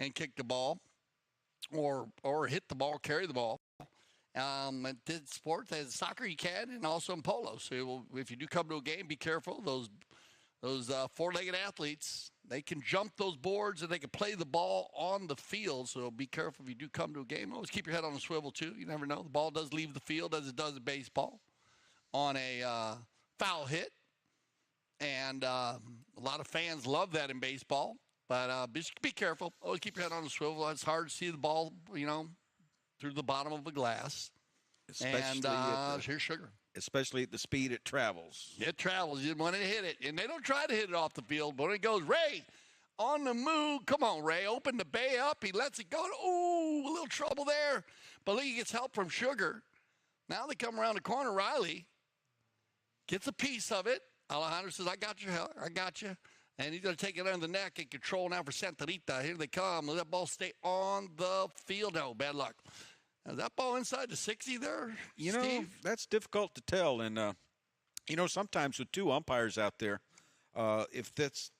and kick the ball, or hit the ball, carry the ball. And did sports as soccer you can, and also in polo. So if you do come to a game, be careful. Those 4-legged athletes, they can jump those boards and they can play the ball on the field. So be careful if you do come to a game. Always keep your head on a swivel, too. You never know. The ball does leave the field as it does in baseball on a foul hit. And a lot of fans love that in baseball. But just be careful. Always keep your head on a swivel. It's hard to see the ball, through the bottom of the glass.
Especially
here's Sugar.
Especially at the speed it travels.
It travels. You want to hit it. And they don't try to hit it off the field, but when it goes, Ray, on the move. Come on, Ray. Open the bay up. He lets it go. Ooh, a little trouble there. But he gets help from Sugar. Now they come around the corner. Riley gets a piece of it. Alejandro says, I got your help. I got you. And he's going to take it under the neck and control now for Santa Rita. Here they come. Let that ball stay on the field. No, bad luck. Is that ball inside the 60 there, Steve?
That's difficult to tell. And, sometimes with 2 umpires out there, if that's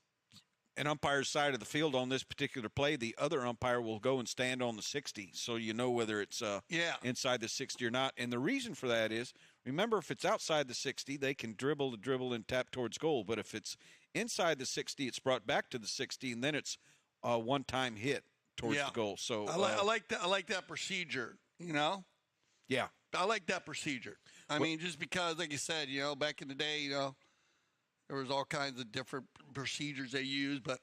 an umpire's side of the field on this particular play, the other umpire will go and stand on the 60. So you know whether it's inside the 60 or not. And the reason for that is, remember, if it's outside the 60, they can dribble and tap towards goal. But if it's inside the 60, it's brought back to the 60, and then it's a one-time hit towards the goal. So
I like that. I like that procedure.
Yeah,
I like that procedure. I mean, just because, like you said, back in the day, there was all kinds of different procedures they used. But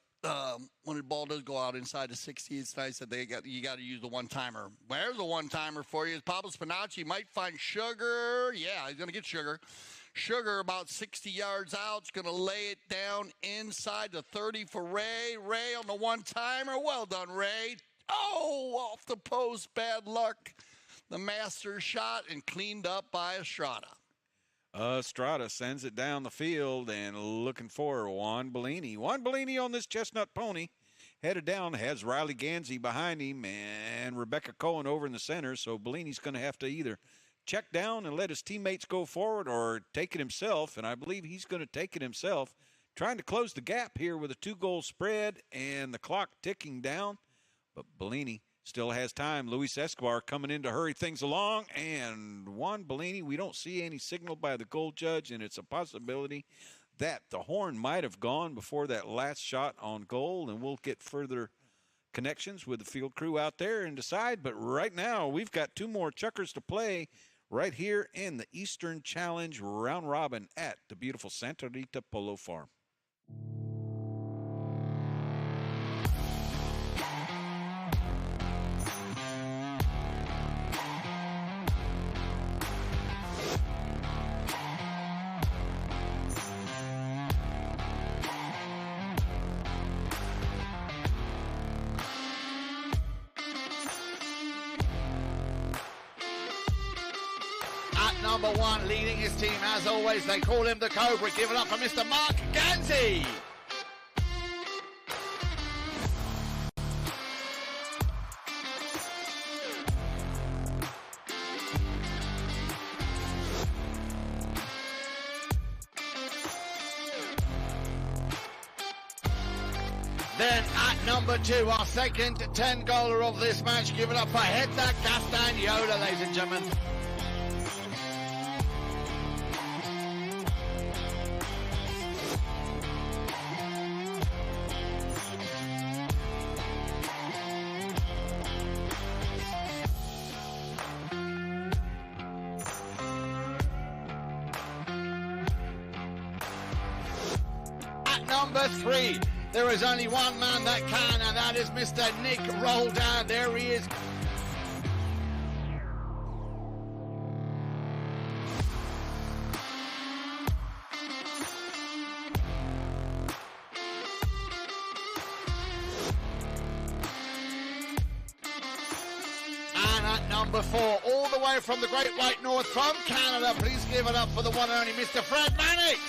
when the ball does go out inside the 60, it's nice that you got to use the one-timer. Where's the one-timer for you? Pablo Spinacci might find Sugar. Yeah, he's going to get Sugar. Sugar about 60 yards out. Is going to lay it down inside the 30 for Ray. Ray on the one-timer. Well done, Ray. Oh, off the post. Bad luck. The master shot and cleaned up by Estrada.
Estrada sends it down the field and looking for Juan Bellini. Juan Bellini on this chestnut pony. Headed down, has Riley Gansey behind him and Rebecca Cohen over in the center. So Bellini's going to have to either check down and let his teammates go forward or take it himself. And I believe he's going to take it himself. Trying to close the gap here with a 2-goal spread and the clock ticking down. But Bellini Still has time. Luis Escobar coming in to hurry things along. And Juan Bellini, we don't see any signal by the goal judge, and it's a possibility that the horn might have gone before that last shot on goal, and we'll get further connections with the field crew out there and decide. But right now, we've got 2 more chukkers to play right here in the Eastern Challenge round robin at the beautiful Santa Rita Polo Farm.
Number 1 leading his team as always. They call him the Cobra. Give it up for Mr. Mark Ganzi. Then at number 2, our second 10-goaler of this match. Give it up for Hector Castagnola, ladies and gentlemen. Number 3, there is only one man that can, and that is Mr. Nick Roldan. There he is. And at number 4, all the way from the Great White North from Canada, please give it up for the one and only Mr. Fred Mannix.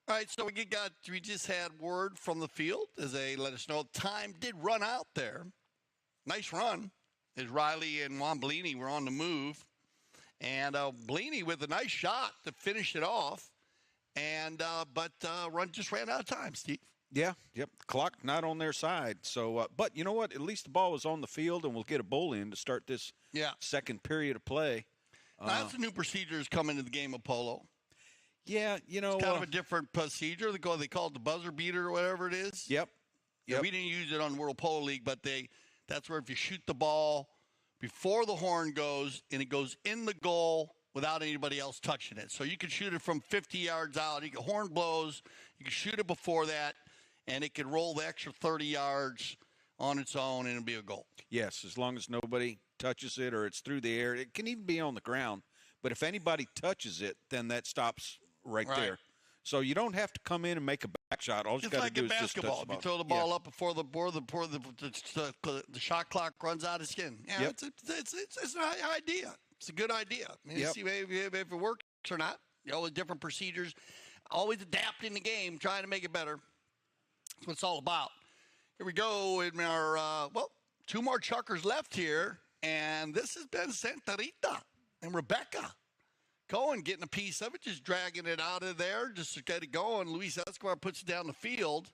All right, so we just had word from the field as they let us know time did run out there. Nice run as Riley and Juan Bellini were on the move. And Bellini with a nice shot to finish it off. And but run just ran out of time, Steve.
Yeah, yep. Clock not on their side. So, but you know what? At least the ball was on the field, and we'll get a bowl in to start this second period of play.
Now, that's a new procedure that's come into the game of polo.
Yeah, you know.
It's kind of a different procedure. They call it the buzzer beater or whatever it is.
Yep.
Yeah, we didn't use it on World Polo League, but that's where if you shoot the ball before the horn goes and it goes in the goal without anybody else touching it. So you can shoot it from 50 yards out. You can horn blows. You can shoot it before that, and it can roll the extra 30 yards on its own, and it'll be a goal.
Yes, as long as nobody touches it or it's through the air. It can even be on the ground. But if anybody touches it, then that stops right there. So you don't have to come in and make a back shot. All you got to do is just touch the ball.
If you throw the ball up before the shot clock runs out of skin. Yeah, it's an idea. It's a good idea. I mean, see if it works or not. All the different procedures, always adapting the game, trying to make it better. That's what it's all about. Here we go in our, 2 more chukkers left here. And this has been Santa Rita and Rebecca Cohen getting a piece of it, just dragging it out of there, just to get it going. Luis Escobar puts it down the field.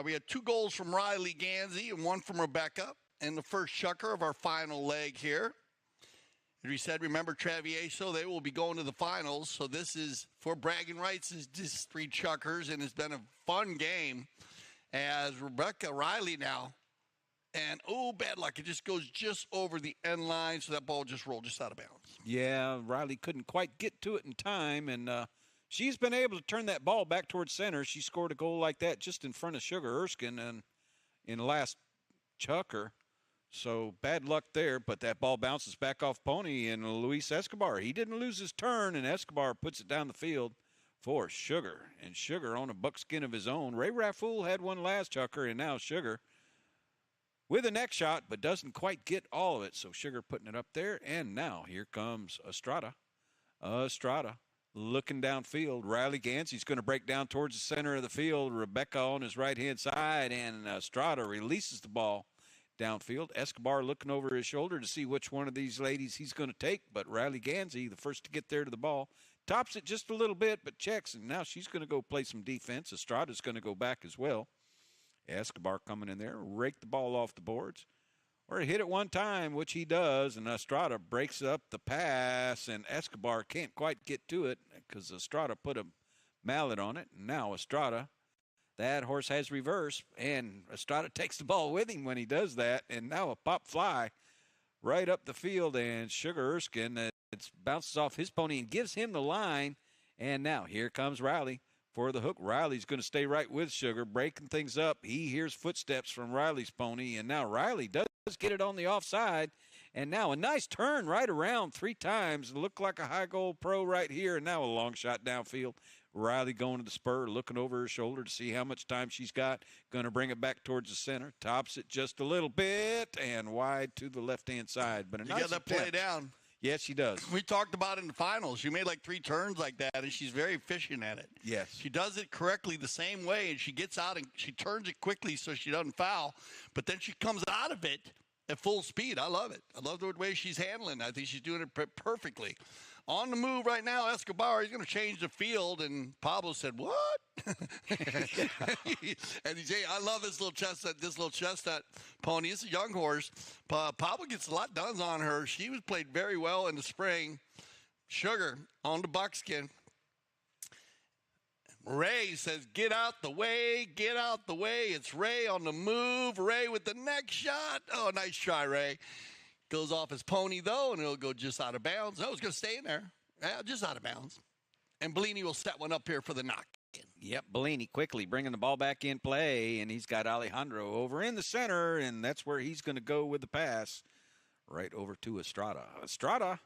We had 2 goals from Riley Ganzi and 1 from Rebecca in the first chukker of our final leg here. As we said, remember Travieso, they will be going to the finals. So this is, for bragging rights, is just 3 chukkers, and it's been a fun game as Rebecca Riley now. And, bad luck. It just goes just over the end line, so that ball just rolled just out of bounds.
Yeah, Riley couldn't quite get to it in time, and she's been able to turn that ball back towards center. She scored a goal like that just in front of Sugar Erskine and in the last chukker. So bad luck there, but that ball bounces back off Pony and Luis Escobar. He didn't lose his turn, and Escobar puts it down the field for Sugar. And Sugar on a buckskin of his own. Ray Rafool had one last, Chucker, and now Sugar with a neck shot, but doesn't quite get all of it. So Sugar putting it up there. And now here comes Estrada. Estrada looking downfield. Riley Gansey's going to break down towards the center of the field. Rebecca on his right-hand side, and Estrada releases the ball downfield. Escobar looking over his shoulder to see which one of these ladies he's going to take, but Riley Gansey, the first to get there to the ball, tops it just a little bit, but checks, and now she's going to go play some defense. Estrada's going to go back as well. Escobar coming in there, rake the ball off the boards, or hit it one time, which he does, and Estrada breaks up the pass, and Escobar can't quite get to it because Estrada put a mallet on it. And now Estrada, that horse has reverse, and Estrada takes the ball with him when he does that, and now a pop fly right up the field, and Sugar Erskine, it bounces off his pony and gives him the line, and now here comes Riley for the hook. Riley's going to stay right with Sugar, breaking things up. He hears footsteps from Riley's pony, and now Riley does get it on the offside, and now a nice turn right around 3 times. Looked like a high goal pro right here, and now a long shot downfield. Riley going to the spur, looking over her shoulder to see how much time she's got. Going to bring it back towards the center. Tops it just a little bit and wide to the left-hand side. But a nice
got that play down.
Yes, she does.
We talked about it in the finals. She made like 3 turns like that, and she's very efficient at it.
Yes.
She does it correctly the same way, and she gets out and she turns it quickly so she doesn't foul. But then she comes out of it at full speed. I love it. I love the way she's handling it. I think she's doing it perfectly. On the move right now, Escobar, he's going to change the field, and Pablo said, what? And he's saying, I love this little chestnut pony. It's a young horse. Pablo gets a lot done on her. She was played very well in the spring. Sugar on the buckskin. Ray says, get out the way, get out the way. It's Ray on the move. Ray with the next shot. Oh, nice try, Ray. Goes off his pony, though, and it'll go just out of bounds. Oh, it's going to stay in there. Yeah, just out of bounds. And Bellini will set one up here for the knock.
Yep, Bellini quickly bringing the ball back in play, and he's got Alejandro over in the center, and that's where he's going to go with the pass right over to Estrada. Estrada,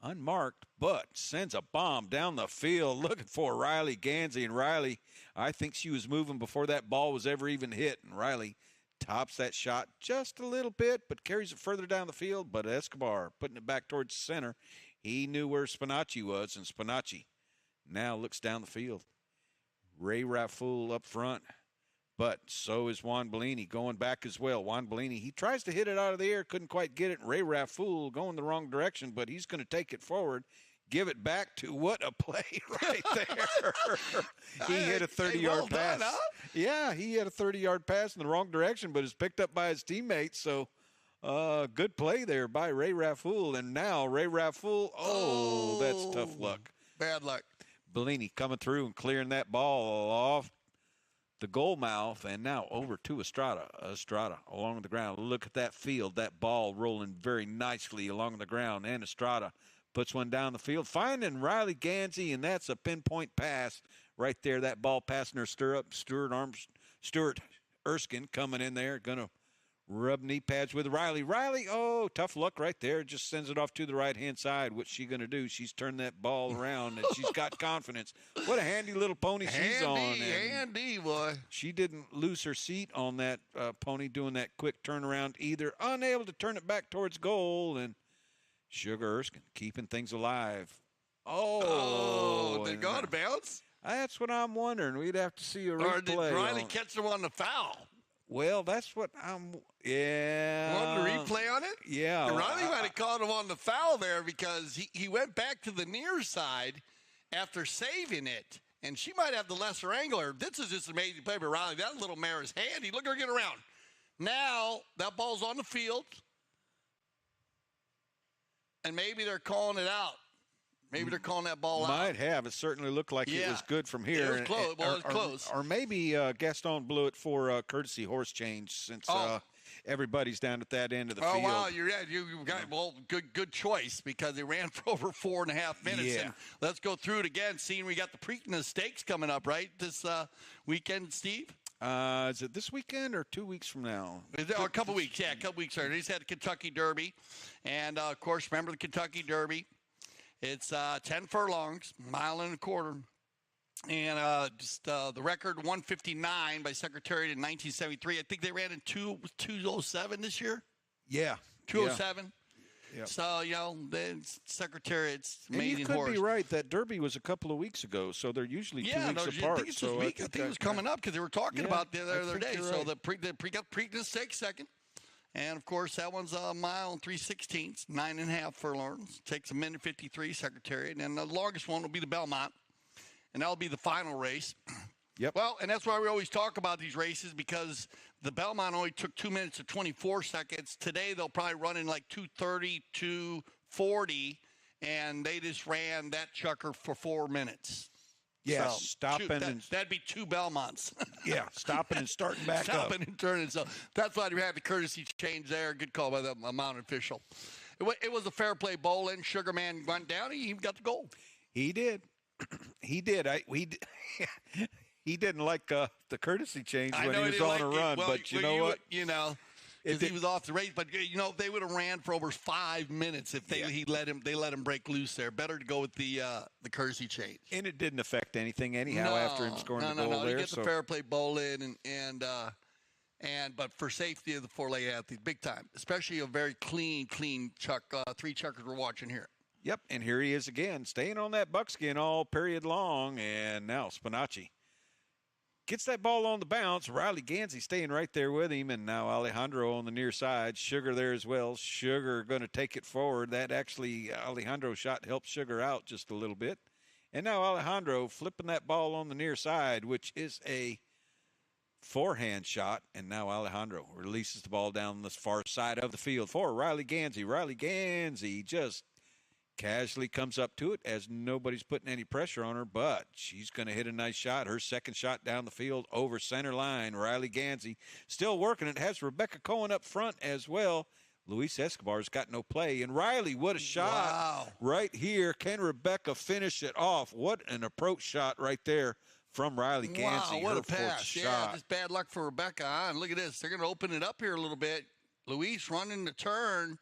unmarked, but sends a bomb down the field looking for Riley Gansey, and Riley, I think she was moving before that ball was ever even hit, and Riley tops that shot just a little bit, but carries it further down the field. But Escobar putting it back towards the center. He knew where Spinacci was, and Spinacci now looks down the field. Ray Rafool up front, but so is Juan Bellini going back as well. Juan Bellini, he tries to hit it out of the air, couldn't quite get it. Ray Rafool going the wrong direction, but he's going to take it forward. Give it back to what a play right there. He hit a 30-yard pass.
Done, huh?
Yeah, he had a 30-yard pass in the wrong direction, but is picked up by his teammates. So good play there by Ray Rafool. And now Ray Rafool, that's tough luck.
Bad luck.
Bellini coming through and clearing that ball off the goal mouth, and now over to Estrada. Estrada along the ground. Look at that field, that ball rolling very nicely along the ground, and Estrada puts one down the field, finding Riley Gansey, and that's a pinpoint pass right there. That ball passing her stirrup. Stuart Erskine coming in there, going to rub knee pads with Riley. Riley, tough luck right there. Just sends it off to the right-hand side. What's she going to do? She's turned that ball around, and she's got confidence. What a handy little pony she's on.
Handy, boy.
She didn't lose her seat on that pony doing that quick turnaround either. Unable to turn it back towards goal, and Sugar Erskine keeping things alive.
They go out of bounds?
That's what I'm wondering. We'd have to see a replay.
Or did Riley catch him on the foul?
Well, that's what
Want the replay on it?
Yeah.
Riley might have caught him on the foul there because he went back to the near side after saving it. And she might have the lesser angler. This is just amazing play by Riley. That little mare is handy. Look at her get around. Now, that ball's on the field. And maybe they're calling it out. Maybe they're calling that ball out.
Might have. It certainly looked like it was good from here.
It was close. Well, it was close.
Or maybe Gaston blew it for courtesy horse change since everybody's down at that end of the field.
Oh, wow. You got good choice because they ran for over 4.5 minutes.
Yeah.
And let's go through it again, seeing we got the Preakness Stakes coming up, right, this weekend, Steve?
Is it this weekend or 2 weeks from now?
A couple weeks, yeah, a couple weeks. They just had the Kentucky Derby. And, of course, remember the Kentucky Derby It's 10 furlongs, mile and a quarter. And the record 159 by Secretariat in 1973. I think they ran in 207 this year.
Yeah.
207.
Yeah.
So, the Secretariat's
And
amazing
you could
horse.
be right. That Derby was a couple of weeks ago, so they're usually 2 weeks apart.
I think it's this week. I think it was coming up because they were talking about it the other day. So
right.
the Preakness takes second. And, of course, that one's a mile and 3/16, 9.5 furlongs. Takes a minute 53, Secretariat. And the longest one will be the Belmont. And that'll be the final race.
Yep.
Well, and that's why we always talk about these races, because the Belmont only took 2 minutes and 24 seconds. Today they'll probably run in like 2:30, 2:40, and they just ran that chucker for 4 minutes.
Yeah,
So,
stopping
that'd be 2 Belmonts.
Yeah, stopping and starting back up.
Stopping and turning. So that's why we had the courtesy change there. Good call by the mounted official. It was a fair play bowling. Sugarman went down. He got the goal.
He did. He did. He didn't like the courtesy change when he was on a run, but you know what?
Because he was off the race. But they would have ran for over 5 minutes if they let him break loose there. Better to go with the courtesy change.
And it didn't affect anything anyhow after him scoring the goal there.
You get the fair play bowl in but for safety of the 4-leg athlete, big time. Especially a very clean chuck. 3 chuckers we're watching here.
Yep, and here he is again, staying on that buckskin all period long, and now Spinacci gets that ball on the bounce. Riley Gansey staying right there with him, and now Alejandro on the near side. Sugar there as well. Sugar going to take it forward. That actually, Alejandro shot helped Sugar out just a little bit. And now Alejandro flipping that ball on the near side, which is a forehand shot, and now Alejandro releases the ball down the far side of the field for Riley Gansey. Riley Gansey just casually comes up to it as nobody's putting any pressure on her, but she's going to hit a nice shot. Her second shot down the field over center line. Riley Gansey still working it. Has Rebecca Cohen up front as well. Luis Escobar's got no play. And Riley, what a shot right here. Can Rebecca finish it off? What an approach shot right there from Riley Gansey.
Wow, what
her
a pass.
shot.
Just bad luck for Rebecca. And look at this. They're going to open it up here a little bit. Luis running the turn.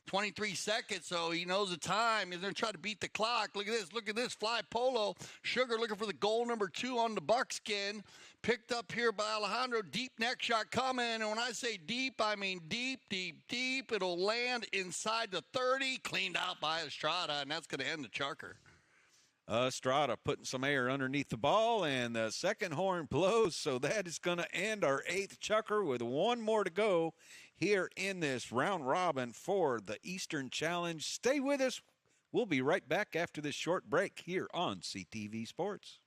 23 seconds, so he knows the time. He's going to try to beat the clock. Look at this. Look at this. Fly Polo. Sugar looking for the goal number 2 on the buckskin. Picked up here by Alejandro. Deep neck shot coming. And when I say deep, I mean deep, deep, deep. It'll land inside the 30. Cleaned out by Estrada, and that's going to end the chucker.
Estrada putting some air underneath the ball, and the second horn blows, so that is going to end our 8th chucker with 1 more to go here in this round robin for the Eastern Challenge. Stay with us. We'll be right back after this short break here on CTV Sports.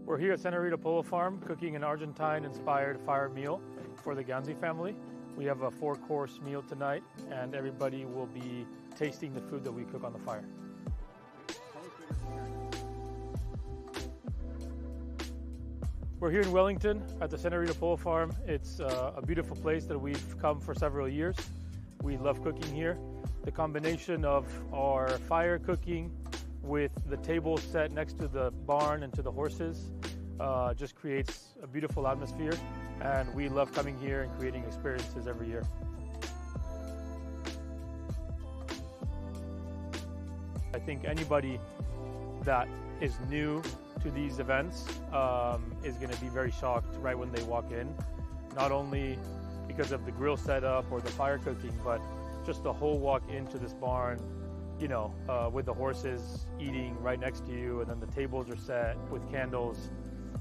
We're here at Santa Rita Polo Farm cooking an Argentine-inspired fire meal for the Gansey family. We have a 4-course meal tonight, and everybody will be tasting the food that we cook on the fire. We're here in Wellington at the Santa Rita Polo Farm. It's a beautiful place that we've come for several years. We love cooking here. The combination of our fire cooking with the table set next to the barn and to the horses just creates a beautiful atmosphere, and we love coming here and creating experiences every year. I think anybody that is new to these events is going to be very shocked right when they walk in, not only because of the grill setup or the fire cooking, but just the whole walk into this barn, you know, with the horses eating right next to you, and then the tables are set with candles.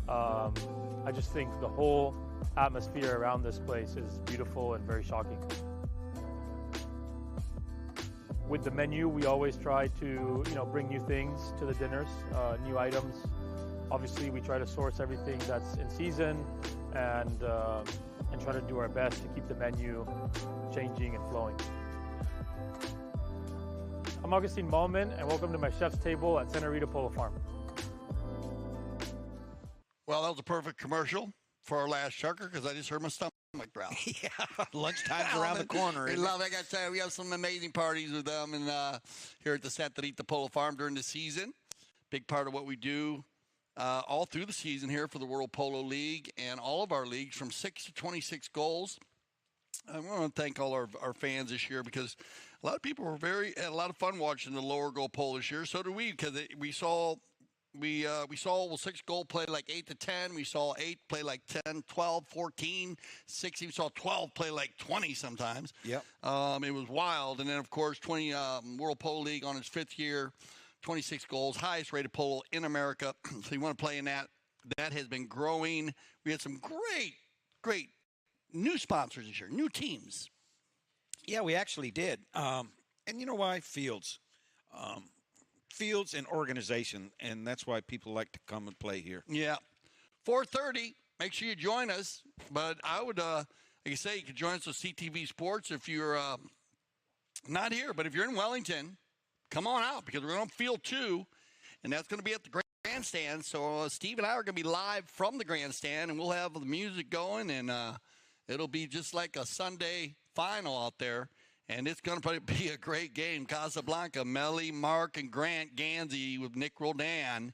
I just think the whole atmosphere around this place is beautiful and very shocking. with the menu, we always try to, bring new things to the dinners, new items. Obviously, we try to source everything that's in season and try to do our best to keep the menu changing and flowing. I'm Augustine Ballman, and welcome to my chef's table at Santa Rita Polo Farm.
Well, that was a perfect commercial for our last chucker because I just heard my stomach growl.
Yeah, lunchtime's around the corner.
I love it. I got to tell you, we have some amazing parties with them and here at the Santa Rita Polo Farm during the season. Big part of what we do all through the season here for the World Polo League and all of our leagues from 6 to 26 goals. I want to thank all our fans this year because a lot of people were had a lot of fun watching the lower goal polo this year. So do we because we saw 6 goal play like 8 to 10. We saw 8 play like 10, 12, 14, 16. We saw 12 play like 20 sometimes.
Yep.
It was wild. And then, of course, 20 World Polo League on its 5th year, 26 goals, highest rated polo in America. So you want to play in that. That has been growing. We had some great new sponsors this year, new teams.
Yeah, we actually did. And you know why? Fields. Fields and organization, and that's why people like to come and play here.
Yeah. 4:30, make sure you join us. But I would, like I say, you can join us with CTV Sports if you're not here. But if you're in Wellington, come on out because we're going to Field 2, and that's going to be at the grandstand. So Steve and I are going to be live from the grandstand, and we'll have the music going, and it'll be just like a Sunday final out there. And it's going to be a great game. Casablanca, Melly, Mark, and Grant Ganzi with Nick Roldan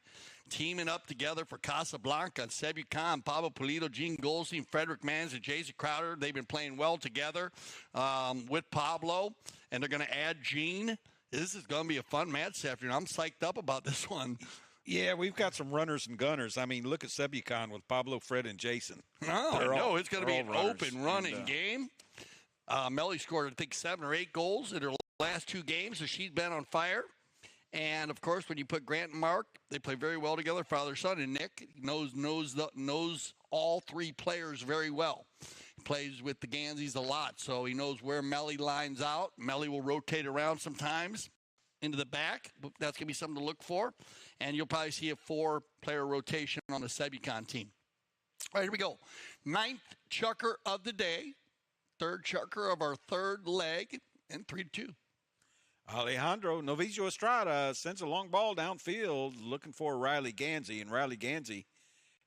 teaming up together for Casablanca. Sebu Khan, Pablo Pulido, Gene Goldstein, Frederick Mans, and Jason Crowder. They've been playing well together with Pablo, and they're going to add Gene. This is going to be a fun match this afternoon. I'm psyched up about this one.
Yeah, we've got some runners and gunners. I mean, look at Sebucon with Pablo, Fred, and Jason.
Oh, I know. It's going to be an open running game. Melly scored, I think, 7 or 8 goals in her last 2 games, so she's been on fire. And, of course, when you put Grant and Mark, they play very well together, father-son. And Nick knows all 3 players very well. He plays with the Ganzis a lot, so he knows where Melly lines out. Melly will rotate around sometimes into the back. That's going to be something to look for. And you'll probably see a 4-player rotation on the Sebucon team. All right, here we go. 9th chucker of the day. 3rd chucker of our 3rd leg, and 3-2.
Alejandro Novicio Estrada sends a long ball downfield looking for Riley Ganzi, and Riley Ganzi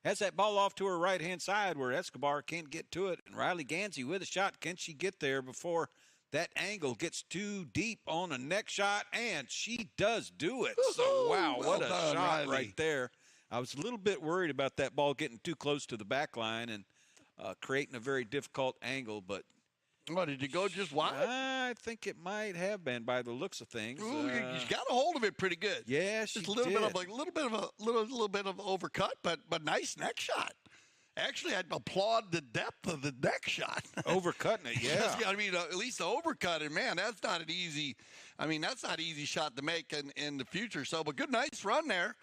has that ball off to her right-hand side where Escobar can't get to it, and Riley Ganzi with a shot. Can she get there before that angle gets too deep on a neck shot? And she does do it. So, wow, what a shot
Riley.
right there. I was a little bit worried about that ball getting too close to the back line and creating a very difficult angle, but
what, did you go just wide?
I think it might have been by the looks of things.
Ooh, you got a hold of it pretty good.
Yeah, she
just a little
did.
little bit of overcut, but nice neck shot. Actually, I'd applaud the depth of the neck shot.
Overcutting it, yeah.
I mean, at least the overcut it, man. That's not an easy. I mean, that's not an easy shot to make in the future. So, but good, nice run there.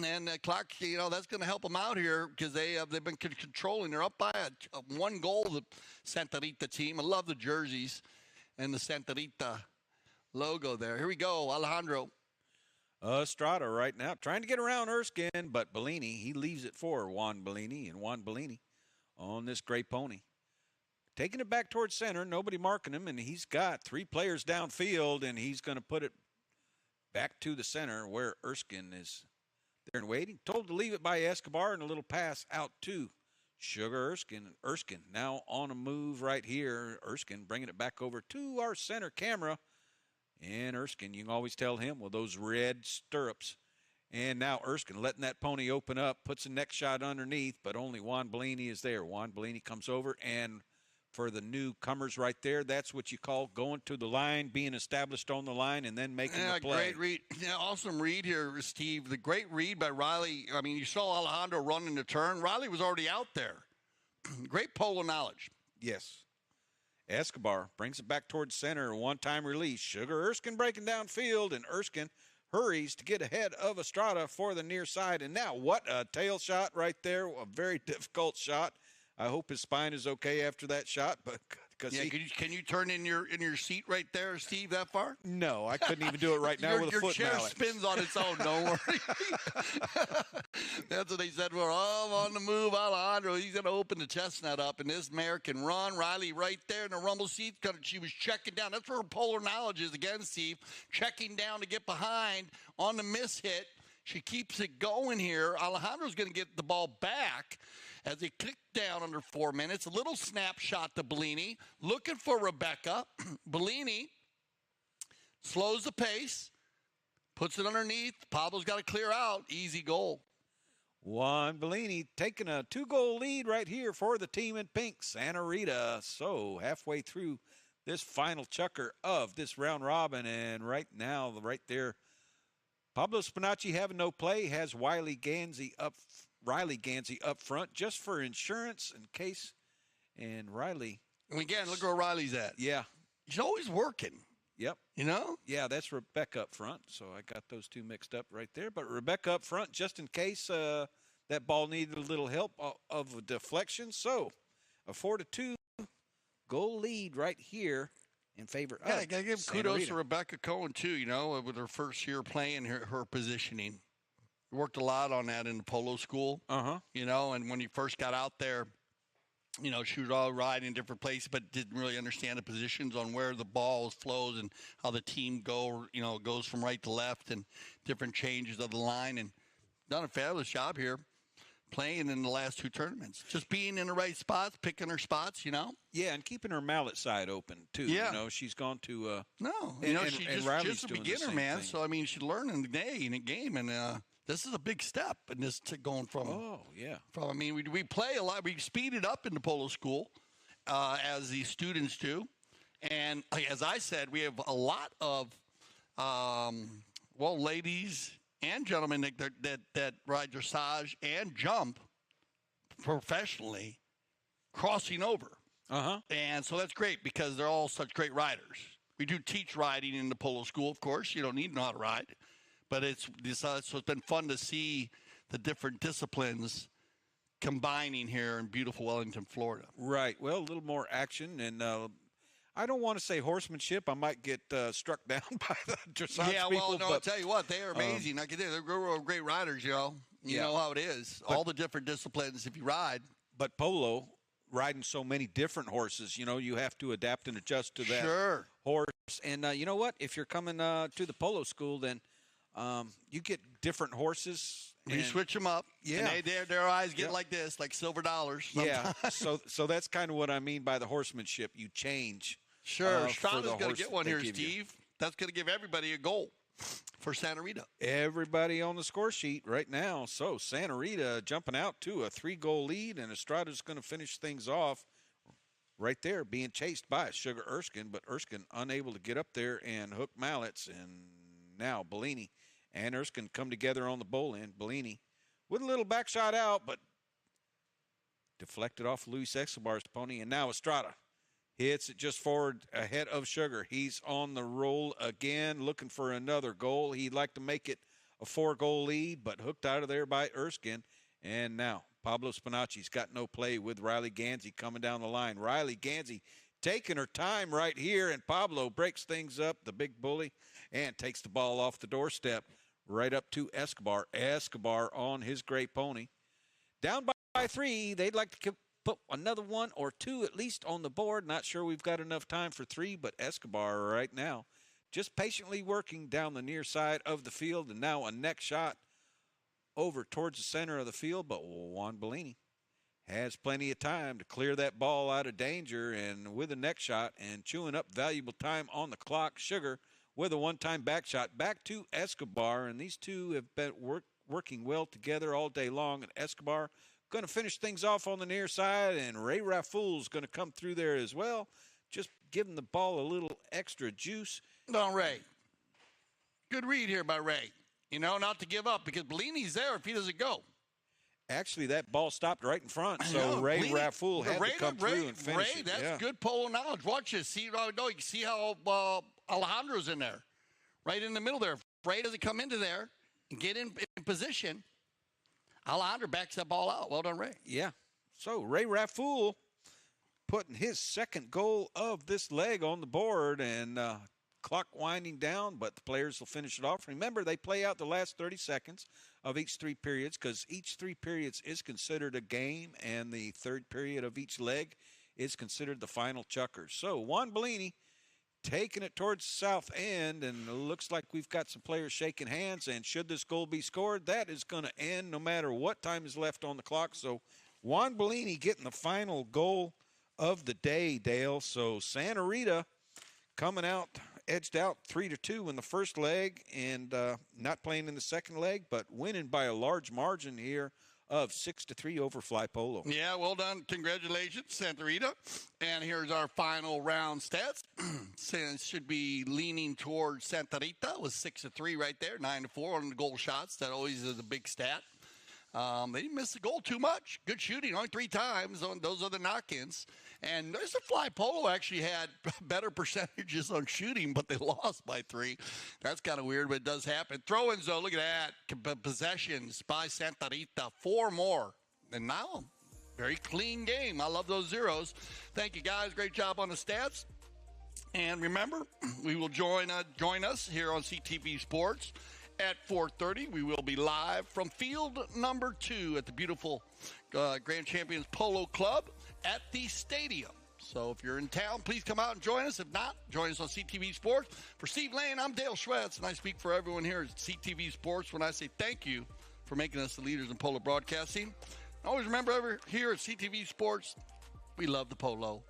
And Clark, that's going to help them out here because they've been controlling. They're up by a 1 goal, the Santa Rita team. I love the jerseys and the Santa Rita logo there. Here we go, Alejandro.
Estrada right now trying to get around Erskine, but Bellini, he leaves it for Juan Bellini, and Juan Bellini on this gray pony. Taking it back towards center, nobody marking him, and he's got 3 players downfield, and he's going to put it back to the center where Erskine is there and waiting. Told to leave it by Escobar, and a little pass out to Sugar Erskine. Erskine now on a move right here. Erskine bringing it back over to our center camera. And Erskine, you can always tell him with those red stirrups. And now Erskine letting that pony open up, puts a neck shot underneath, but only Juan Bellini is there. Juan Bellini comes over, and for the newcomers right there, that's what you call going to the line, being established on the line, and then making the play.
Great read. Yeah, awesome read here, Steve. The great read by Riley. I mean, you saw Alejandro running the turn. Riley was already out there. Great polo knowledge.
Yes. Escobar brings it back towards center, one-time release. Sugar Erskine breaking downfield, and Erskine hurries to get ahead of Estrada for the near side. And now what a tail shot right there, a very difficult shot. I hope his spine is okay after that shot, but good because
Yeah, can you turn in your seat right there, Steve, that far?
No, I couldn't even do it right now with a foot
Your chair
mallet.
spins on its own, don't worry. That's what they said. We're all on the move. Alejandro, he's going to open the chestnut up, and this mare can run. Riley right there in the rumble seat. She was checking down. That's where her polar knowledge is again, Steve. Checking down to get behind on the miss hit. She keeps it going here. Alejandro's going to get the ball back as they click down under 4 minutes. A little snapshot to Bellini. Looking for Rebecca. Bellini slows the pace. Puts it underneath. Pablo's got to clear out. Easy goal.
Juan Bellini taking a 2-goal lead right here for the team in pink, Santa Rita. So halfway through this final chukker of this round robin. And right now, right there, Pablo Spinacci having no play, has Riley Gansey up front just for insurance in case. And Riley.
And again, look where Riley's at.
Yeah.
He's always working.
Yep.
You know?
Yeah, that's Rebecca up front. So I got those two mixed up right there. But Rebecca up front just in case that ball needed a little help of a deflection. So a 4-2 goal lead right here in favor of
I got to give
Santa
kudos
Rita.
to Rebecca Cohen, too, you know, with her first year playing her positioning. Worked a lot on that in the polo school. You know, and when you first got out there, you know, she was all right in different places, but didn't really understand the positions on where the ball flows and how the team goes from right to left and different changes of the line. And done a fabulous job here playing in the last two tournaments. Just being in the right spots, picking her spots, you know?
Yeah, and keeping her mallet side open, too.
Yeah.
You know, she's gone to
No,
and,
she's
and
just
Riley's
a
doing the
beginner,
same
man.
thing.
So, I mean, she's learning the day in a game, and this is a big step in this going from.
Oh, yeah.
I mean, we play a lot. We speed it up in the polo school, as the students do, and as I said, we have a lot of, ladies and gentlemen that ride dressage and jump professionally, crossing over. And so that's great because they're all such great riders. We do teach riding in the polo school, of course. You don't need to know how to ride. But so it's been fun to see the different disciplines combining here in beautiful Wellington, Florida.
Right. Well, a little more action. And I don't want to say horsemanship. I might get struck down by the dressage
Yeah,
people.
well, no,
but,
I'll tell you what. They are amazing. They're great riders, you know. You know how it is. All the different disciplines if you ride.
But polo, riding so many different horses, you know, you have to adapt and adjust to that horse. And you know what? If you're coming to the polo school, then you get different horses.
We switch them up.
Yeah.
And their eyes get like this, like silver dollars.
Yeah. So that's kind of what I mean by the horsemanship. You change.
Sure.
for
Strada's
the
going
horse
to get one
that they
here,
give you.
Steve. That's going to give everybody a goal for Santa Rita.
Everybody on the score sheet right now. So Santa Rita jumping out to a 3-goal lead, and Estrada's going to finish things off right there, being chased by Sugar Erskine, but Erskine unable to get up there and hook mallets. And now Bellini and Erskine come together on the bowl end. Bellini with a little back shot out, but deflected off Luis Escobar's pony. And now Estrada hits it just forward ahead of Sugar. He's on the roll again, looking for another goal. He'd like to make it a 4-goal lead, but hooked out of there by Erskine. And now Pablo Spinacci's got no play with Riley Gansey coming down the line. Riley Gansey taking her time right here, and Pablo breaks things up, the big bully, and takes the ball off the doorstep right up to Escobar. Escobar on his gray pony. Down by 3. They'd like to put another 1 or 2 at least on the board. Not sure we've got enough time for 3, but Escobar right now just patiently working down the near side of the field, and now a neck shot over towards the center of the field, but Juan Bellini has plenty of time to clear that ball out of danger, and with a neck shot and chewing up valuable time on the clock, Sugar with a one-time back shot back to Escobar, and these two have been working well together all day long, and Escobar going to finish things off on the near side, and Ray Rafool's going to come through there as well, just giving the ball a little extra juice.
No, Ray. Good read here by Ray. You know, not to give up, because Bellini's there if he doesn't go.
Actually, that ball stopped right in front, so Ray Rafool had to come through and finish
Ray,
it.
that's
Yeah.
good polo knowledge. Watch this. See, you can see how Alejandro's in there, right in the middle there. If Ray doesn't come into there and get in position, Alejandro backs that ball out. Well done, Ray.
Yeah. So Ray Rafool putting his second goal of this leg on the board, and clock winding down, but the players will finish it off. Remember, they play out the last 30 seconds of each 3 periods because each 3 periods is considered a game, and the third period of each leg is considered the final chukkers. So Juan Bellini taking it towards the south end, and it looks like we've got some players shaking hands, and should this goal be scored, that is going to end no matter what time is left on the clock. So Juan Bellini getting the final goal of the day, Dale. So Santa Rita coming out, edged out 3-2 in the first leg, and not playing in the second leg, but winning by a large margin here of 6-3 over Fly Polo.
Yeah, well done. Congratulations, Santa Rita. And here's our final round stats. Since should be leaning towards Santa Rita with 6-3 right there, 9-4 on the goal shots. That always is a big stat. They didn't miss the goal too much. Good shooting, only 3 times. Those are the knock-ins. And there's the Fly Polo actually had better percentages on shooting, but they lost by 3. That's kind of weird, but it does happen. Throw-ins, though, look at that. Possessions by Santa Rita, 4 more. And now, very clean game. I love those zeros. Thank you, guys. Great job on the stats. And remember, we will join us here on CTV Sports at 4:30. We will be live from field number 2 at the beautiful Grand Champions Polo Club at the stadium. So if you're in town, please come out and join us. If not, join us on CTV Sports. For Steve Lane, I'm Dale Schwetz, and I speak for everyone here at CTV Sports when I say thank you for making us the leaders in polo broadcasting. Always remember, here at CTV Sports, we love the polo.